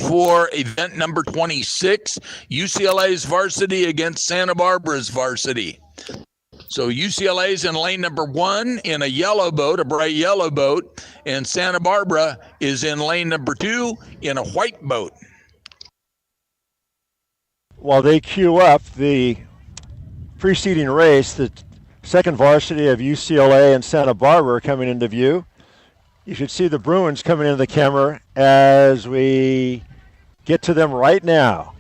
[SPEAKER 6] for event number 26, UCLA's varsity against Santa Barbara's varsity. So UCLA's in lane number 1 in a yellow boat, a bright yellow boat, and Santa Barbara is in lane number 2 in a white boat.
[SPEAKER 5] While they queue up, the preceding race, the second varsity of UCLA and Santa Barbara are coming into view. You should see the Bruins coming into the camera as we get to them right now.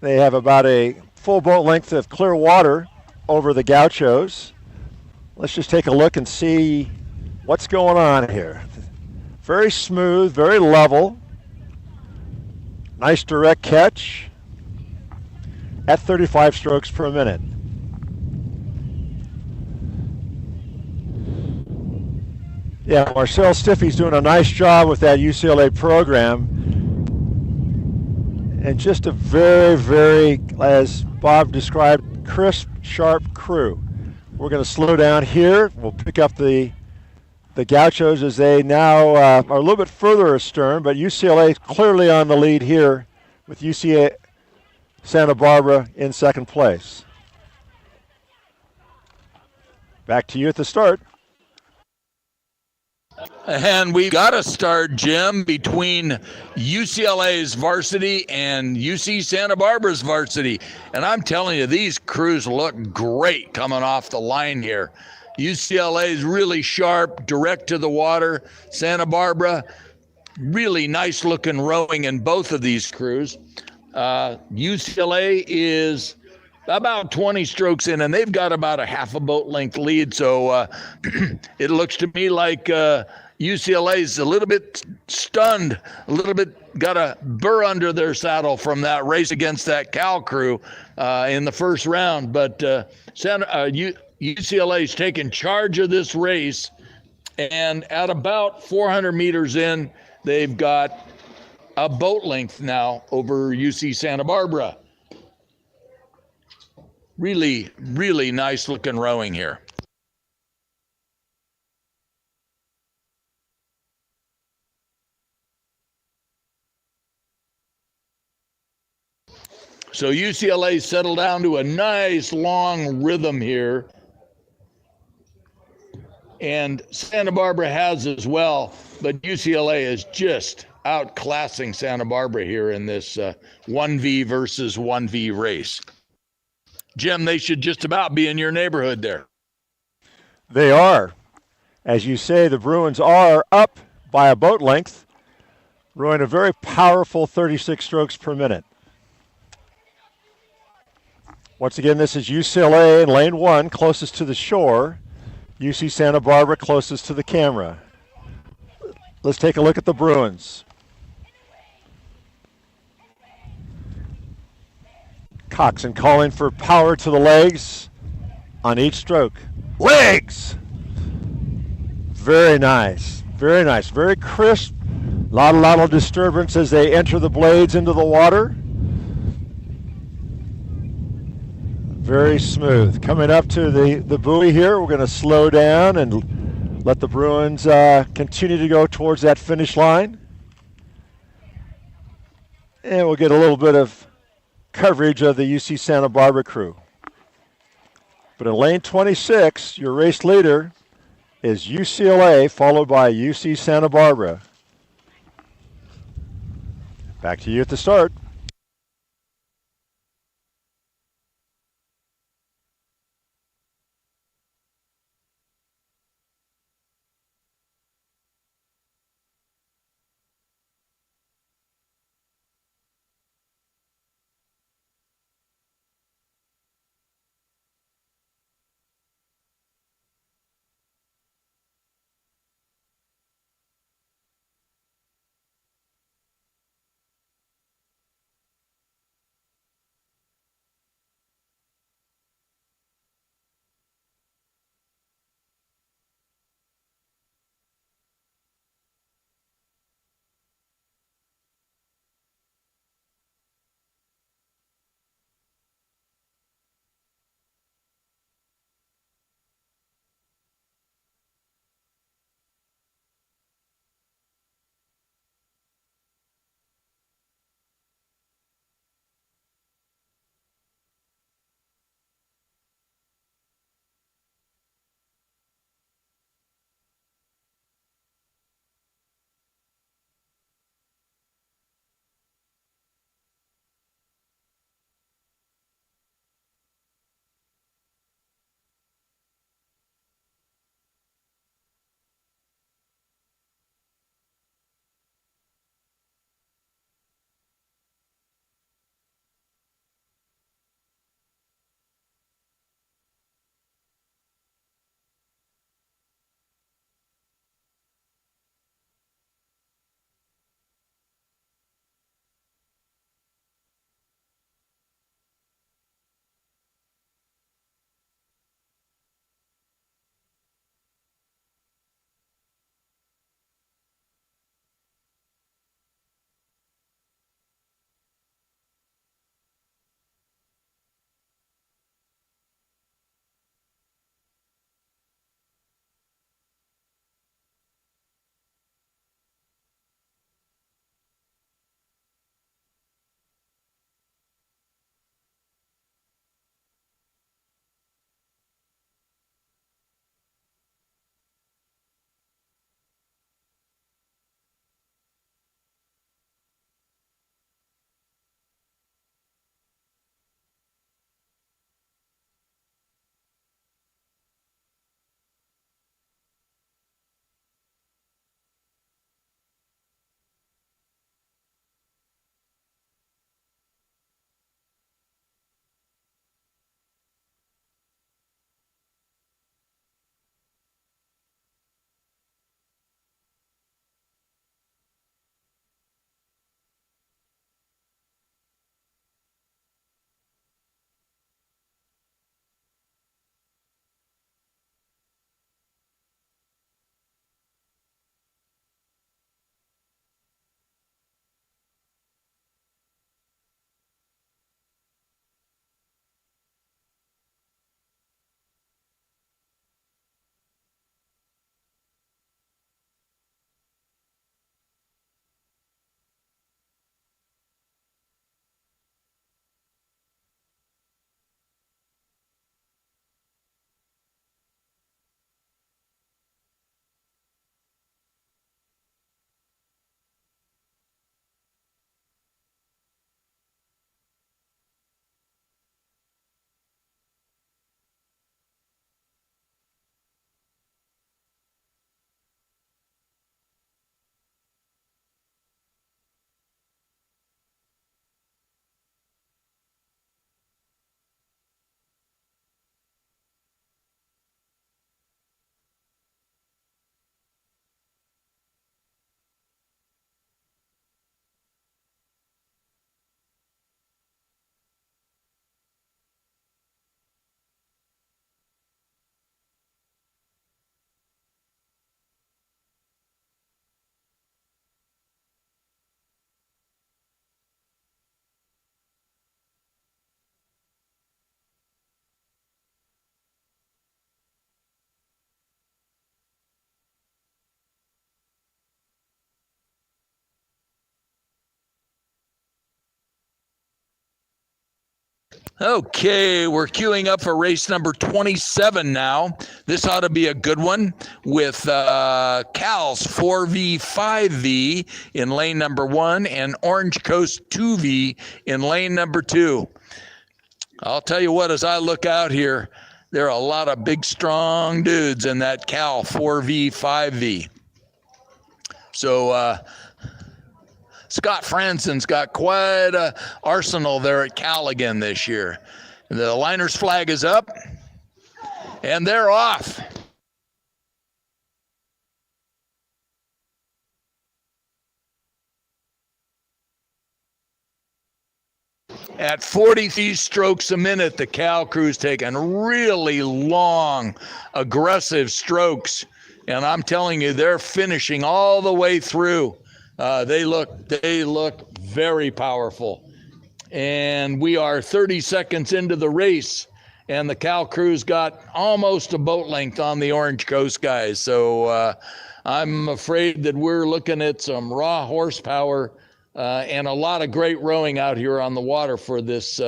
[SPEAKER 5] They have about a full boat length of clear water over the Gauchos. Let's just take a look and see what's going on here. Very smooth, very level. Nice direct catch at 35 strokes per minute. Yeah, Marcel Stiffy's doing a nice job with that UCLA program. And just a very, very, as Bob described, crisp, sharp crew. We're going to slow down here. We'll pick up the Gauchos as they now are a little bit further astern, but UCLA clearly on the lead here with UCA Santa Barbara in second place. Back to you at the start.
[SPEAKER 6] And we've got to start, Jim, between UCLA's varsity and UC Santa Barbara's varsity. And I'm telling you, these crews look great coming off the line here. UCLA is really sharp, direct to the water. Santa Barbara, really nice looking rowing in both of these crews. UCLA is about 20 strokes in, and they've got about a half a boat length lead. So it looks to me like UCLA's a little bit stunned, a little bit got a burr under their saddle from that race against that Cal crew in the first round. But UCLA's taken charge of this race, and at about 400 meters in, they've got a boat length now over UC Santa Barbara. Really, really nice looking rowing here. So UCLA settled down to a nice long rhythm here. And Santa Barbara has as well, but UCLA is just outclassing Santa Barbara here in this 1V versus 1V race. Jim, they should just about be in your neighborhood there.
[SPEAKER 5] They are. As you say, the Bruins are up by a boat length, rowing a very powerful 36 strokes per minute. Once again, this is UCLA in lane 1, closest to the shore. UC Santa Barbara closest to the camera. Let's take a look at the Bruins. Coxon calling for power to the legs on each stroke. Legs! Very nice, very nice, very crisp. Lot of disturbance as they enter the blades into the water. Very smooth. Coming up to the buoy here, we're going to slow down and let the Bruins continue to go towards that finish line. And we'll get a little bit of coverage of the UC Santa Barbara crew. But in lane 26, your race leader is UCLA, followed by UC Santa Barbara. Back to you at the start.
[SPEAKER 6] Okay, we're queuing up for race number 27 now. This ought to be a good one with Cal's 4V, 5V in lane number 1 and Orange Coast 2V in lane number 2. I'll tell you what, as I look out here, there are a lot of big, strong dudes in that Cal 4V, 5V. So Scott Franson's got quite an arsenal there at Cal again this year. The Liners flag is up, and they're off. At 43 strokes a minute, the Cal crew's taking really long, aggressive strokes. And I'm telling you, they're finishing all the way through. They look very powerful. And we are 30 seconds into the race, and the Cal crew's got almost a boat length on the Orange Coast guys. So I'm afraid that we're looking at some raw horsepower and a lot of great rowing out here on the water for this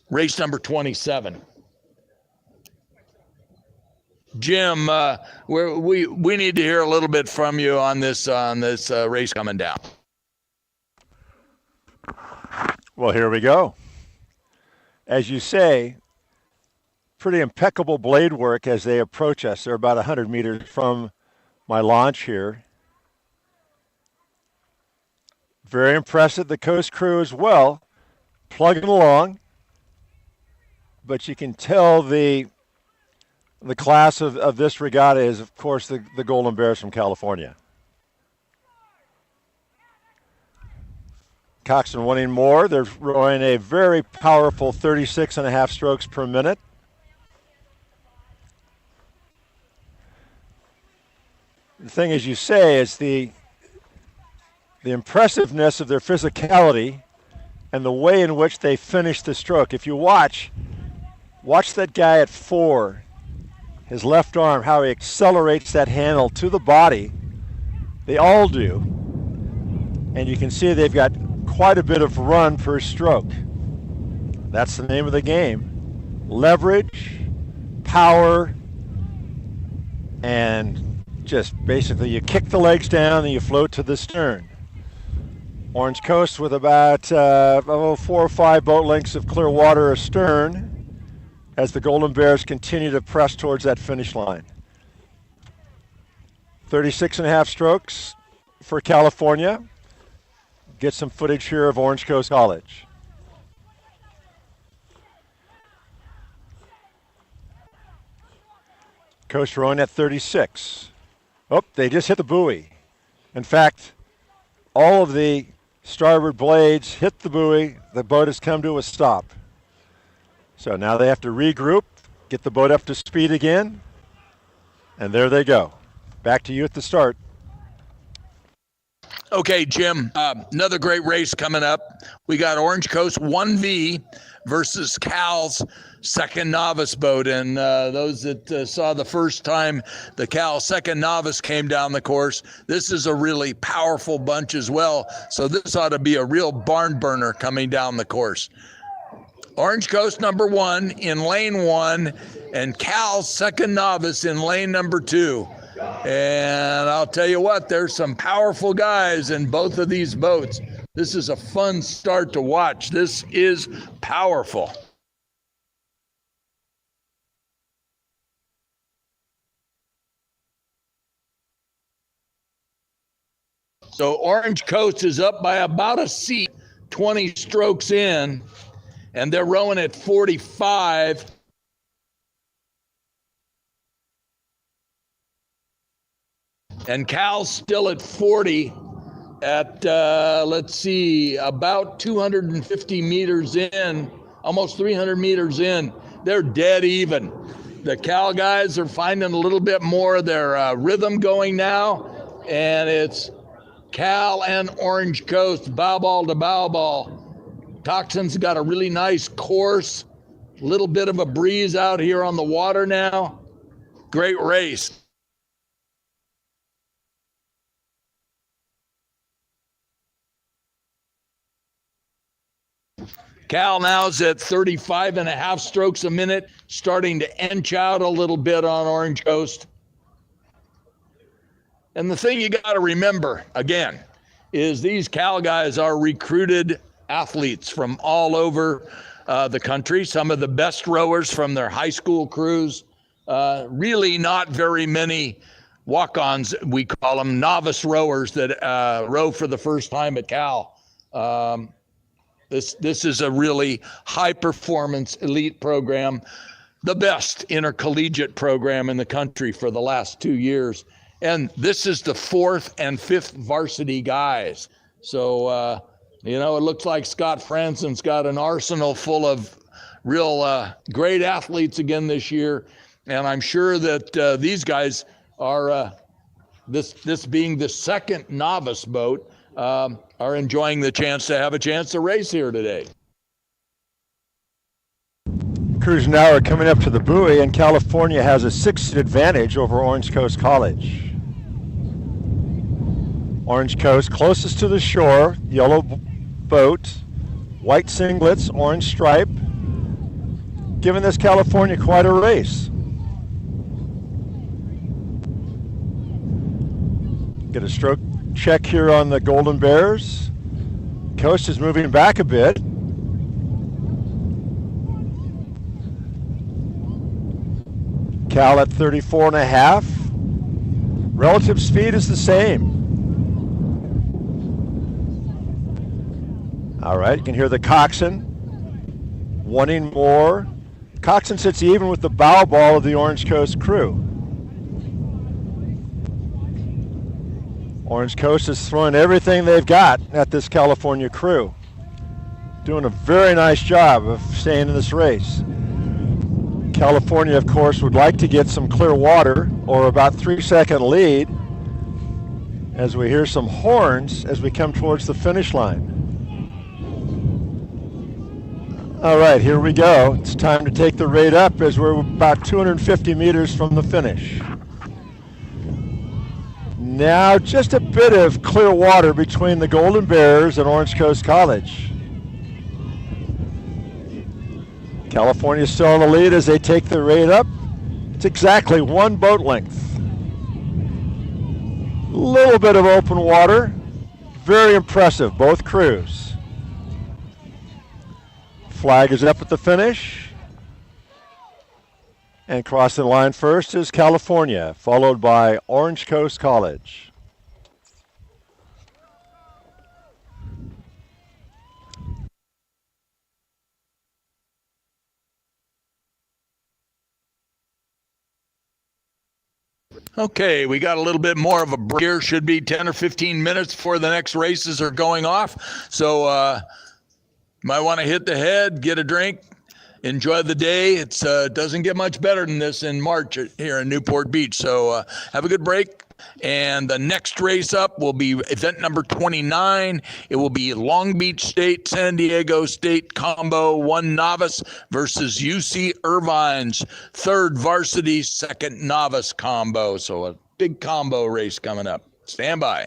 [SPEAKER 6] race number 27. Jim, we need to hear a little bit from you on this race coming down.
[SPEAKER 5] Well, here we go. As you say, pretty impeccable blade work as they approach us. They're about 100 meters from my launch here. Very impressive. The coast crew as well, plugging along. But you can tell the class of this regatta is, of course, the Golden Bears from California. Coxswain wanting more. They're rowing a very powerful 36.5 strokes per minute. The thing, as you say, is the impressiveness of their physicality and the way in which they finish the stroke. If you watch that guy at 4, his left arm, how he accelerates that handle to the body. They all do. And you can see they've got quite a bit of run per stroke. That's the name of the game. Leverage, power, and just basically you kick the legs down and you float to the stern. Orange Coast with about 4 or 5 boat lengths of clear water astern as the Golden Bears continue to press towards that finish line. 36.5 strokes for California. Get some footage here of Orange Coast College. Coast rowing at 36. Oh, they just hit the buoy. In fact, all of the starboard blades hit the buoy. The boat has come to a stop. So now they have to regroup, get the boat up to speed again, and there they go. Back to you at the start.
[SPEAKER 6] Okay, Jim, another great race coming up. We got Orange Coast 1V versus Cal's second novice boat. And those that saw the first time the Cal second novice came down the course, this is a really powerful bunch as well. So this ought to be a real barn burner coming down the course. Orange Coast number 1 in lane 1 and Cal's second novice in lane number 2. And I'll tell you what, there's some powerful guys in both of these boats. This is a fun start to watch. This is powerful. So Orange Coast is up by about a seat, 20 strokes in, and they're rowing at 45. And Cal's still at 40 at, let's see, about 250 meters in, almost 300 meters in. They're dead even. The Cal guys are finding a little bit more of their rhythm going now, and it's Cal and Orange Coast, bow ball to bow ball. Coxswain's got a really nice course, a little bit of a breeze out here on the water now. Great race. Cal now's at 35 and a half strokes a minute, starting to inch out a little bit on Orange Coast. And the thing you got to remember, again, is these Cal guys are recruited athletes from all over the country, some of the best rowers from their high school crews. Really not very many walk-ons, we call them, novice rowers that row for the first time at Cal. This is a really high-performance elite program, the best intercollegiate program in the country for the last 2 years. And this is the 4th and 5th varsity guys. So, it looks like Scott Franson's got an arsenal full of real great athletes again this year. And I'm sure that these guys are, this being the second novice boat, are enjoying the chance to have a chance to race here today.
[SPEAKER 5] Crews now are coming up to the buoy, and California has a 6-seat advantage over Orange Coast College. Orange Coast closest to the shore, yellow boat, white singlets, orange stripe, giving this California quite a race. Get a stroke check here on the Golden Bears. Coast is moving back a bit. Cal at 34 and a half. Relative speed is the same. All right, you can hear the coxswain wanting more. Coxswain sits even with the bow ball of the Orange Coast crew. Orange Coast is throwing everything they've got at this California crew. Doing a very nice job of staying in this race. California, of course, would like to get some clear water or about 3-second lead as we hear some horns as we come towards the finish line. All right, here we go. It's time to take the rate up as we're about 250 meters from the finish. Now just a bit of clear water between the Golden Bears and Orange Coast College. California still in the lead as they take the rate up. It's exactly 1 boat length. Little bit of open water. Very impressive, both crews. Flag is up at the finish. And crossing the line first is California, followed by Orange Coast College.
[SPEAKER 6] Okay, we got a little bit more of a break here. Should be 10 or 15 minutes before the next races are going off. So might want to hit the head, get a drink, enjoy the day. It doesn't get much better than this in March here in Newport Beach. So have a good break. And the next race up will be event number 29. It will be Long Beach State, San Diego State combo, 1 novice versus UC Irvine's 3rd varsity, 2nd novice combo. So a big combo race coming up. Stand by.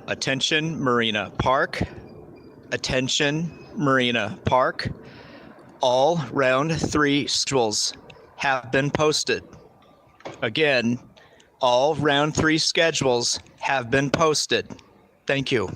[SPEAKER 4] Attention Marina Park. Attention Marina Park. All round 3 schedules have been posted. Again, all round 3 schedules have been posted. Thank you.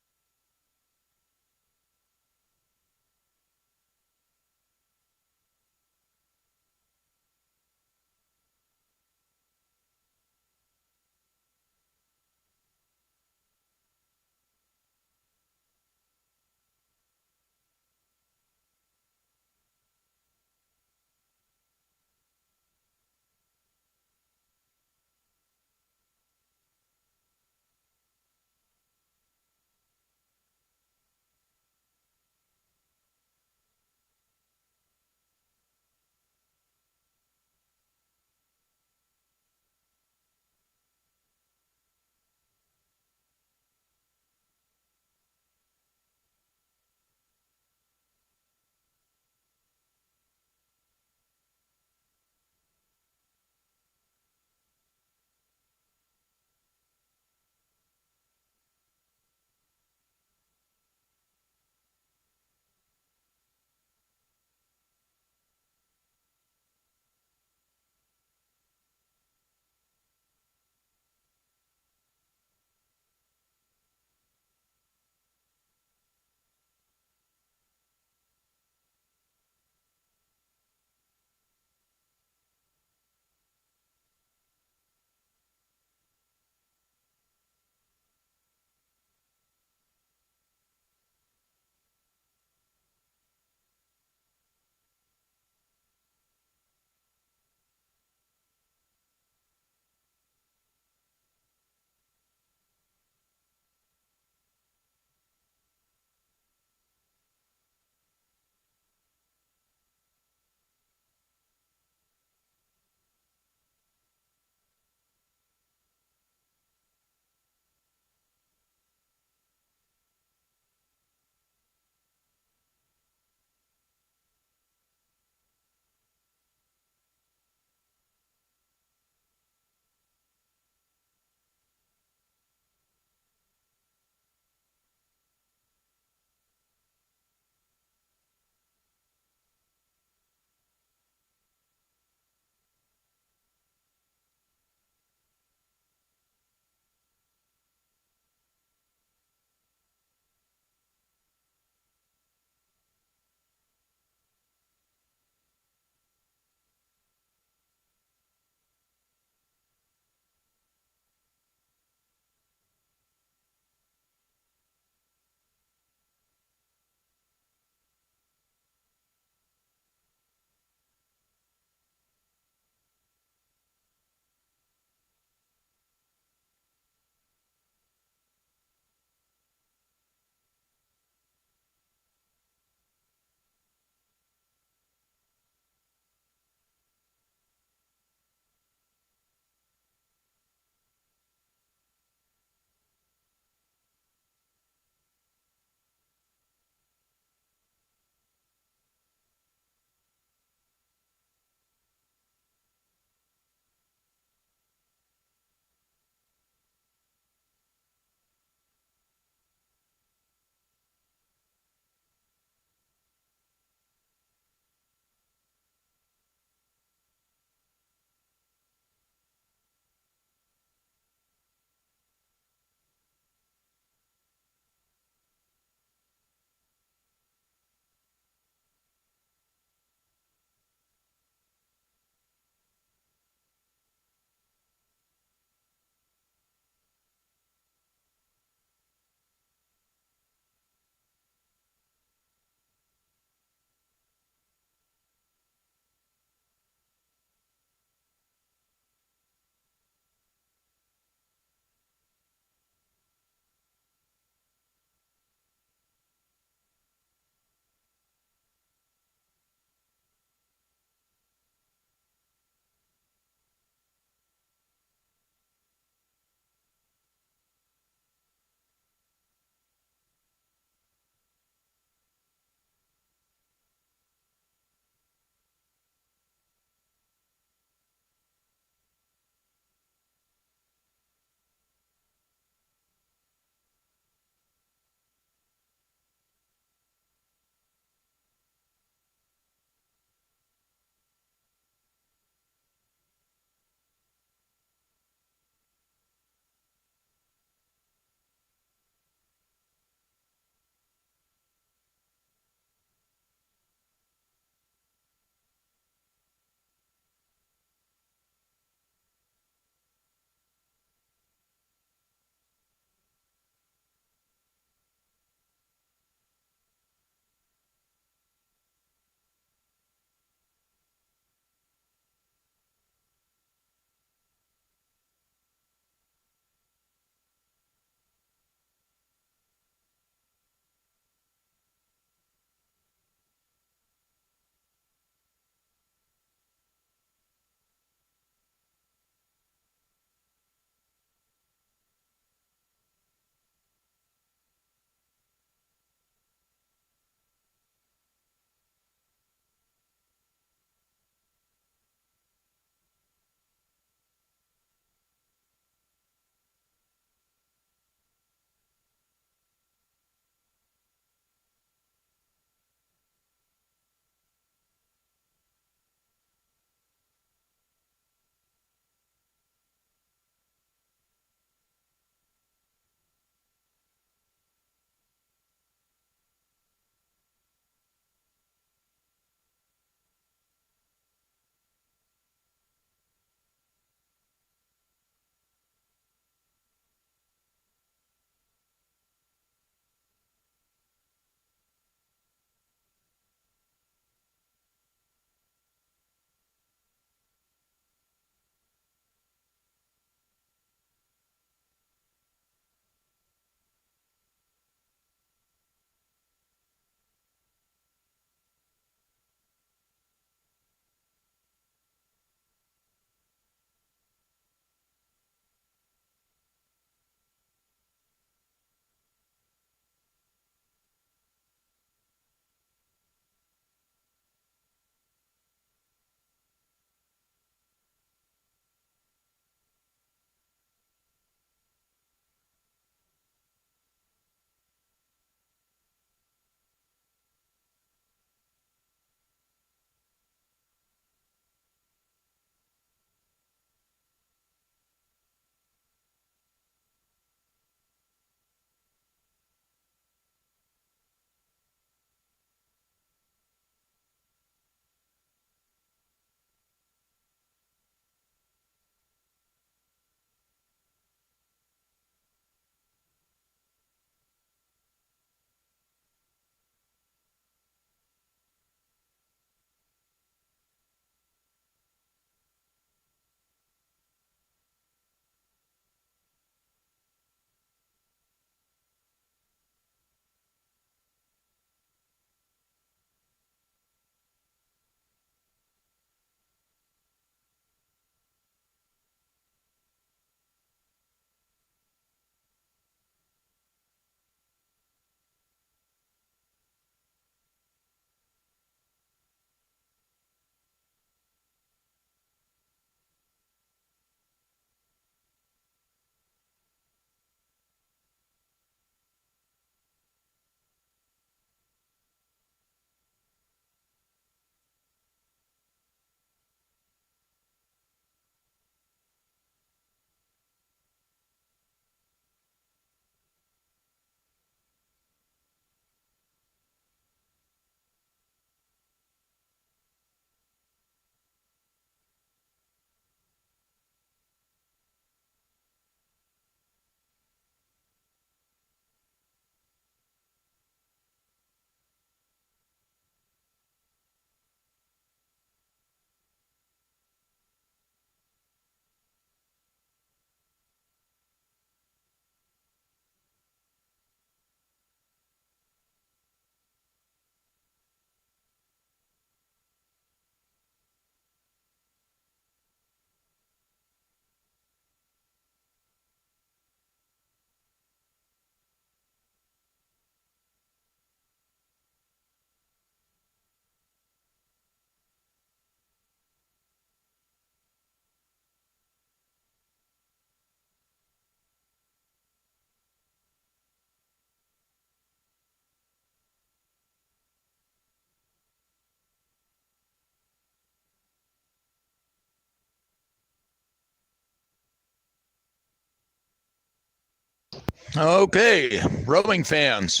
[SPEAKER 6] Okay, rowing fans,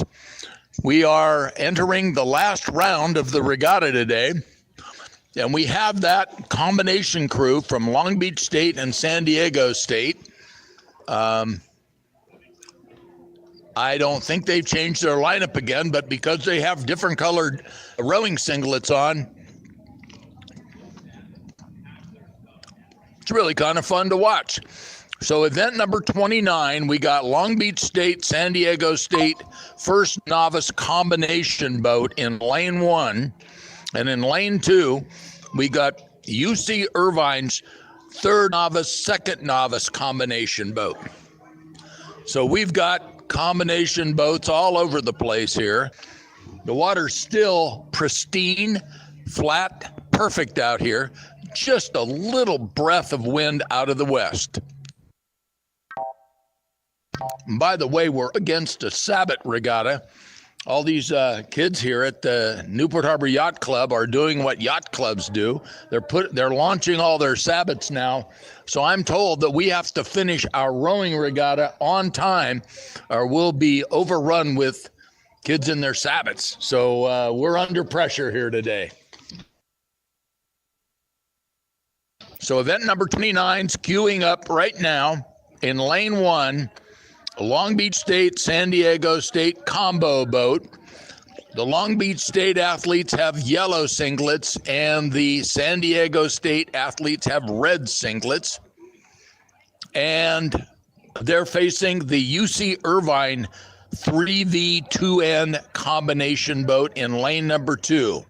[SPEAKER 6] we are entering the last round of the regatta today, and we have that combination crew from Long Beach State and San Diego State. I don't think they've changed their lineup again, but because they have different colored rowing singlets on, it's really kind of fun to watch. So event number 29, we got Long Beach State, San Diego State, first novice combination boat in lane 1. And in lane 2, we got UC Irvine's third novice, second novice combination boat. So we've got combination boats all over the place here. The water's still pristine, flat, perfect out here. Just a little breath of wind out of the west. And by the way, we're against a Sabbath regatta. All these kids here at the Newport Harbor Yacht Club are doing what yacht clubs do. They're launching all their Sabbaths now. So I'm told that we have to finish our rowing regatta on time, or we'll be overrun with kids in their Sabbaths. So we're under pressure here today. So event number 29 is queuing up right now in lane 1. Long Beach State, San Diego State combo boat. The Long Beach State athletes have yellow singlets and the San Diego State athletes have red singlets. And they're facing the UC Irvine 3V2N combination boat in lane number 2.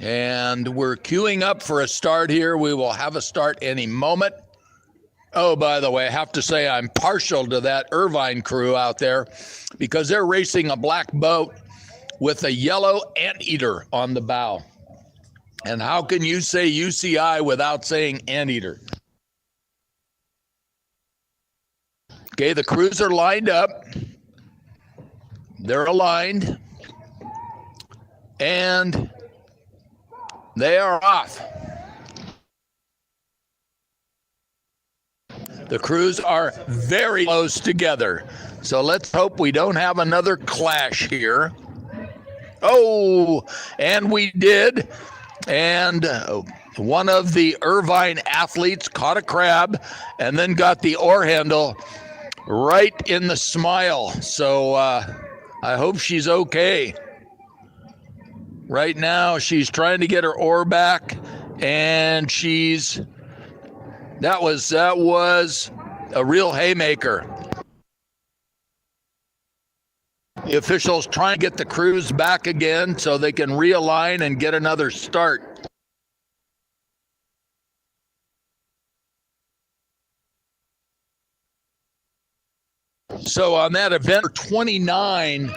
[SPEAKER 6] And we're queuing up for a start here. We will have a start any moment. Oh, by the way, I have to say I'm partial to that Irvine crew out there because they're racing a black boat with a yellow anteater on the bow. And how can you say UCI without saying anteater? Okay, the crews are lined up. They're aligned. And they are off. The crews are very close together. So let's hope we don't have another clash here. Oh, and we did. And one of the Irvine athletes caught a crab and then got the oar handle right in the smile. So I hope she's okay. Right now, she's trying to get her oar back, and that was a real haymaker. The officials trying to get the crews back again so they can realign and get another start. So on that event 29,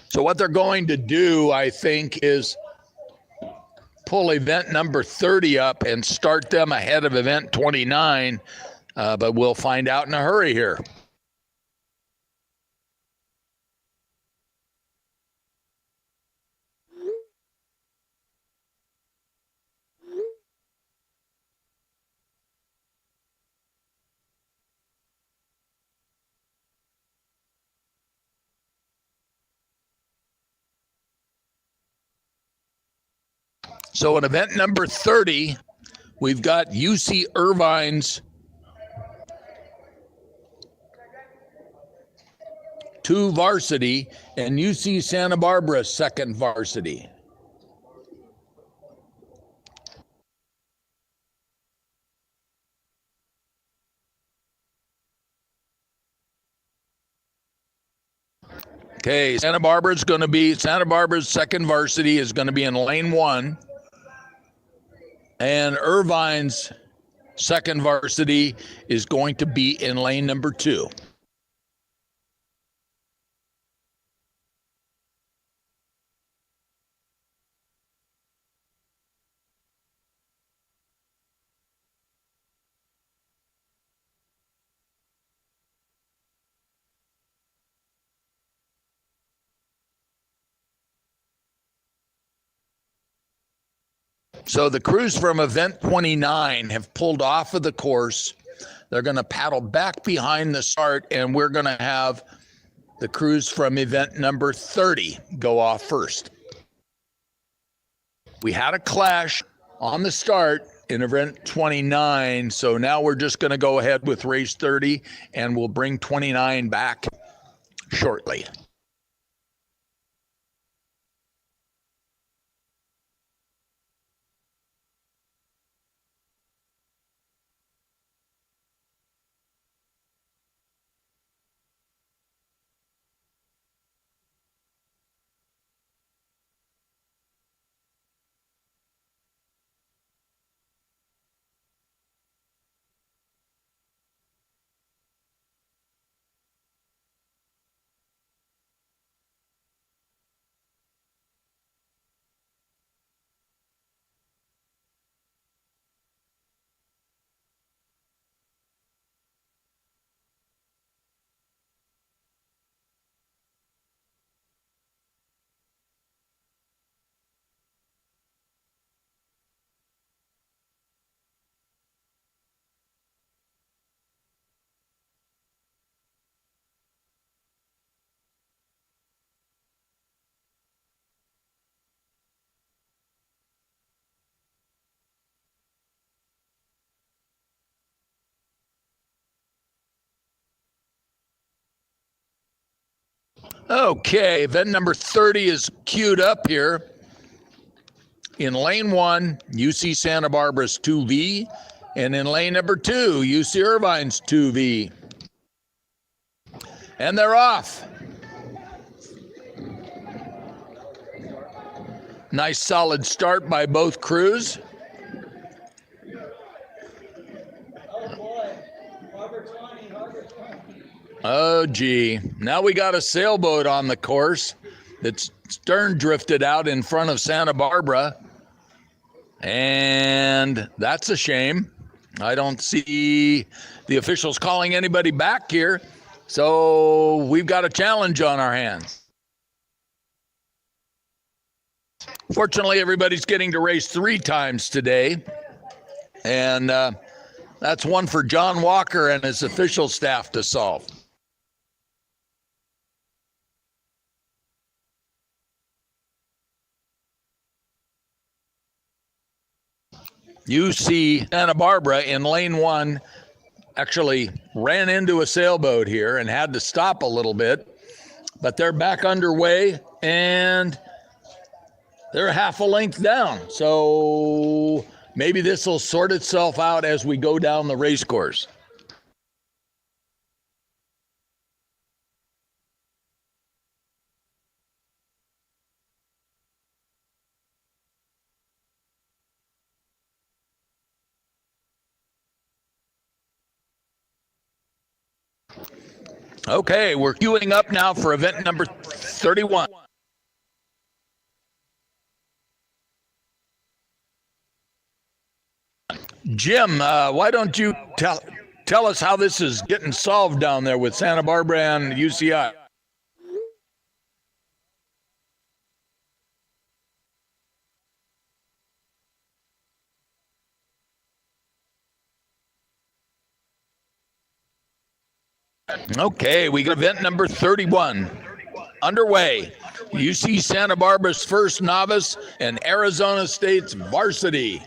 [SPEAKER 6] so what they're going to do, I think, is pull event number 30 up and start them ahead of event 29, but we'll find out in a hurry here. So in event number 30, we've got UC Irvine's 2 varsity and UC Santa Barbara's 2nd varsity. Okay, Santa Barbara's 2nd varsity is going to be in lane 1. And Irvine's 2nd varsity is going to be in lane number 2. So the crews from event 29 have pulled off of the course. They're going to paddle back behind the start, and we're going to have the crews from event number 30 go off first. We had a clash on the start in event 29, so now we're just going to go ahead with race 30, and we'll bring 29 back shortly. Okay, event number 30 is queued up here. In lane 1, UC Santa Barbara's 2V, and in lane number 2, UC Irvine's 2V. And they're off. Nice solid start by both crews. Oh, gee. Now we got a sailboat on the course that's stern drifted out in front of Santa Barbara. And that's a shame. I don't see the officials calling anybody back here. So we've got a challenge on our hands. Fortunately, everybody's getting to race 3 times today. And that's one for John Walker and his official staff to solve. UC Santa Barbara in lane 1 actually ran into a sailboat here and had to stop a little bit, but they're back underway and they're half a length down. So maybe this will sort itself out as we go down the race course. Okay, we're queuing up now for event number 31. Jim, why don't you tell us how this is getting solved down there with Santa Barbara and UCI? Okay, we got event number 31 underway. UC Santa Barbara's first novice and Arizona State's varsity.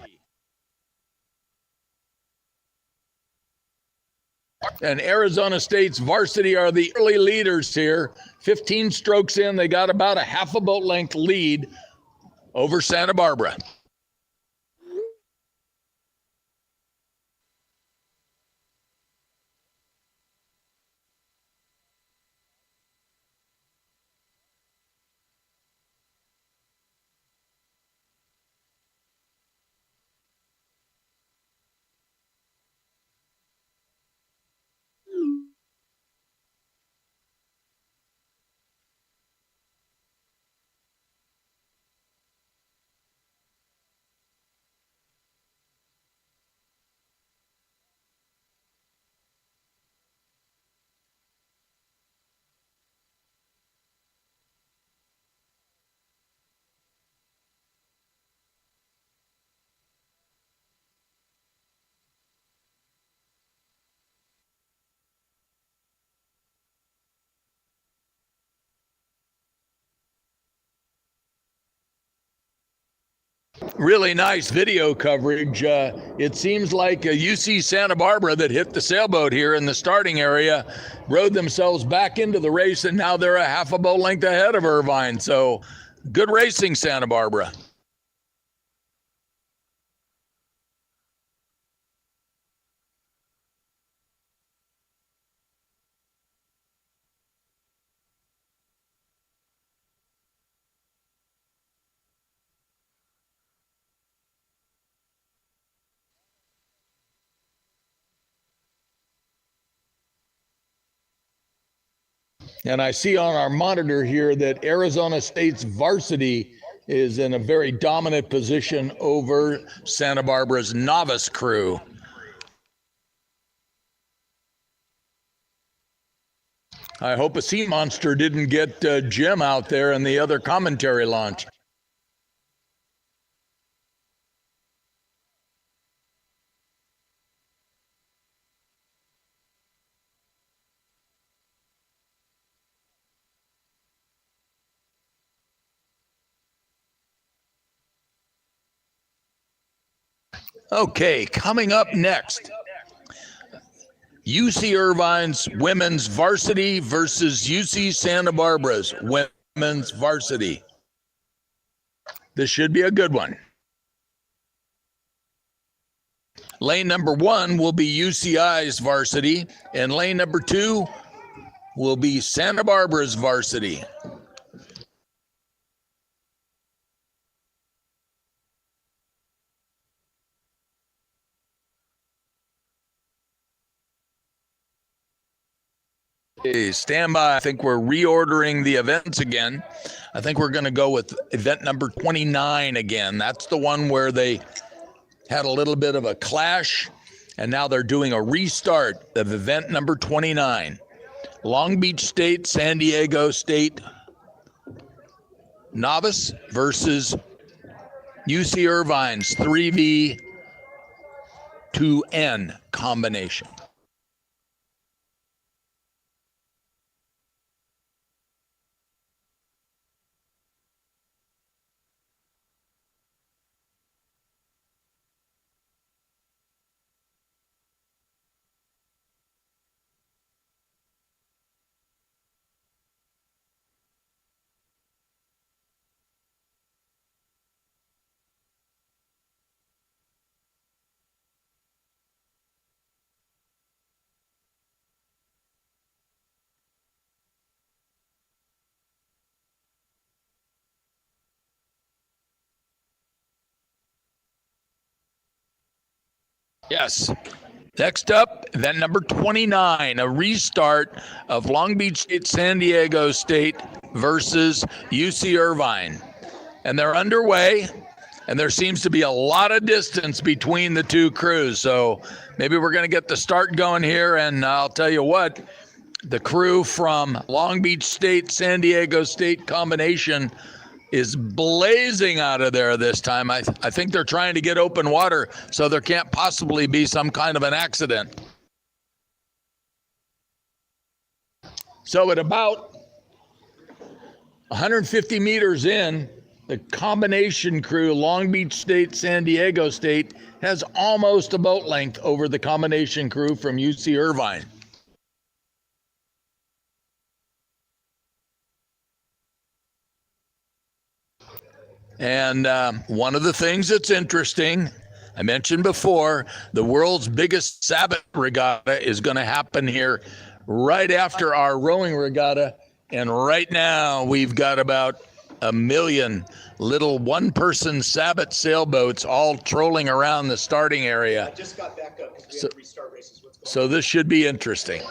[SPEAKER 6] And Arizona State's varsity are the early leaders here. 15 strokes in, they got about a half a boat length lead over Santa Barbara. really nice video coverage. It seems like UC Santa Barbara that hit the sailboat here in the starting area rode themselves back into the race, and now they're a half a boat length ahead of Irvine. So good racing, Santa Barbara. And I see on our monitor here that Arizona State's varsity is in a very dominant position over Santa Barbara's novice crew. I hope a sea monster didn't get Jim out there in the other commentary launch. Okay, coming up next, UC Irvine's women's varsity versus UC Santa Barbara's women's varsity. This should be a good one. Lane number 1 will be UCI's varsity, and lane number 2 will be Santa Barbara's varsity. Okay, stand by. I think we're reordering the events again. I think we're going to go with event number 29 again. That's the one where they had a little bit of a clash, and now they're doing a restart of event number 29. Long Beach State, San Diego State novice versus UC Irvine's 3V 2N combination. Yes. Next up, event number 29, a restart of Long Beach State, San Diego State versus UC Irvine. And they're underway, and there seems to be a lot of distance between the two crews. So maybe we're going to get the start going here, and I'll tell you what, the crew from Long Beach State, San Diego State combination is blazing out of there this time. I think they're trying to get open water, so there can't possibly be some kind of an accident. So at about 150 meters in, the combination crew, Long Beach State, San Diego State, has almost a boat length over the combination crew from UC Irvine. And one of the things that's interesting, I mentioned before, the world's biggest Sabbath regatta is going to happen here right after our rowing regatta. And right now we've got about 1 million little one-person Sabbath sailboats all trolling around the starting area.
[SPEAKER 1] I just got back up because we had to restart races. What's going
[SPEAKER 6] So this should be interesting.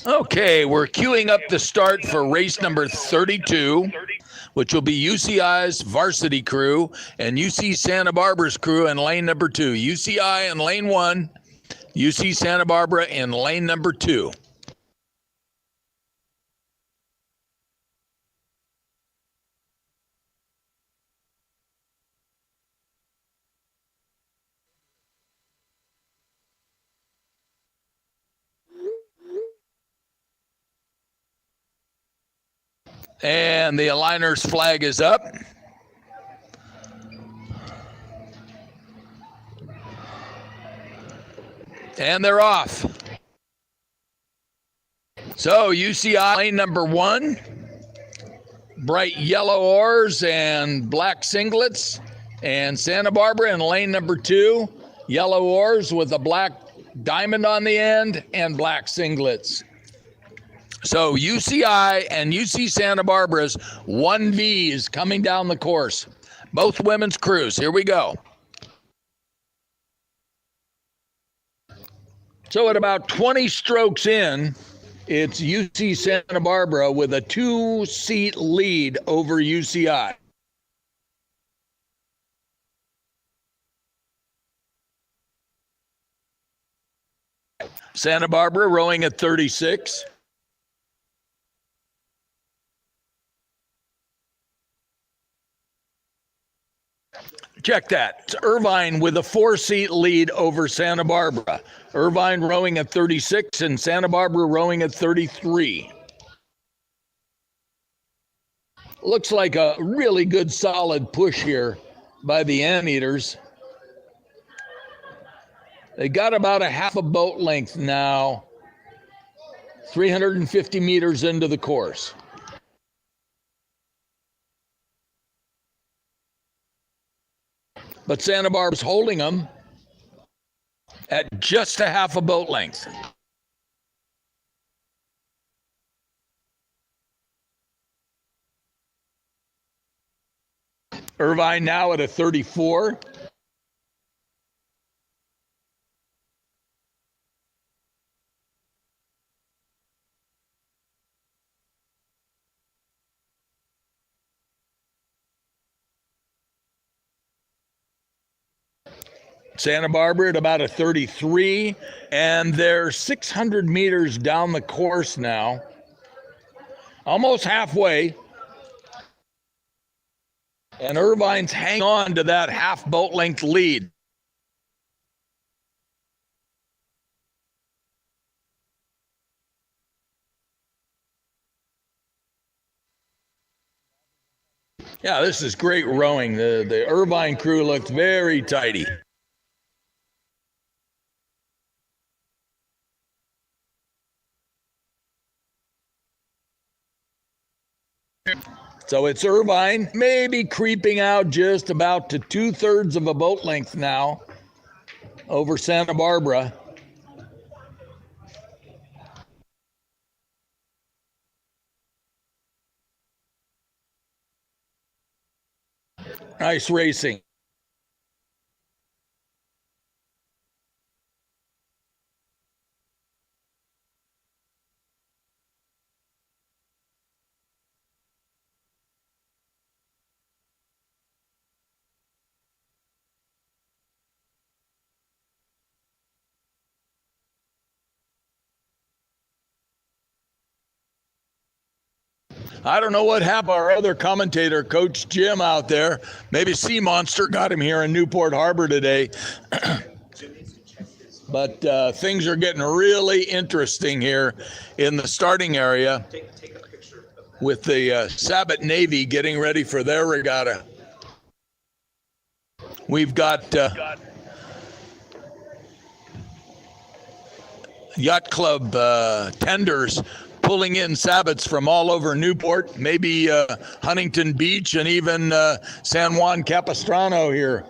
[SPEAKER 6] Okay, we're queuing up the start for race number 32, which will be UCI's varsity crew and UC Santa Barbara's crew in lane number 2. UCI in lane 1, UC Santa Barbara in lane number 2. And the aligner's flag is up. And they're off. So UCI lane number 1, bright yellow oars and black singlets. And Santa Barbara in lane number 2, yellow oars with a black diamond on the end and black singlets. So UCI and UC Santa Barbara's 1Vs coming down the course. Both women's crews. Here we go. So at about 20 strokes in, it's UC Santa Barbara with a 2-seat lead over UCI. Santa Barbara rowing at 36. Check that. It's Irvine with a 4-seat lead over Santa Barbara. Irvine rowing at 36 and Santa Barbara rowing at 33. Looks like a really good solid push here by the Anteaters. They got about a half a boat length now, 350 meters into the course. But Santa Barbara's holding them at just a half a boat length. Irvine now at a 34. Santa Barbara at about a 33, and they're 600 meters down the course now, almost halfway. And Irvine's hanging on to that half boat length lead. Yeah, this is great rowing. The Irvine crew looked very tidy. So it's Irvine, maybe creeping out just about to 2/3 of a boat length now over Santa Barbara. Nice racing. I don't know what happened. Our other commentator, Coach Jim out there, maybe Sea Monster got him here in Newport Harbor today. But things are getting really interesting here in the starting area with the Sabot Navy getting ready for their regatta. We've got yacht club tenders pulling in sabots from all over Newport, maybe Huntington Beach, and even San Juan Capistrano here.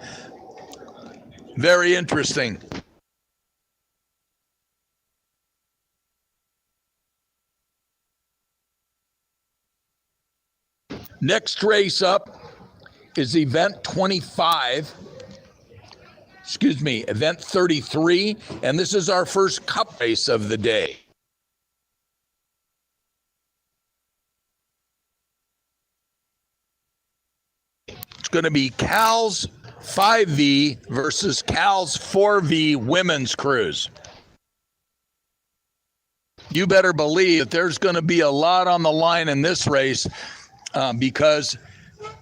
[SPEAKER 6] Very interesting. Next race up is event 25. Excuse me, event 33, and this is our first cup race of the day. going to be Cal's 5V versus Cal's 4V women's cruise. You better believe that there's going to be a lot on the line in this race because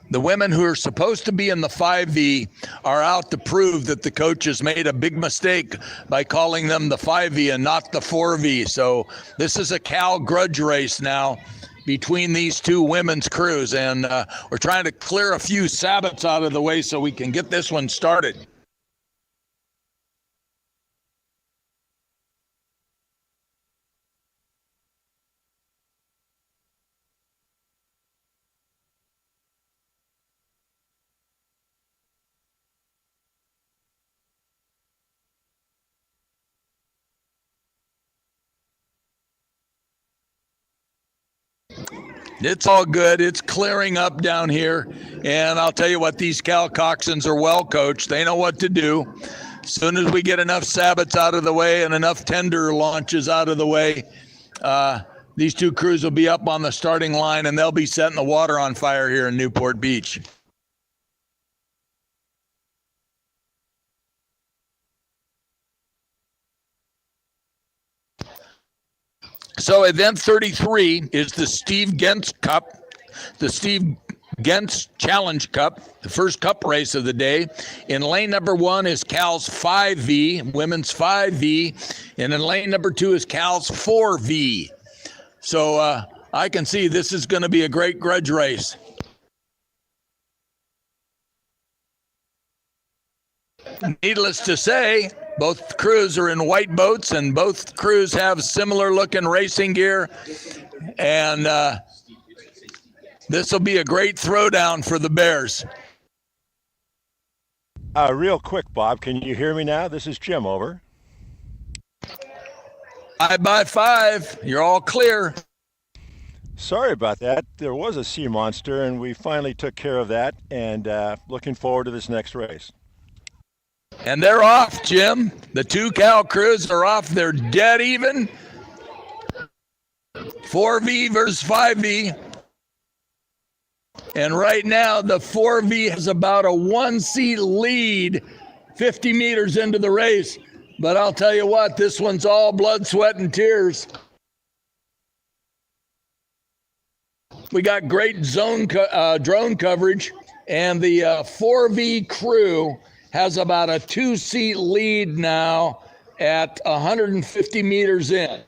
[SPEAKER 6] the women who are supposed to be in the 5V are out to prove that the coaches made a big mistake by calling them the 5V and not the 4V. So this is a Cal grudge race now between these two women's crews, and we're trying to clear a few sabots out of the way so we can get this one started. It's all good. It's clearing up down here. And I'll tell you what, these Cal coxswains are well coached. They know what to do. As soon as we get enough sabots out of the way and enough tender launches out of the way, these two crews will be up on the starting line and they'll be setting the water on fire here in Newport Beach. So event 33 is the Steve Gentz Cup, the Steve Gentz Challenge Cup, the first cup race of the day. In lane number 1 is Cal's 5V, women's 5V, and in lane number 2 is Cal's 4V. So I can see this is going to be a great grudge race. Needless to say, both crews are in white boats and both crews have similar looking racing gear. And this will be a great throwdown for the Bears.
[SPEAKER 5] Real quick, Bob, can you hear me now? This is Jim, over.
[SPEAKER 6] 5 by 5, you're all clear.
[SPEAKER 5] Sorry about that. There was a sea monster, and we finally took care of that, and looking forward to this next race.
[SPEAKER 6] And they're off, Jim. The two Cal crews are off. They're dead even. 4V versus 5V. And right now, the 4V has about a 1-seat lead 50 meters into the race. But I'll tell you what, this one's all blood, sweat, and tears. We got great drone coverage, and the 4V crew has about a 2-seat lead now at 150 meters in.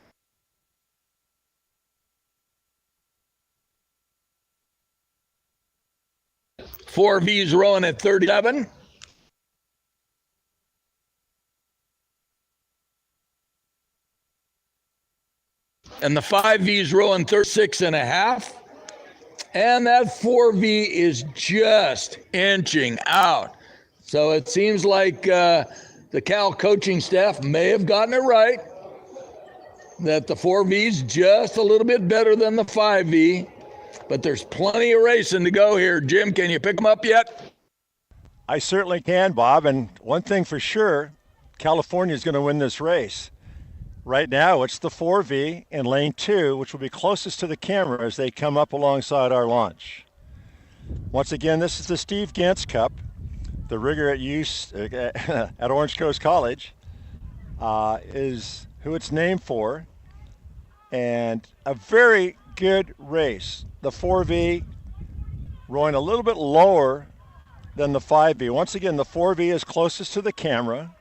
[SPEAKER 6] Four V's rowing at 37. And the 5V's rowing 36.5. And that 4V is just inching out. So it seems like the Cal coaching staff may have gotten it right, that the 4V's just a little bit better than the 5V, but there's plenty of racing to go here. Jim, can you pick them up yet?
[SPEAKER 5] I certainly can, Bob, and one thing for sure, California is going to win this race. Right now, it's the 4V in lane 2, which will be closest to the camera as they come up alongside our launch. Once again, this is the Steve Gentz Cup. The rigger at Orange Coast College is who it's named for, and a very good race. The 4V rowing a little bit lower than the 5V. Once again, the 4V is closest to the camera,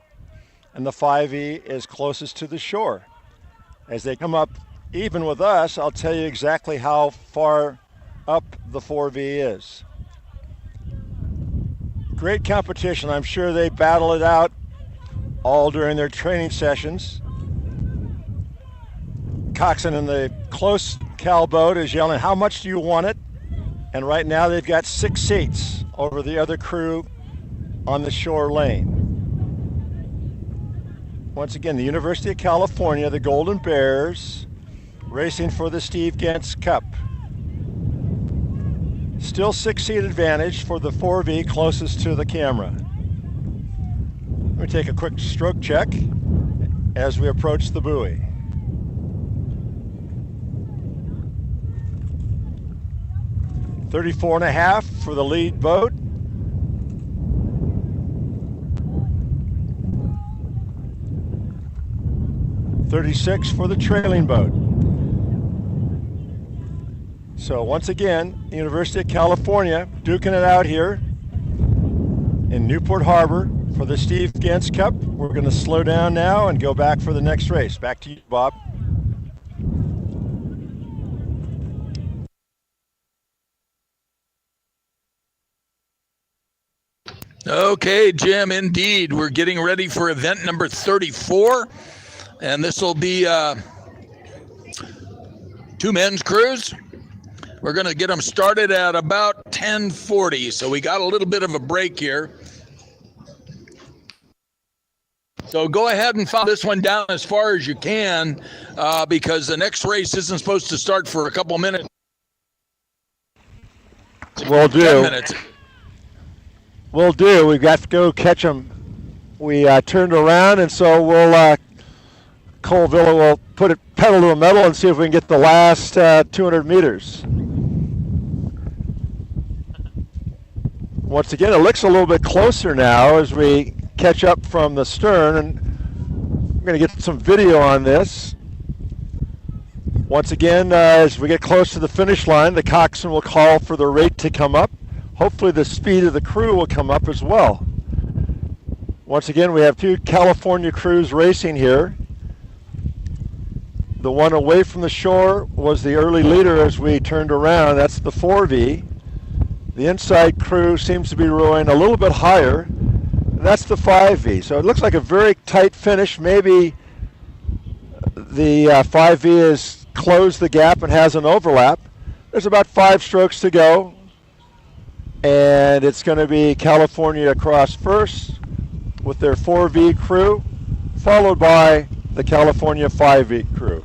[SPEAKER 5] and the 5V is closest to the shore. As they come up even with us, I'll tell you exactly how far up the 4V is. Great competition. I'm sure they battle it out all during their training sessions. Coxswain in the close Cal boat is yelling, "How much do you want it?" And right now they've got 6 seats over the other crew on the shore lane. Once again, the University of California, the Golden Bears, racing for the Steve Gentz Cup. Still 6-seat advantage for the 4V closest to the camera. Let me take a quick stroke check as we approach the buoy. .34.5 for the lead boat. 36 for the trailing boat. So once again, University of California duking it out here in Newport Harbor for the Steve Gentz Cup. We're going to slow down now and go back for the next race. Back to you, Bob.
[SPEAKER 6] Okay, Jim, indeed. We're getting ready for event number 34, and this will be two men's crews. We're going to get them started at about 10:40, so we got a little bit of a break here. So go ahead and follow this one down as far as you can, because the next race isn't supposed to start for a couple minutes.
[SPEAKER 5] Will do.
[SPEAKER 6] 10 minutes.
[SPEAKER 5] Will do. We've got to go catch them. We turned around, and so we'll Cole Villa will put it pedal to the metal and see if we can get the last 200 meters. Once again, it looks a little bit closer now as we catch up from the stern, and we're going to get some video on this. Once again, as we get close to the finish line, the coxswain will call for the rate to come up. Hopefully the speed of the crew will come up as well. Once again, we have two California crews racing here. The one away from the shore was the early leader as we turned around. That's the 4V. The inside crew seems to be rowing a little bit higher. That's the 5V. So it looks like a very tight finish. Maybe the 5V has closed the gap and has an overlap. There's about 5 strokes to go. And it's going to be California across first with their 4V crew, followed by the California 5V crew.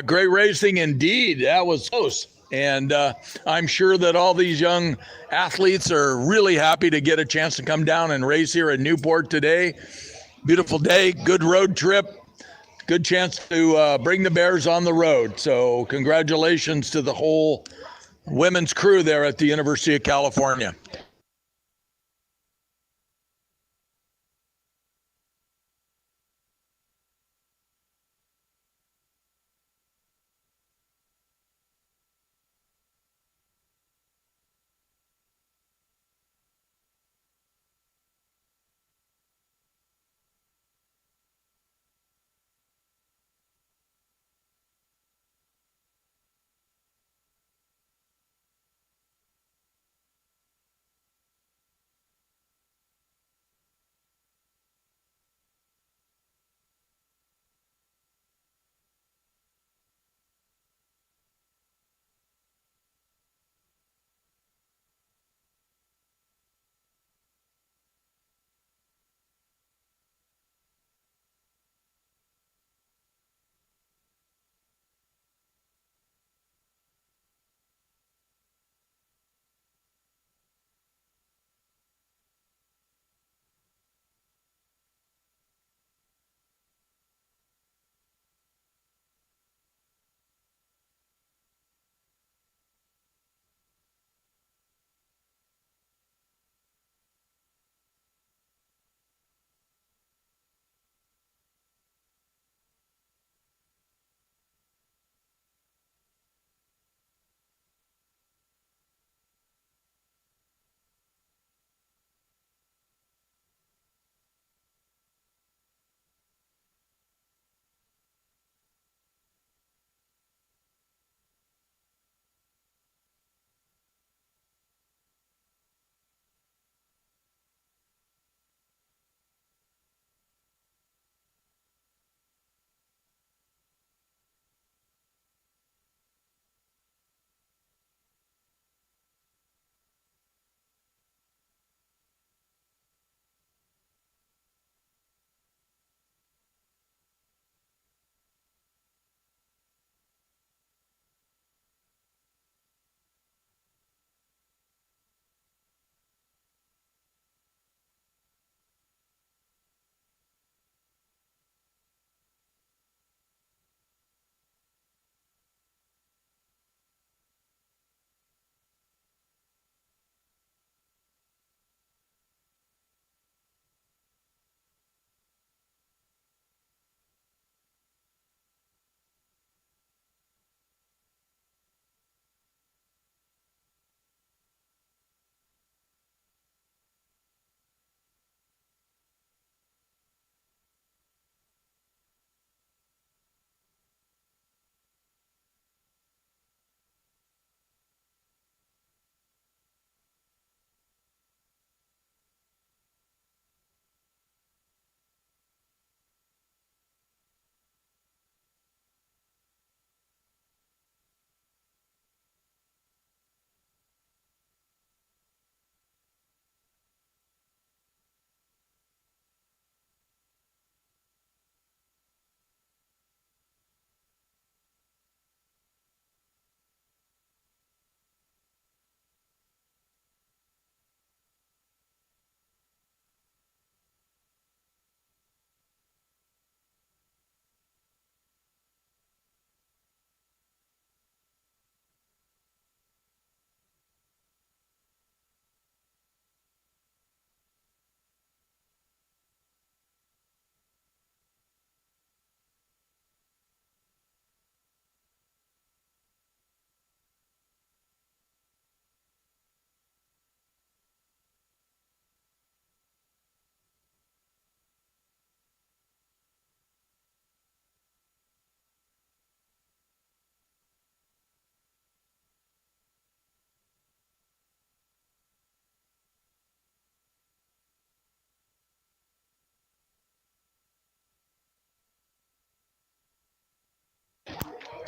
[SPEAKER 6] Great racing indeed. That was close. And I'm sure that all these young athletes are really happy to get a chance to come down and race here in Newport today. Beautiful day, good road trip, good chance to bring the Bears on the road. So congratulations to the whole women's crew there at the University of California.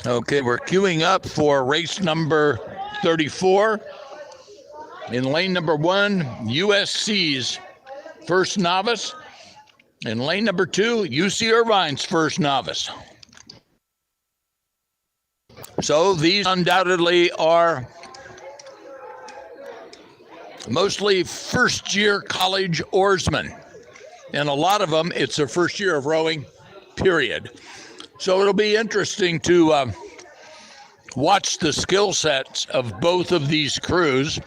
[SPEAKER 6] Okay, we're queuing up for race number 34. In lane number 1, USC's first novice. In lane number 2, UC Irvine's first novice. So these undoubtedly are mostly first-year college oarsmen. And a lot of them, it's their first year of rowing, period. So it'll be interesting to watch the skill sets of both of these crews,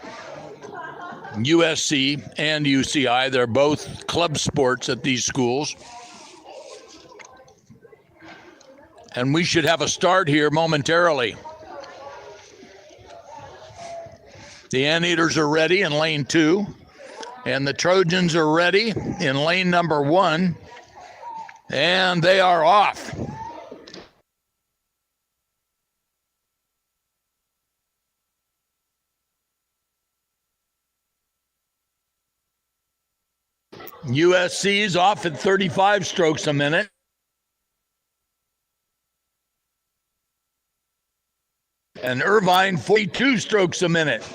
[SPEAKER 6] USC and UCI. They're both club sports at these schools. And we should have a start here momentarily. The Anteaters are ready in lane 2, and the Trojans are ready in lane number 1, and they are off. USC's off at 35 strokes a minute. And Irvine, 42 strokes a minute.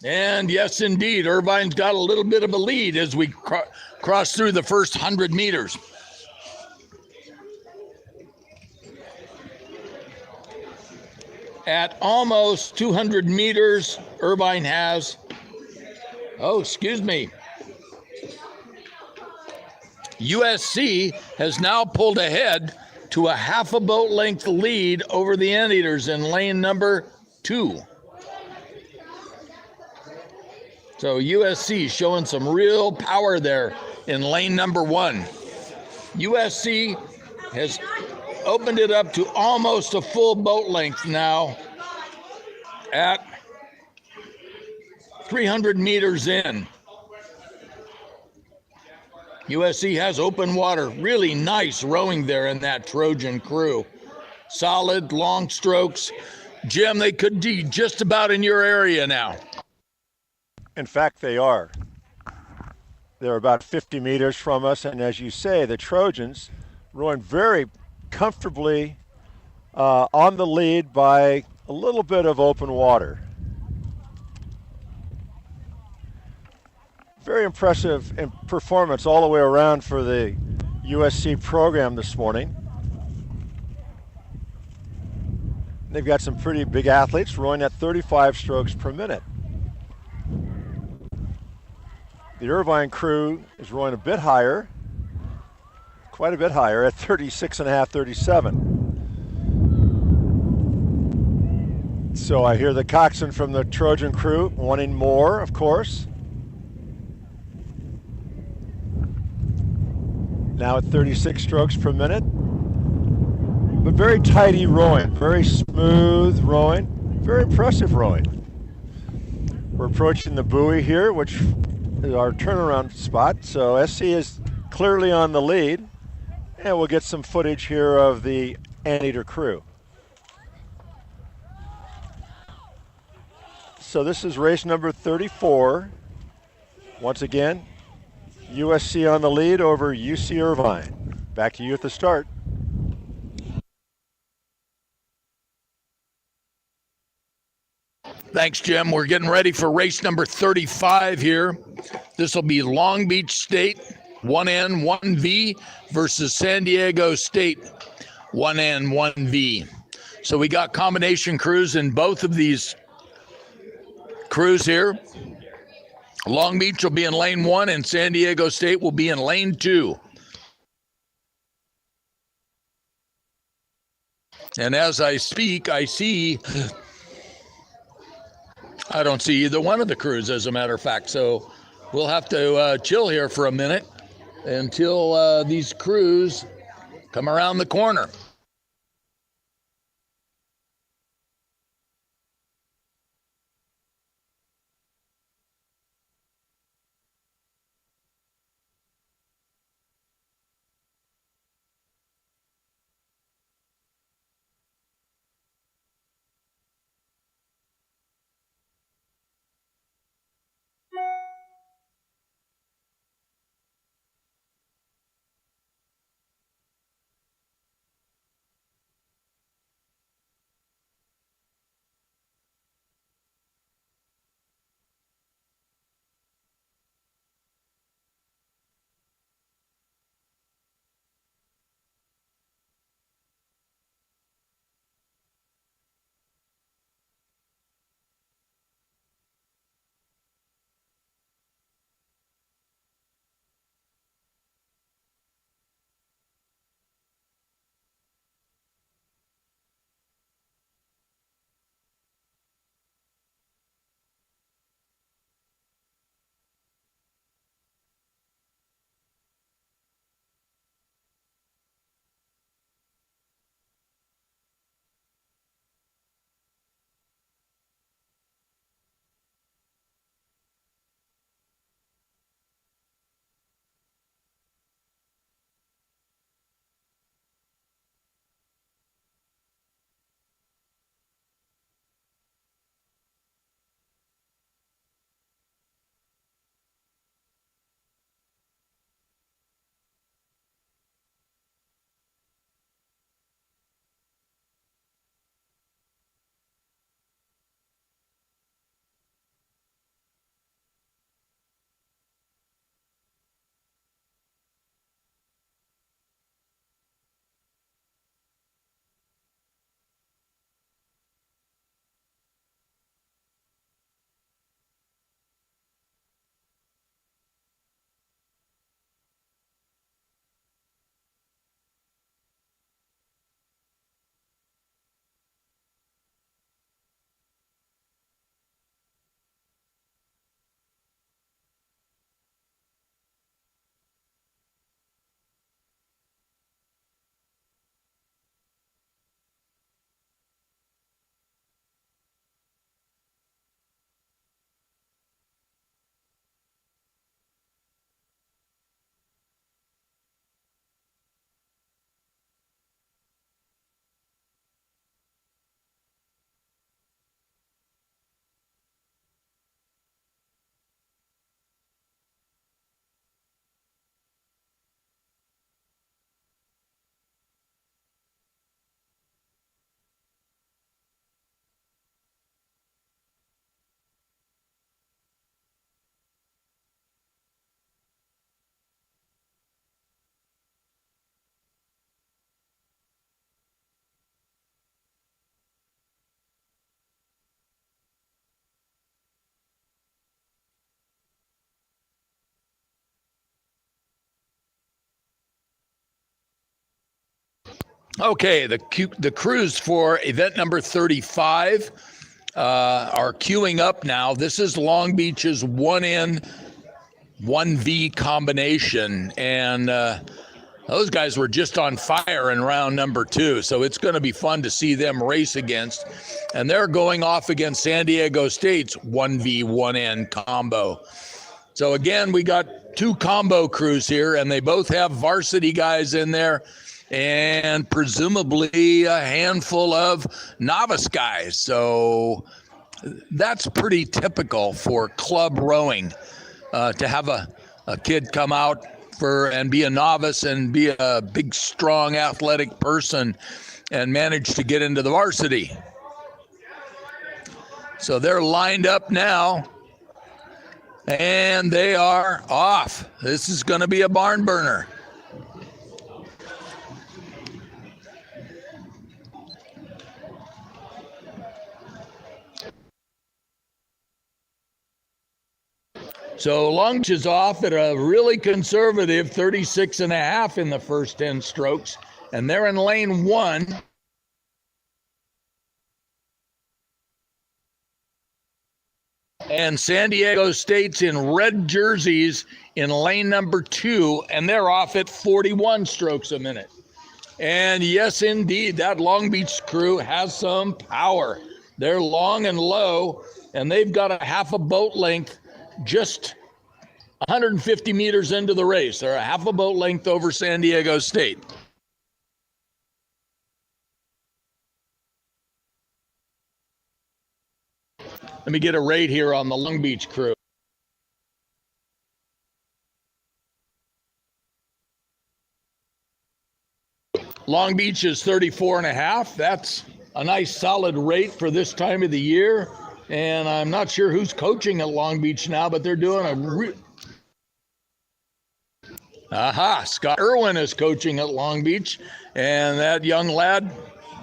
[SPEAKER 6] And yes, indeed, Irvine's got a little bit of a lead as we cross through the first 100 meters. At almost 200 meters, Irvine has, USC has now pulled ahead to a half a boat length lead over the Anteaters in lane number 2. So USC showing some real power there in lane number 1. USC has opened it up to almost a full boat length now at 300 meters in. USC has open water. Really nice rowing there in that Trojan crew. Solid, long strokes. Jim, they could be just about in your area now.
[SPEAKER 5] In fact, they are. They're about 50 meters from us, and as you say, the Trojans rowing very comfortably on the lead by a little bit of open water. Very impressive performance all the way around for the USC program this morning. They've got some pretty big athletes rowing at 35 strokes per minute. The Irvine crew is rowing a bit higher, quite a bit higher at 36.5, 37. So I hear the coxswain from the Trojan crew wanting more, of course. Now at 36 strokes per minute. But very tidy rowing, very smooth rowing, very impressive rowing. We're approaching the buoy here, which is our turnaround spot. So SC is clearly on the lead, and we'll get some footage here of the Anteater crew. So this is race number 34. Once again, USC on the lead over UC Irvine. Back to you at the start.
[SPEAKER 6] Thanks, Jim. We're getting ready for race number 35 here. This will be Long Beach State 1N 1V versus San Diego State 1N 1V. So we got combination crews in both of these crews here. Long Beach will be in lane 1 and San Diego State will be in lane 2. And as I speak, I don't see either one of the crews, as a matter of fact. So we'll have to chill here for a minute until these crews come around the corner. Okay, the crews for event number 35 are queuing up now. This is Long Beach's 1N, 1V combination, and those guys were just on fire in round number 2, so it's going to be fun to see them race against. And they're going off against San Diego State's 1V, 1N combo. So again, we got 2 combo crews here, and they both have varsity guys in there and presumably a handful of novice guys. So that's pretty typical for club rowing, to have a kid come out and be a novice and be a big, strong, athletic person and manage to get into the varsity. So they're lined up now, and they are off. This is going to be a barn burner. So Long Beach is off at a really conservative 36.5 in the first 10 strokes, and they're in lane 1. And San Diego State's in red jerseys in lane number 2, and they're off at 41 strokes a minute. And yes, indeed, that Long Beach crew has some power. They're long and low, and they've got a half a boat length just 150 meters into the race. They're a half a boat length over San Diego State. Let me get a rate here on the Long Beach crew. Long Beach is 34.5. That's a nice solid rate for this time of the year. And I'm not sure who's coaching at Long Beach now, but they're doing Scott Irvine is coaching at Long Beach, and that young lad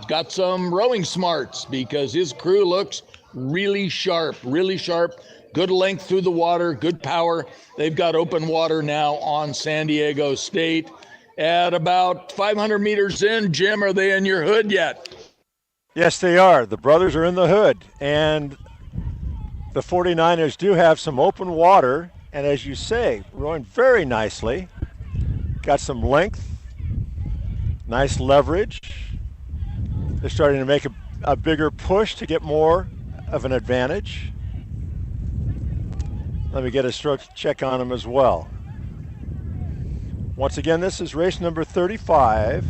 [SPEAKER 6] got some rowing smarts because his crew looks really sharp, good length through the water, good power. They've got open water now on San Diego State. At about 500 meters in, Jim, are they in your hood yet?
[SPEAKER 5] Yes, they are. The brothers are in the hood, and the 49ers do have some open water, and as you say, rowing very nicely. Got some length, nice leverage. They're starting to make a bigger push to get more of an advantage. Let me get a stroke check on them as well. Once again, this is race number 35.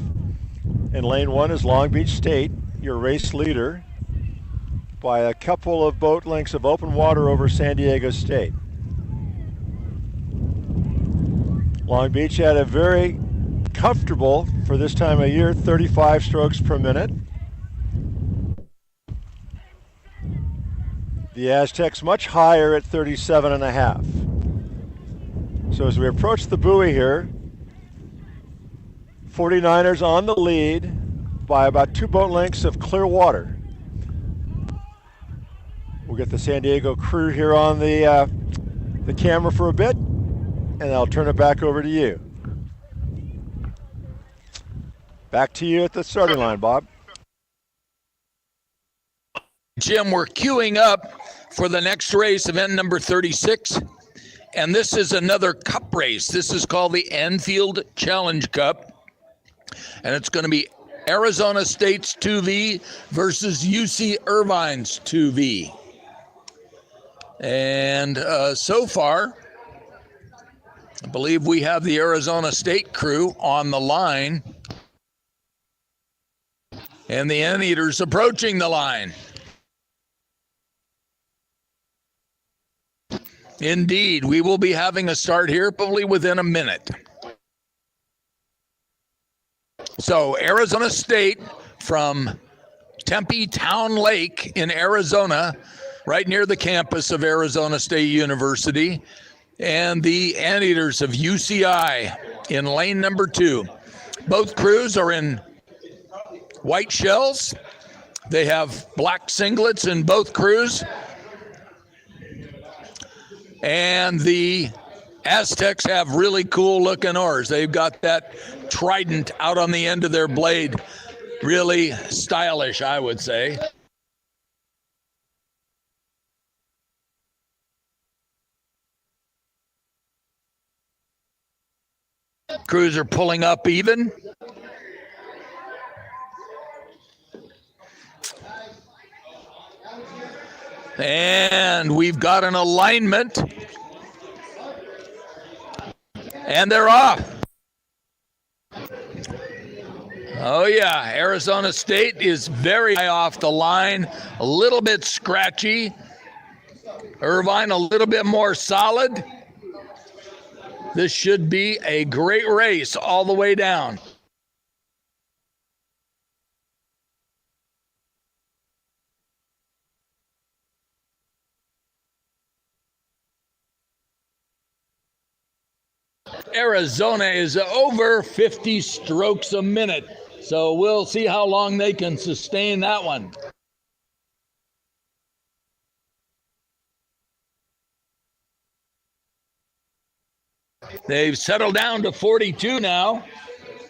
[SPEAKER 5] In lane 1 is Long Beach State, your race leader, by a couple of boat lengths of open water over San Diego State. Long Beach had a very comfortable, for this time of year, 35 strokes per minute. The Aztecs much higher at 37.5. So as we approach the buoy here, 49ers on the lead by about 2 boat lengths of clear water. We'll get the San Diego crew here on the camera for a bit, and I'll turn it back over to you. Back to you at the starting line, Bob.
[SPEAKER 6] Jim, we're queuing up for the next race, event number 36. And this is another cup race. This is called the Anfield Challenge Cup. And it's going to be Arizona State's 2V versus UC Irvine's 2V. And so far, I believe we have the Arizona State crew on the line. And the Anteaters approaching the line. Indeed, we will be having a start here probably within a minute. So Arizona State from Tempe Town Lake in Arizona, right near the campus of Arizona State University, and the Anteaters of UCI in lane number 2. Both crews are in white shells. They have black singlets in both crews. And the Aztecs have really cool looking oars. They've got that trident out on the end of their blade. really stylish, I would say. Crews are pulling up even. And we've got an alignment. And they're off. Oh yeah, Arizona State is very high off the line, a little bit scratchy. Irvine a little bit more solid. This should be a great race all the way down. Arizona is over 50 strokes a minute, so we'll see how long they can sustain that one. They've settled down to 42 now,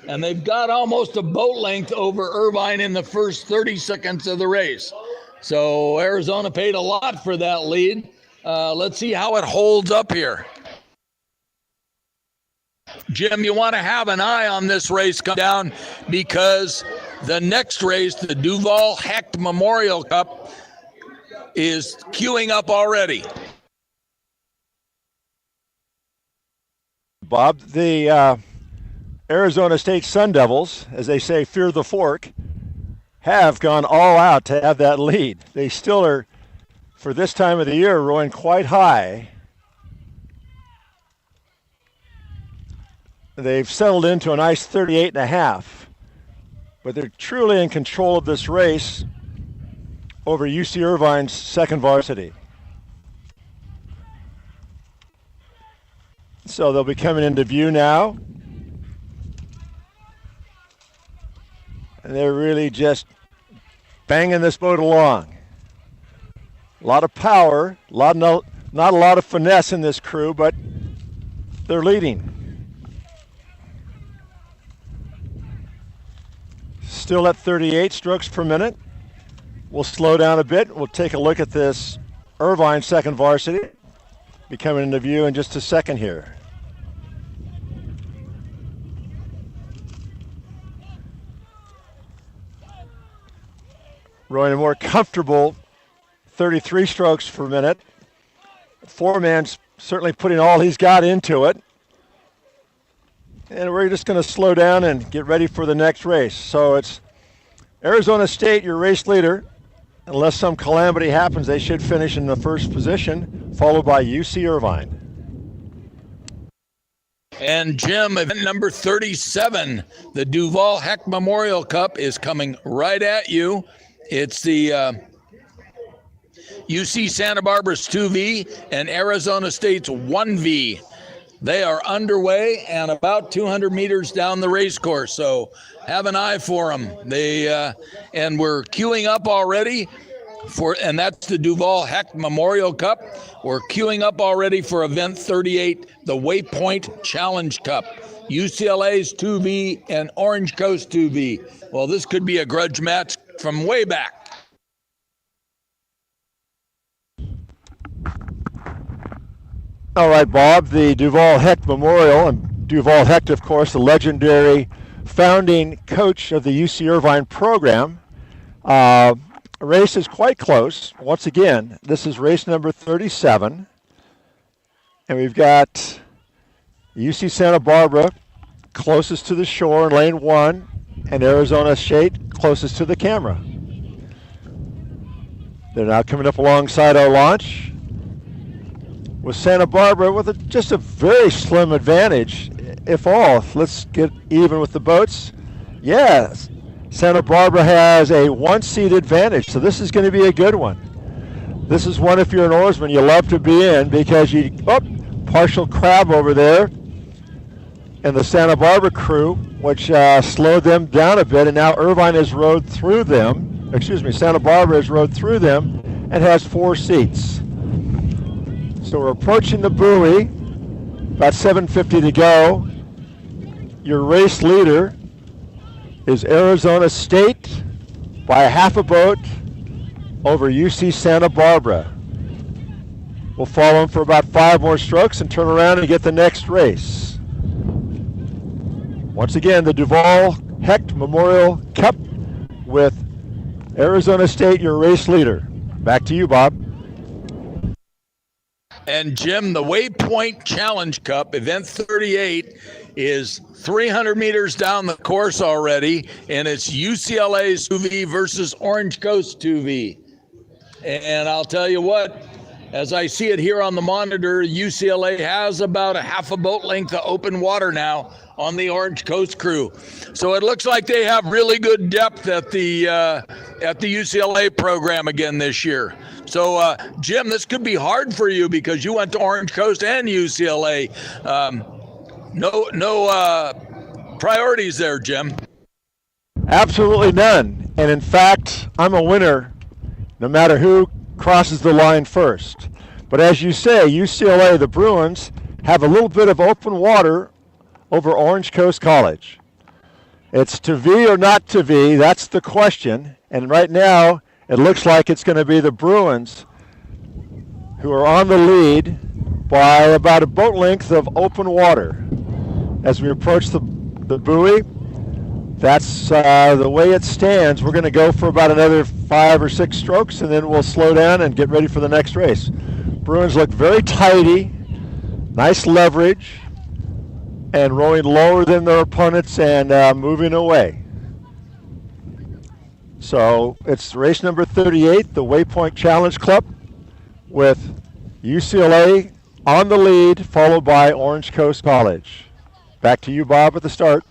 [SPEAKER 6] and they've got almost a boat length over Irvine in the first 30 seconds of the race. So Arizona paid a lot for that lead. Let's see how it holds up here. Jim, you want to have an eye on this race come down because the next race, the Duval Hecht Memorial Cup, is queuing up already.
[SPEAKER 5] Bob, the Arizona State Sun Devils, as they say, fear the fork, have gone all out to have that lead. They still are, for this time of the year, rowing quite high. They've settled into a nice 38.5, but they're truly in control of this race over UC Irvine's second varsity. So they'll be coming into view now. And they're really just banging this boat along. A lot of power, not a lot of finesse in this crew, but they're leading. Still at 38 strokes per minute. We'll slow down a bit. We'll take a look at this Irvine second varsity. Be coming into view in just a second here. Rowing a more comfortable 33 strokes per minute. Foreman's certainly putting all he's got into it. And we're just going to slow down and get ready for the next race. So it's Arizona State, your race leader. Unless some calamity happens, they should finish in the first position, followed by UC Irvine.
[SPEAKER 6] And Jim, event number 37, the Duval Hecht Memorial Cup is coming right at you. It's the UC Santa Barbara's 2V and Arizona State's 1V. They are underway and about 200 meters down the race course, so have an eye for them. And we're queuing up already and that's the Duval Hecht Memorial Cup. We're queuing up already for event 38, the Waypoint Challenge Cup. UCLA's 2V and Orange Coast 2V. Well, this could be a grudge match from way back.
[SPEAKER 5] All right, Bob, the Duval Hecht Memorial, and Duval Hecht, of course, the legendary founding coach of the UC Irvine program. Race is quite close. Once again, this is race number 37. And we've got UC Santa Barbara closest to the shore in lane 1, and Arizona State closest to the camera. They're now coming up alongside our launch, with Santa Barbara with just a very slim advantage, if all. Let's get even with the boats. Yes, Santa Barbara has a one-seat advantage, so this is going to be a good one. This is one, if you're an oarsman, you love to be in because partial crab over there, and the Santa Barbara crew, which slowed them down a bit, and now Irvine has rowed through them. Santa Barbara has rowed through them and has 4 seats. So we're approaching the buoy, about 7:50 to go. Your race leader is Arizona State. by a half a boat over UC Santa Barbara. We'll follow him for about 5 more strokes and turn around and get the next race. Once again, the Duval Hecht Memorial Cup with Arizona State, your race leader. Back to you, Bob.
[SPEAKER 6] And Jim, the Waypoint Challenge Cup, event 38, is 300 meters down the course already, and it's UCLA's 2V versus Orange Coast 2V. And I'll tell you what, as I see it here on the monitor, UCLA has about a half a boat length of open water now on the Orange Coast crew. So it looks like they have really good depth at the UCLA program again this year. So, Jim, this could be hard for you because you went to Orange Coast and UCLA. No priorities there, Jim.
[SPEAKER 5] Absolutely none. And in fact, I'm a winner no matter who crosses the line first. But as you say, UCLA, the Bruins, have a little bit of open water over Orange Coast College. It's to V or not to V, that's the question. And right now, it looks like it's going to be the Bruins who are on the lead by about a boat length of open water. As we approach the buoy, that's the way it stands. We're going to go for about another 5 or 6 strokes, and then we'll slow down and get ready for the next race. Bruins look very tidy, nice leverage, and rowing lower than their opponents and moving away. So it's race number 38, the Waypoint Challenge Club, with UCLA on the lead, followed by Orange Coast College. Back to you, Bob, at the start.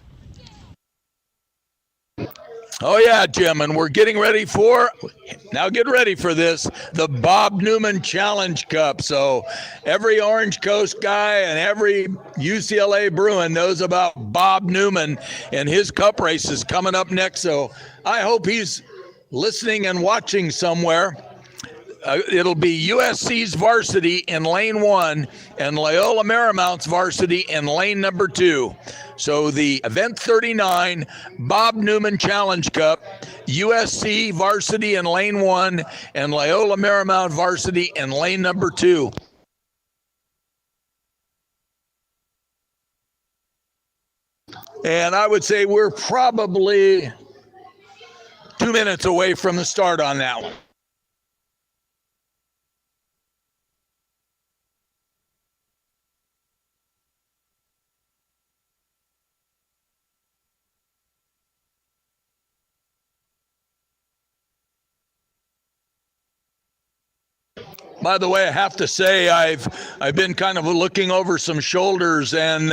[SPEAKER 6] Oh, yeah, Jim, and we're getting ready for, now get ready for this, the Bob Newman Challenge Cup. So every Orange Coast guy and every UCLA Bruin knows about Bob Newman, and his cup race is coming up next. So I hope he's listening and watching somewhere. It'll be USC's varsity in lane 1 and Loyola Marymount's varsity in lane number 2. So the event 39 Bob Newman Challenge Cup, USC varsity in lane 1 and Loyola Marymount varsity in lane number 2. And I would say we're probably 2 minutes away from the start on that one. By the way, I have to say I've been kind of looking over some shoulders, and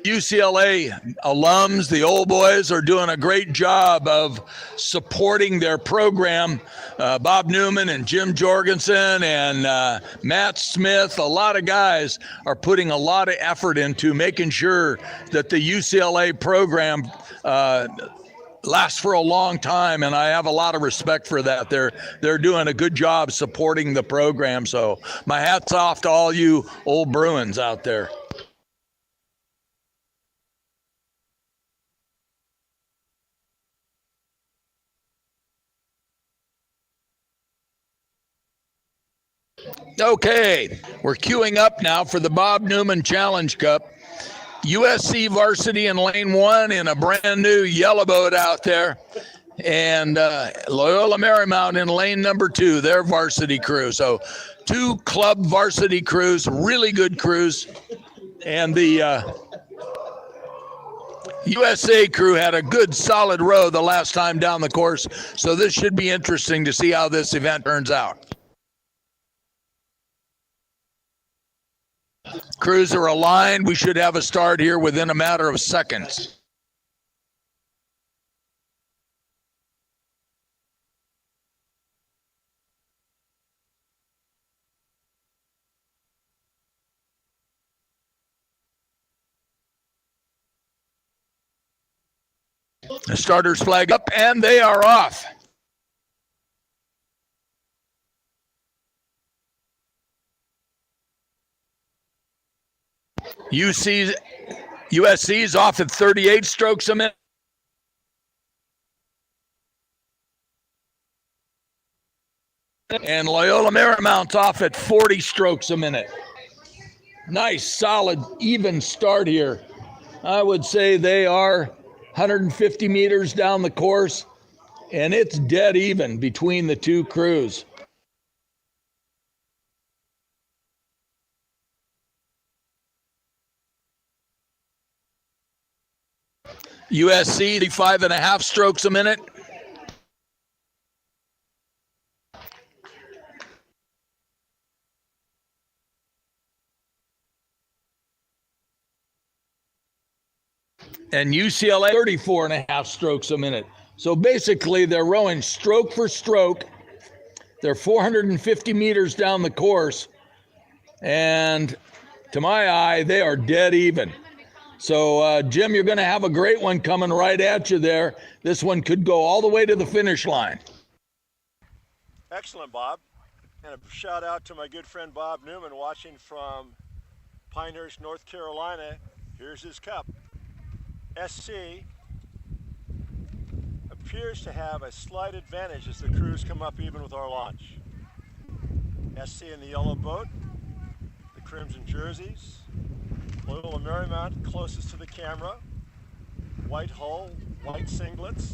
[SPEAKER 6] UCLA alums, the old boys, are doing a great job of supporting their program. Bob Newman and Jim Jorgensen and Matt Smith, a lot of guys are putting a lot of effort into making sure that the UCLA program lasts for a long time, and I have a lot of respect for that. They're doing a good job supporting the program, so my hat's off to all you old Bruins out there. Okay, we're queuing up now for the Bob Newman Challenge Cup. USC varsity in lane 1 in a brand new yellow boat out there, and Loyola Marymount in lane number 2, their varsity crew. So 2 club varsity crews, really good crews, and the USA crew had a good solid row the last time down the course, so this should be interesting to see how this event turns out. Crews are aligned. We should have a start here within a matter of seconds. The starters flag up, and they are off. USC's off at 38 strokes a minute. And Loyola Marymount's off at 40 strokes a minute. Nice, solid, even start here. I would say they are 150 meters down the course, and it's dead even between the two crews. USC, 5.5 strokes a minute. And UCLA, 34.5 strokes a minute. So basically, they're rowing stroke for stroke. They're 450 meters down the course. And to my eye, they are dead even. So, Jim, you're going to have a great one coming right at you there. This one could go all the way to the finish line.
[SPEAKER 5] Excellent, Bob. And a shout out to my good friend Bob Newman watching from Pinehurst, North Carolina. Here's his cup. SC appears to have a slight advantage as the crews come up even with our launch. SC in the yellow boat, the crimson jerseys, Loyola Marymount closest to the camera, white hull, white singlets.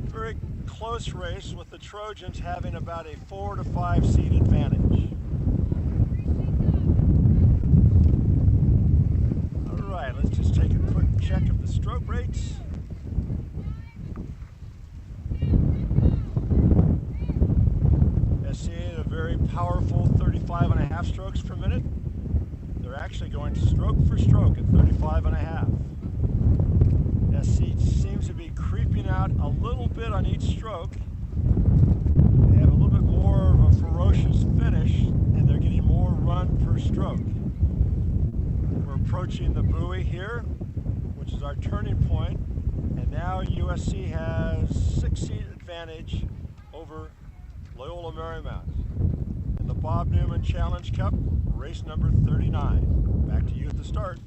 [SPEAKER 5] Very close race with the Trojans having about a 4 to 5 seat advantage. All right, let's just take a quick check of the stroke rates. SC at a very powerful 35.5 strokes per minute. They're actually going stroke for stroke at 35.5. SC seems to be creeping out a little bit on each stroke. They have a little bit more of a ferocious finish, and they're getting more run per stroke. We're approaching the buoy here, which is our turning point, and now USC has 6-seat advantage over Loyola Marymount. In the Bob Newman Challenge Cup, race number 39. Back to you at the start.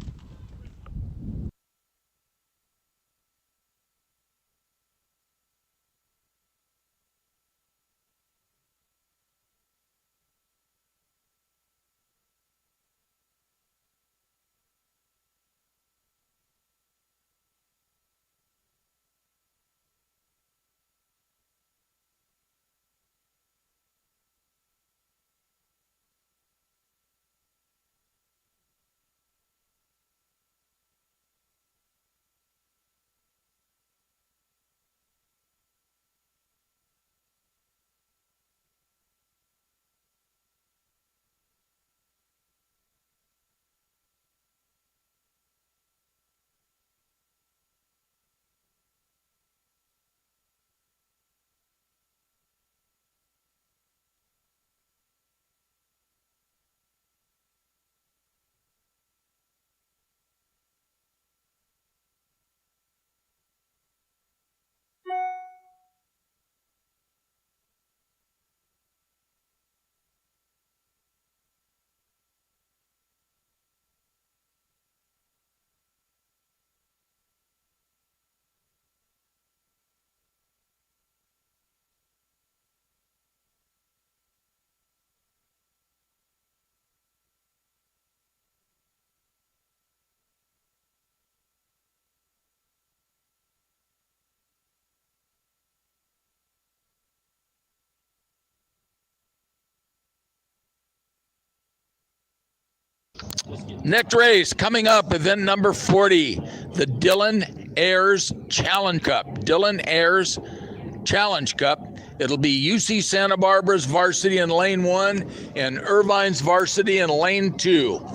[SPEAKER 6] Next race coming up, event number 40, the Dylan Ayers Challenge Cup. Dylan Ayers Challenge Cup. It'll be UC Santa Barbara's varsity in lane 1 and Irvine's varsity in lane 2.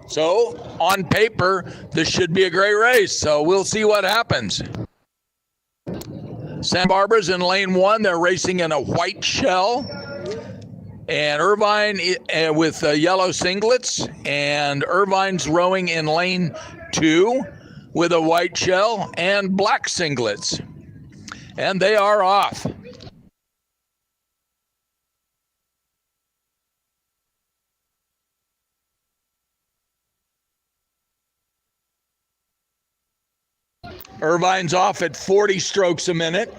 [SPEAKER 6] So, on paper, this should be a great race. So, we'll see what happens. Santa Barbara's in lane 1. They're racing in a white shell. And Irvine with yellow singlets, and Irvine's rowing in lane 2 with a white shell and black singlets. And they are off. Irvine's off at 40 strokes a minute.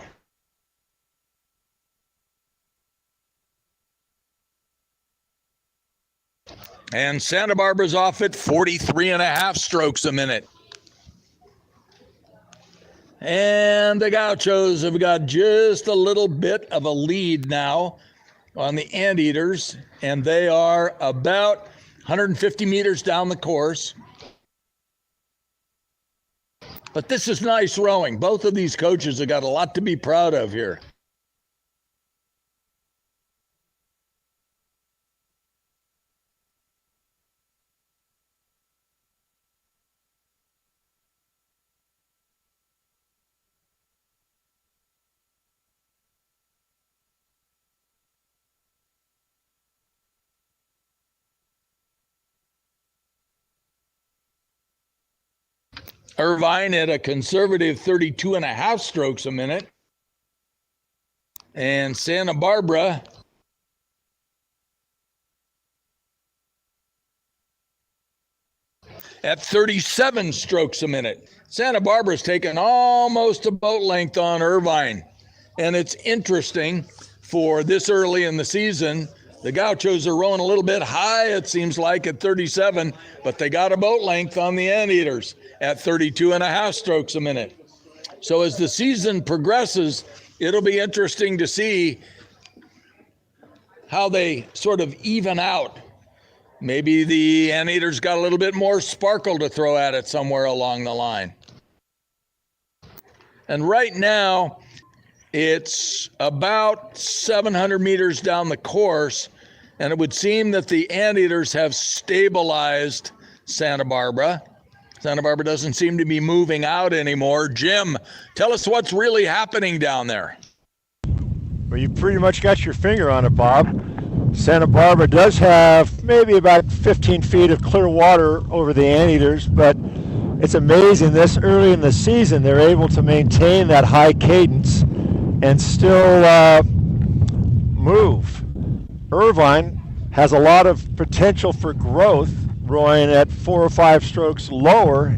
[SPEAKER 6] And Santa Barbara's off at 43.5 strokes a minute. And the Gauchos have got just a little bit of a lead now on the Anteaters, and they are about 150 meters down the course. But this is nice rowing. Both of these coaches have got a lot to be proud of here. Irvine at a conservative 32.5 strokes a minute. And Santa Barbara at 37 strokes a minute. Santa Barbara's taken almost a boat length on Irvine. And it's interesting for this early in the season. The Gauchos are rowing a little bit high, it seems like, at 37, but they got a boat length on the Anteaters at 32.5 strokes a minute. So as the season progresses, it'll be interesting to see how they sort of even out. Maybe the Anteaters got a little bit more sparkle to throw at it somewhere along the line. And right now, it's about 700 meters down the course, and it would seem that the Anteaters have stabilized Santa Barbara. Santa Barbara doesn't seem to be moving out anymore. Jim, tell us what's really happening down there.
[SPEAKER 5] Well, you pretty much got your finger on it, Bob. Santa Barbara does have maybe about 15 feet of clear water over the Anteaters, but it's amazing this early in the season they're able to maintain that high cadence and still move. Irvine has a lot of potential for growth, rowing at 4 or 5 strokes lower,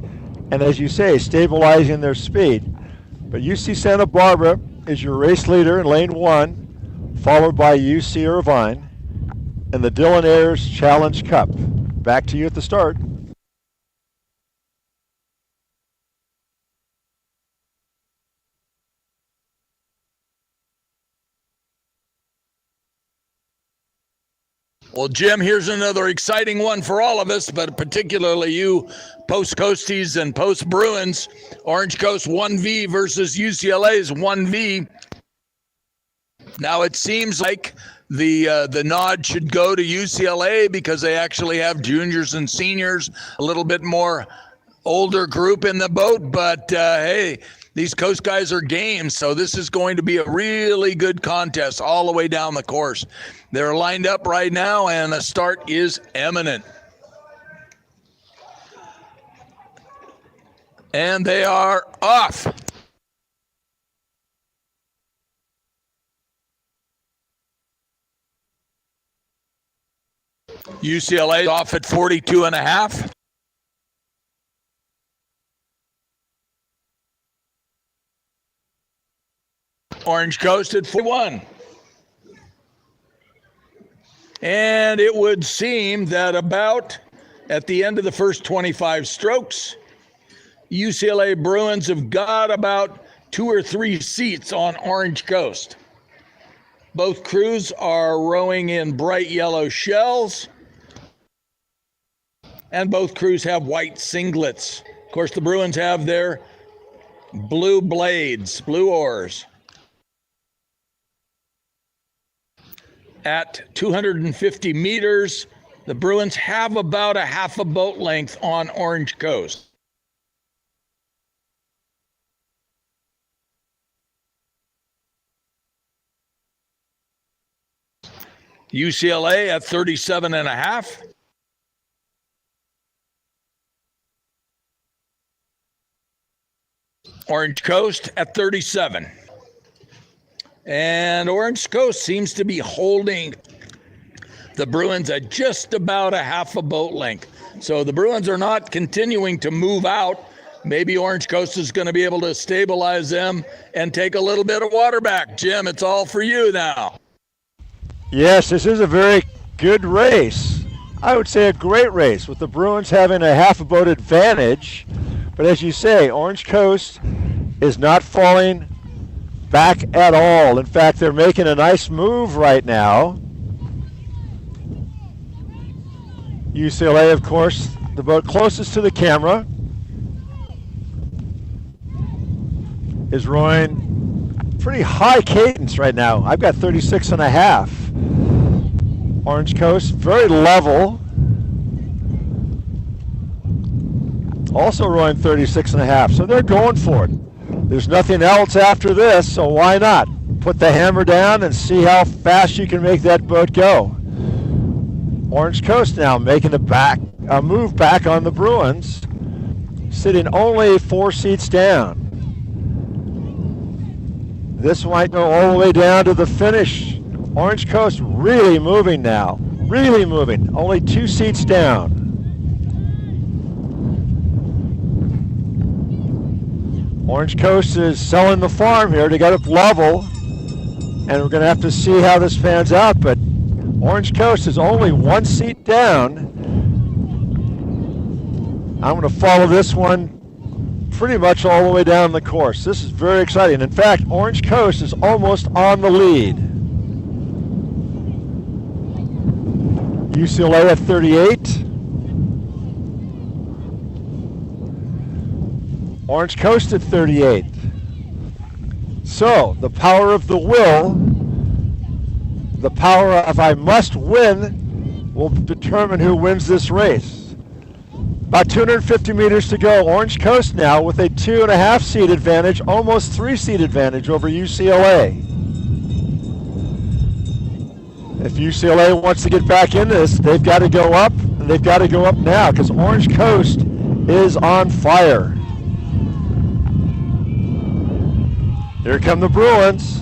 [SPEAKER 5] and as you say, stabilizing their speed. But UC Santa Barbara is your race leader in lane 1, followed by UC Irvine, and the Dylan Ayers Challenge Cup. Back to you at the start.
[SPEAKER 6] Well, Jim, here's another exciting one for all of us, but particularly you post-Coasties and post-Bruins. Orange Coast 1V versus UCLA's 1V. Now, it seems like the nod should go to UCLA because they actually have juniors and seniors, a little bit more older group in the boat. But, hey, these Coast guys are game, so this is going to be a really good contest all the way down the course. They're lined up right now, and the start is imminent. And they are off. UCLA off at 42.5. Orange Coast at 41. And it would seem that about at the end of the first 25 strokes, UCLA Bruins have got about 2 or 3 seats on Orange Coast. Both crews are rowing in bright yellow shells, and both crews have white singlets. Of course, the Bruins have their blue blades, blue oars. At 250 meters, the Bruins have about a half a boat length on Orange Coast. UCLA at 37.5. Orange Coast at 37. And Orange Coast seems to be holding the Bruins at just about a half a boat length. So the Bruins are not continuing to move out. Maybe Orange Coast is going to be able to stabilize them and take a little bit of water back. Jim, it's all for you now.
[SPEAKER 5] Yes, this is a very good race. I would say a great race with the Bruins having a half a boat advantage. But as you say, Orange Coast is not falling back at all. In fact, they're making a nice move right now. UCLA, of course, the boat closest to the camera, is rowing pretty high cadence right now. I've got 36 and a half. Orange Coast, very level. Also rowing 36 and a half, so they're going for it. There's nothing else after this, so why not? Put the hammer down and see how fast you can make that boat go. Orange Coast now making a move back on the Bruins, sitting only 4 seats down. This might go all the way down to the finish. Orange Coast really moving now, really moving, only 2 seats down. Orange Coast is selling the farm here to get up level, and we're going to have to see how this pans out, but Orange Coast is only 1 seat down. I'm going to follow this one pretty much all the way down the course. This is very exciting. In fact, Orange Coast is almost on the lead. UCLA at 38. Orange Coast at 38. So, the power of the will, the power of I must win, will determine who wins this race. About 250 meters to go. Orange Coast now with a 2.5 seat advantage, almost 3 seat advantage over UCLA. If UCLA wants to get back into this, they've got to go up, and they've got to go up now because Orange Coast is on fire. Here come the Bruins.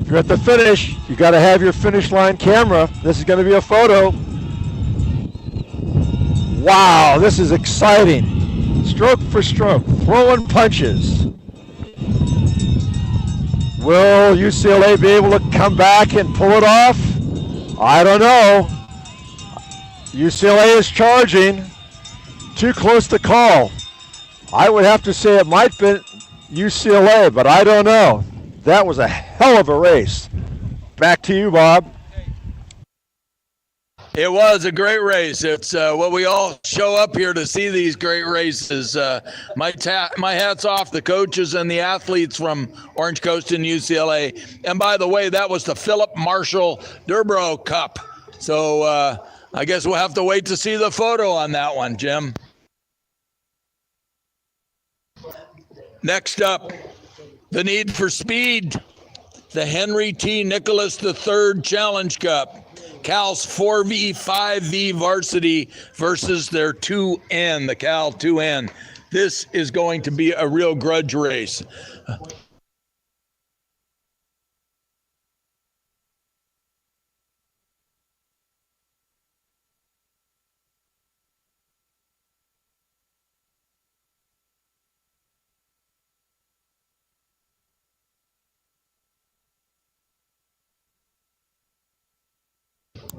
[SPEAKER 5] If you're at the finish, you got to have your finish line camera. This is going to be a photo. Wow, this is exciting. Stroke for stroke, throwing punches. Will UCLA be able to come back and pull it off? I don't know. UCLA is charging. Too close to call. I would have to say it might be UCLA, but I don't know. That was a hell of a race. Back to you, Bob.
[SPEAKER 6] It was a great race. It's what we all show up here to see, these great races. My hat's off the coaches and the athletes from Orange Coast and UCLA. And by the way, that was the Philip Marshall Durborough Cup. So I guess we'll have to wait to see the photo on that one, Jim. Next up, the need for speed. The Henry T. Nicholas III Challenge Cup. Cal's 4V, 5V varsity versus their 2N, the Cal 2N. This is going to be a real grudge race.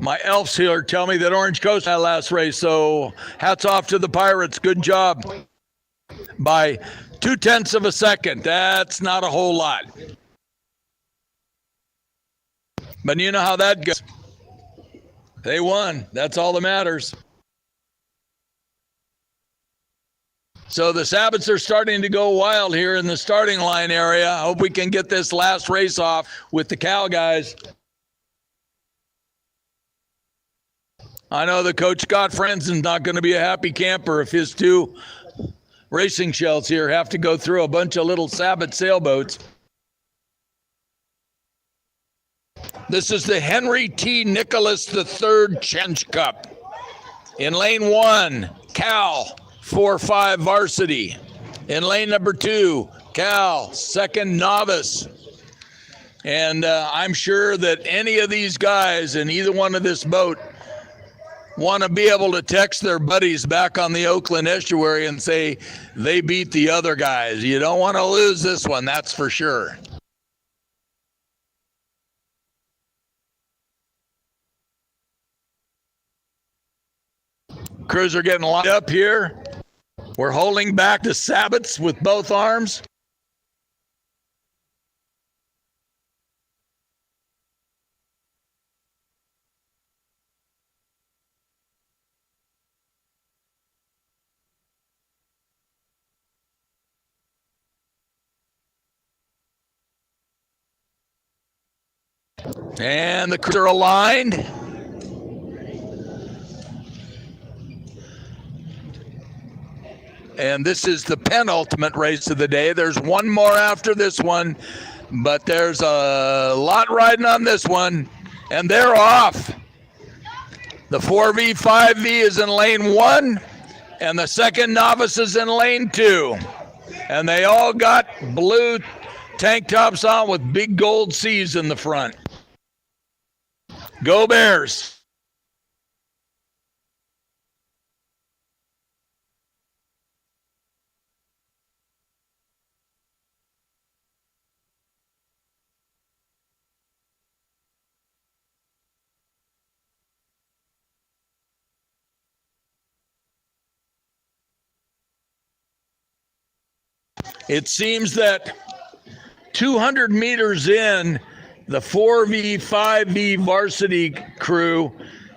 [SPEAKER 6] My elves here tell me that Orange Coast had last race, so hats off to the Pirates. Good job. By 0.2 of a second. That's not a whole lot. But you know how that goes. They won. That's all that matters. So the Sabbats are starting to go wild here in the starting line area. I hope we can get this last race off with the Cal guys. I know the coach Scott Franzen's not going to be a happy camper if his 2 racing shells here have to go through a bunch of little Sabbat sailboats. This is the Henry T. Nicholas III Challenge Cup. In lane 1, Cal 4-5 varsity. In lane number 2, Cal second novice. And I'm sure that any of these guys in either one of this boat want to be able to text their buddies back on the Oakland estuary and say they beat the other guys. You don't want to lose this one, that's for sure. crews are getting lined up here. We're holding back the sabots with both arms. And the crews are aligned. And this is the penultimate race of the day. There's one more after this one, but there's a lot riding on this one, and they're off. The 4V, 5V is in lane 1, and the second novice is in lane 2. And they all got blue tank tops on with big gold C's in the front. Go Bears! It seems that 200 meters in, the 4V, 5V varsity crew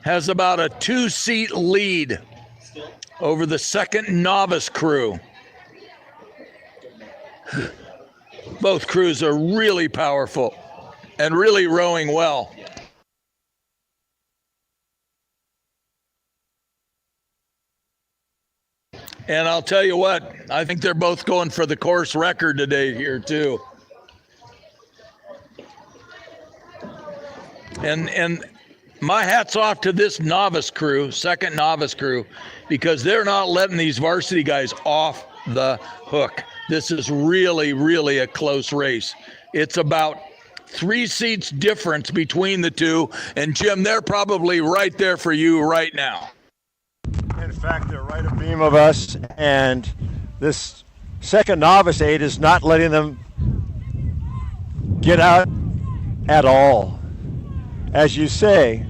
[SPEAKER 6] has about a 2-seat lead over the second novice crew. Both crews are really powerful and really rowing well. And I'll tell you what, I think they're both going for the course record today here too. And my hat's off to this novice crew, second novice crew, because they're not letting these varsity guys off the hook. This is really, really a close race. It's about 3 seats difference between the two. And Jim, they're probably right there for you right now.
[SPEAKER 5] In fact, they're right abeam of us, and this second novice 8 is not letting them get out at all. As you say,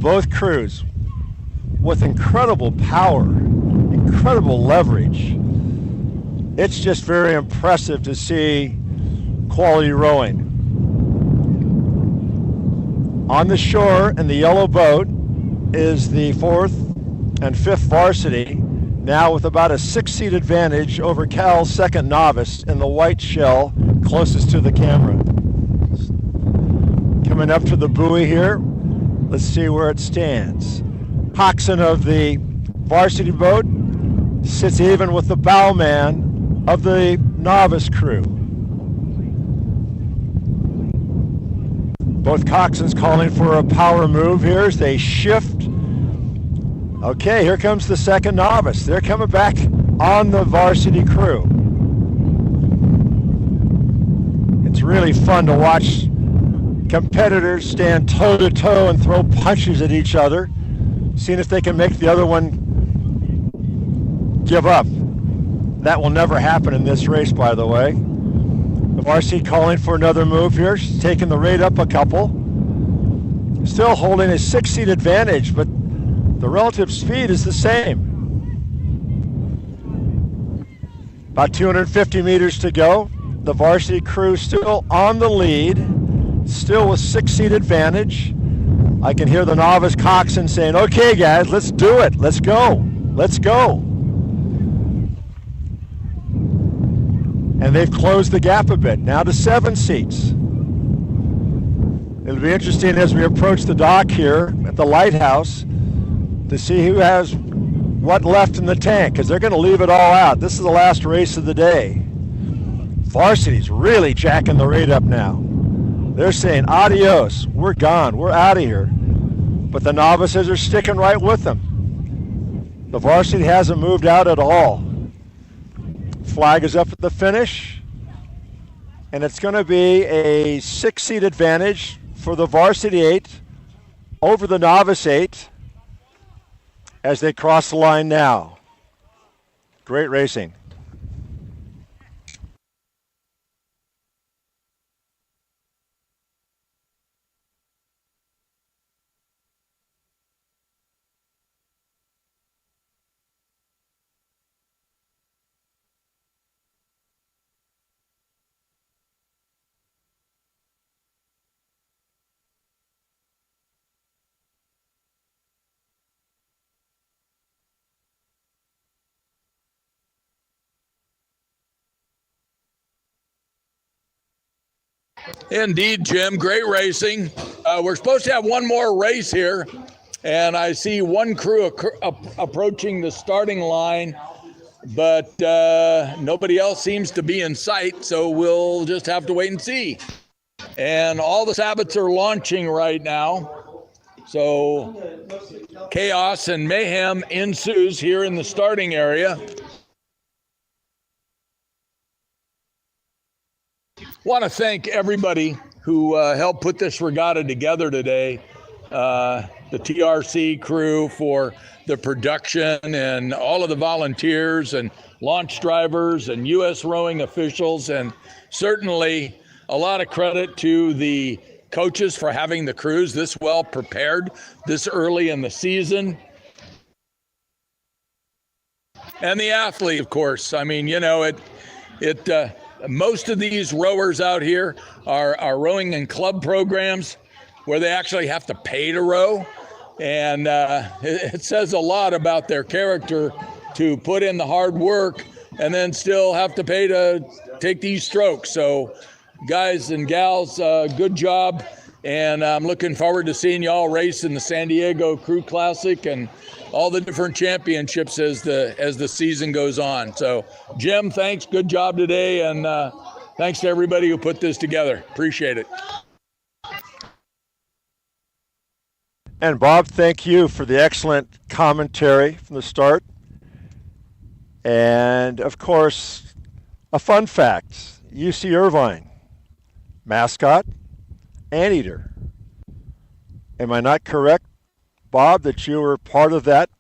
[SPEAKER 5] both crews with incredible power, incredible leverage. It's just very impressive to see quality rowing. On the shore in the yellow boat is the 4th and 5th varsity, now with about a 6-seat advantage over Cal's second novice in the white shell closest to the camera. Coming up to the buoy here, let's see where it stands. Coxswain of the varsity boat sits even with the bowman of the novice crew. Both coxswains calling for a power move here as they shift. Okay, here comes the second novice. They're coming back on the varsity crew. It's really fun to watch competitors stand toe-to-toe and throw punches at each other, seeing if they can make the other one give up. That will never happen in this race, by the way. The varsity calling for another move here. She's taking the rate up a couple. Still holding a 6-seat advantage, but the relative speed is the same. About 250 meters to go. The varsity crew still on the lead, still with 6-seat advantage. I can hear the novice coxswain saying, okay guys, let's do it. Let's go. Let's go. And they've closed the gap a bit, now to 7 seats. It'll be interesting as we approach the dock here at the lighthouse to see who has what left in the tank, because they're going to leave it all out. This is the last race of the day. Varsity's really jacking the rate up now. They're saying, adios, we're gone, we're out of here. But the novices are sticking right with them. The varsity hasn't moved out at all. Flag is up at the finish, and it's going to be a 6-seat advantage for the varsity 8 over the novice 8 as they cross the line now. Great racing.
[SPEAKER 6] Indeed, Jim. Great racing. We're supposed to have one more race here, and I see one crew approaching the starting line, but nobody else seems to be in sight, so we'll just have to wait and see. And all the Sabbats are launching right now, so chaos and mayhem ensues here in the starting area. Want to thank everybody who helped put this regatta together today. The TRC crew for the production, and all of the volunteers and launch drivers and U.S. rowing officials, and certainly a lot of credit to the coaches for having the crews this well prepared this early in the season. And the athlete, of course. I mean, you know, most of these rowers out here are rowing in club programs where they actually have to pay to row. And it says a lot about their character to put in the hard work and then still have to pay to take these strokes. So guys and gals, good job. And I'm looking forward to seeing y'all race in the San Diego Crew Classic and all the different championships as the season goes on. So Jim, thanks. Good job today. And thanks to everybody who put this together. Appreciate it.
[SPEAKER 5] And Bob, thank you for the excellent commentary from the start. And of course, a fun fact, UC Irvine, mascot, anteater. Am I not correct, Bob, that you were part of that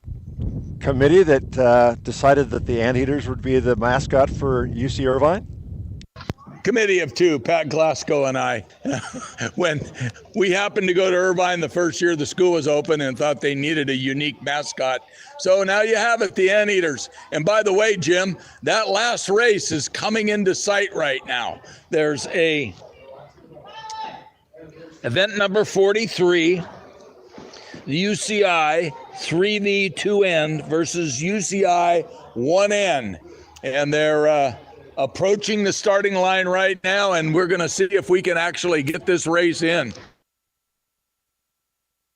[SPEAKER 5] committee that decided that the anteaters would be the mascot for UC Irvine?
[SPEAKER 6] Committee of two, Pat Glasgow and I. When we happened to go to Irvine the first year the school was open and thought they needed a unique mascot. So now you have it, the Anteaters. And by the way, Jim, that last race is coming into sight right now. There's a event number 43, the UCI 3V 2N versus UCI 1N. And they're approaching the starting line right now, and we're going to see if we can actually get this race in.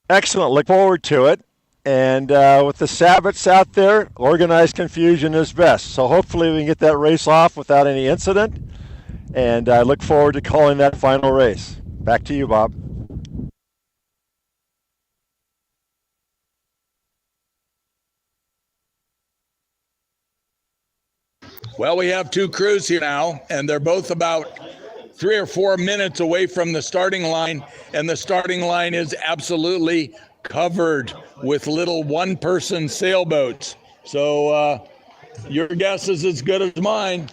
[SPEAKER 5] Excellent. Look forward to it. And with the Sabbats out there, organized confusion is best. So hopefully we can get that race off without any incident. And I look forward to calling that final race. Back to you, Bob.
[SPEAKER 6] Well, we have two crews here now, and they're both about 3 or 4 minutes away from the starting line, and the starting line is absolutely covered with little one-person sailboats. So your guess is as good as mine.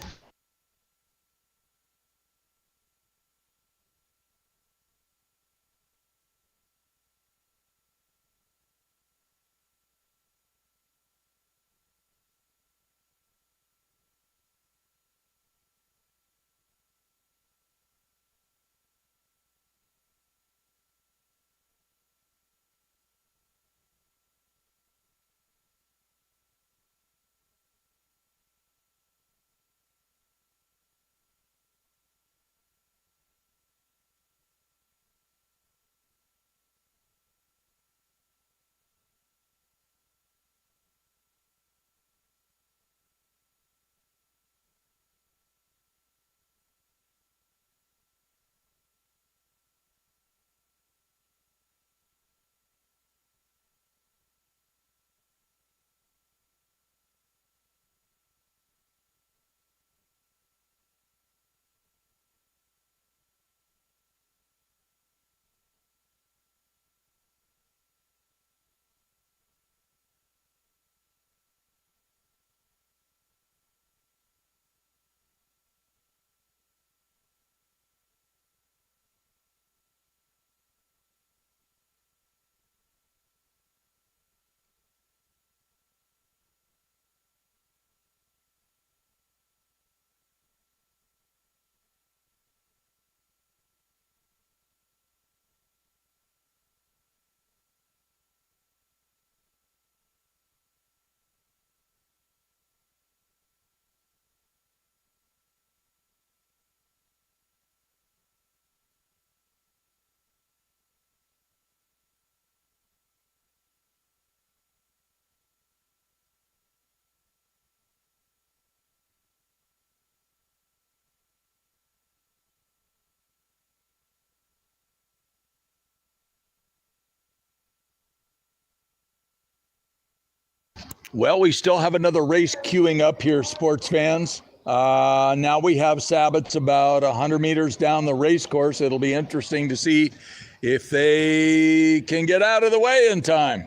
[SPEAKER 6] Well, we still have another race queuing up here, sports fans. Now we have Sabbats about 100 meters down the race course. It'll be interesting to see if they can get out of the way in time.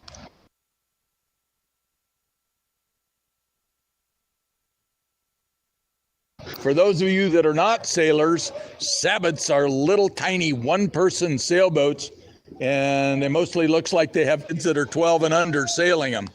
[SPEAKER 6] For those of you that are not sailors, Sabbats are little tiny one-person sailboats, and it mostly looks like they have kids that are 12 and under sailing them.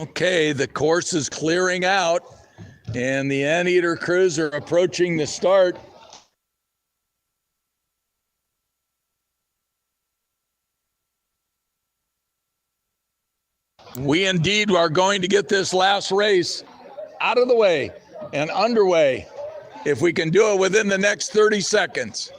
[SPEAKER 6] Okay, the course is clearing out, and the Anteater crews are approaching the start. We indeed are going to get this last race out of the way and underway if we can do it within the next 30 seconds.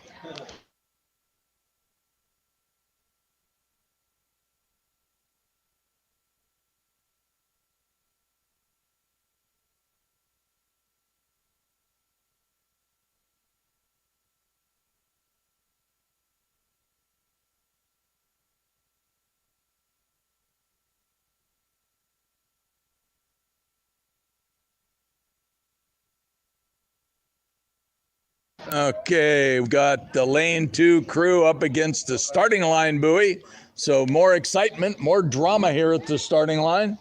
[SPEAKER 6] Okay, we've got the lane 2 crew up against the starting line buoy. So more excitement, more drama here at the starting line.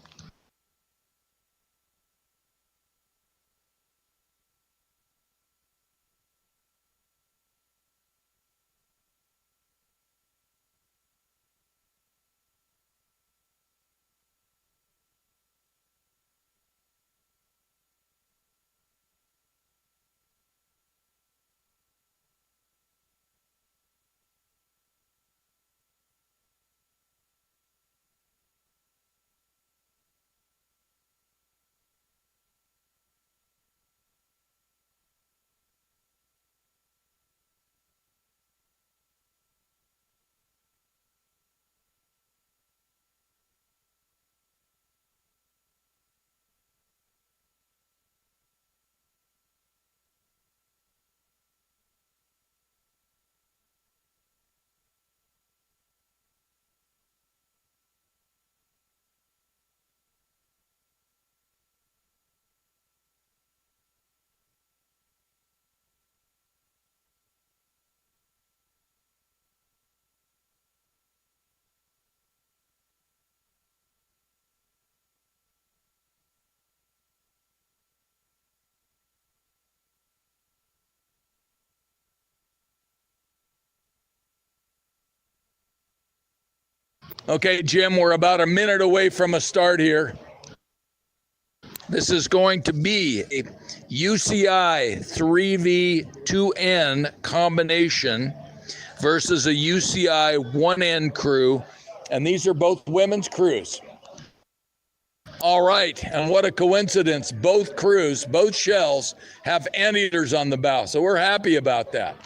[SPEAKER 6] Okay, Jim, we're about a minute away from a start here. This is going to be a UCI 3V2N combination versus a UCI 1N crew, and these are both women's crews. All right, and what a coincidence. Both crews, both shells, have anteaters on the bow, so we're happy about that.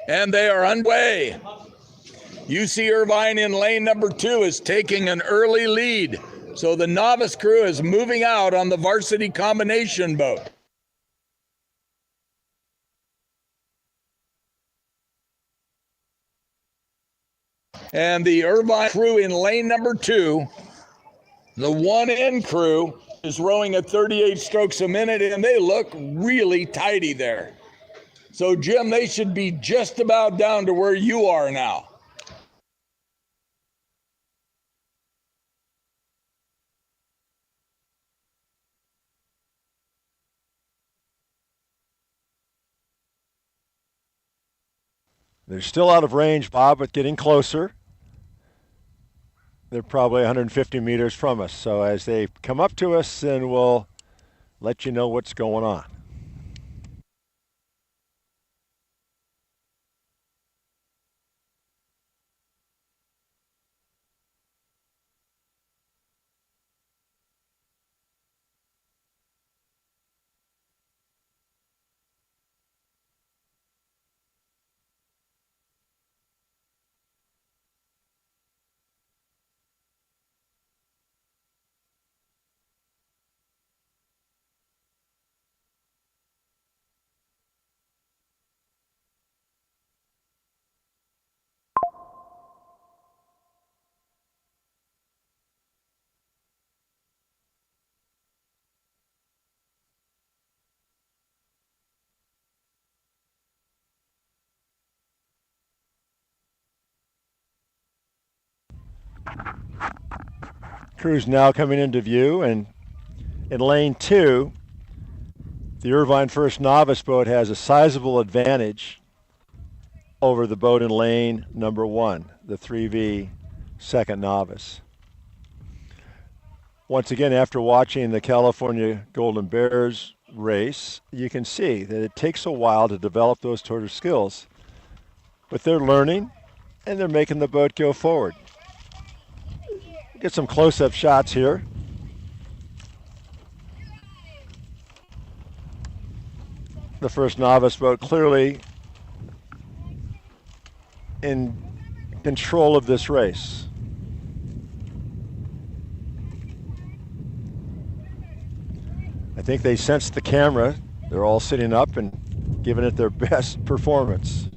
[SPEAKER 6] And they are underway. UC Irvine in lane number 2 is taking an early lead. So the novice crew is moving out on the varsity combination boat. And the Irvine crew in lane number 2, the 1N crew, is rowing at 38 strokes a minute, and they look really tidy there. So, Jim, they should be just about down to where you are now.
[SPEAKER 5] They're still out of range, Bob, but getting closer. They're probably 150 meters from us. So as they come up to us, then we'll let you know what's going on. Crew's now coming into view, and in lane 2, the Irvine First Novice boat has a sizable advantage over the boat in lane number 1, the 3V Second Novice. Once again, after watching the California Golden Bears race, you can see that it takes a while to develop those sort of skills. But they're learning, and they're making the boat go forward. Get some close-up shots here. The First Novice boat clearly in control of this race. I think they sensed the camera. They're all sitting up and giving it their best performance.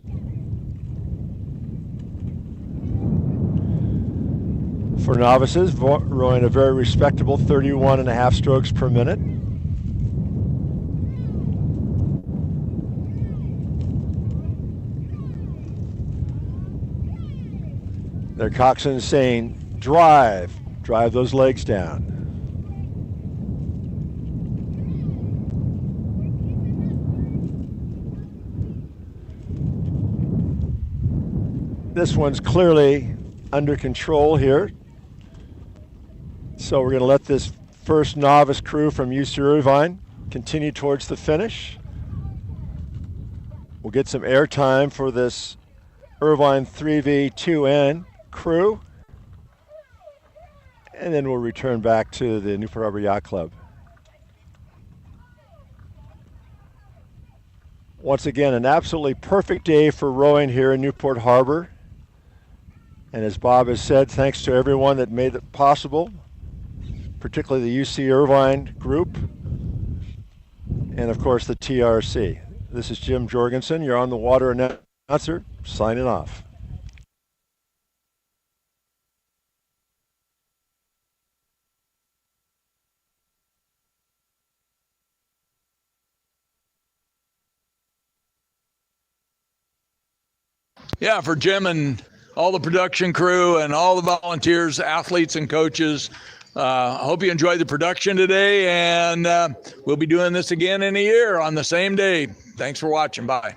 [SPEAKER 5] For novices, rowing a very respectable 31.5 strokes per minute. Their coxswain saying, drive those legs down. This one's clearly under control here. So we're going to let this first novice crew from UC Irvine continue towards the finish. We'll get some air time for this Irvine 3V2N crew, and then we'll return back to the Newport Harbor Yacht Club. Once again, an absolutely perfect day for rowing here in Newport Harbor. And as Bob has said, thanks to everyone that made it possible, particularly the UC Irvine group, and of course the TRC. This is Jim Jorgensen, your On the Water announcer, signing off.
[SPEAKER 6] Yeah, for Jim and all the production crew and all the volunteers, athletes and coaches, I hope you enjoyed the production today, and we'll be doing this again in a year on the same day. Thanks for watching. Bye.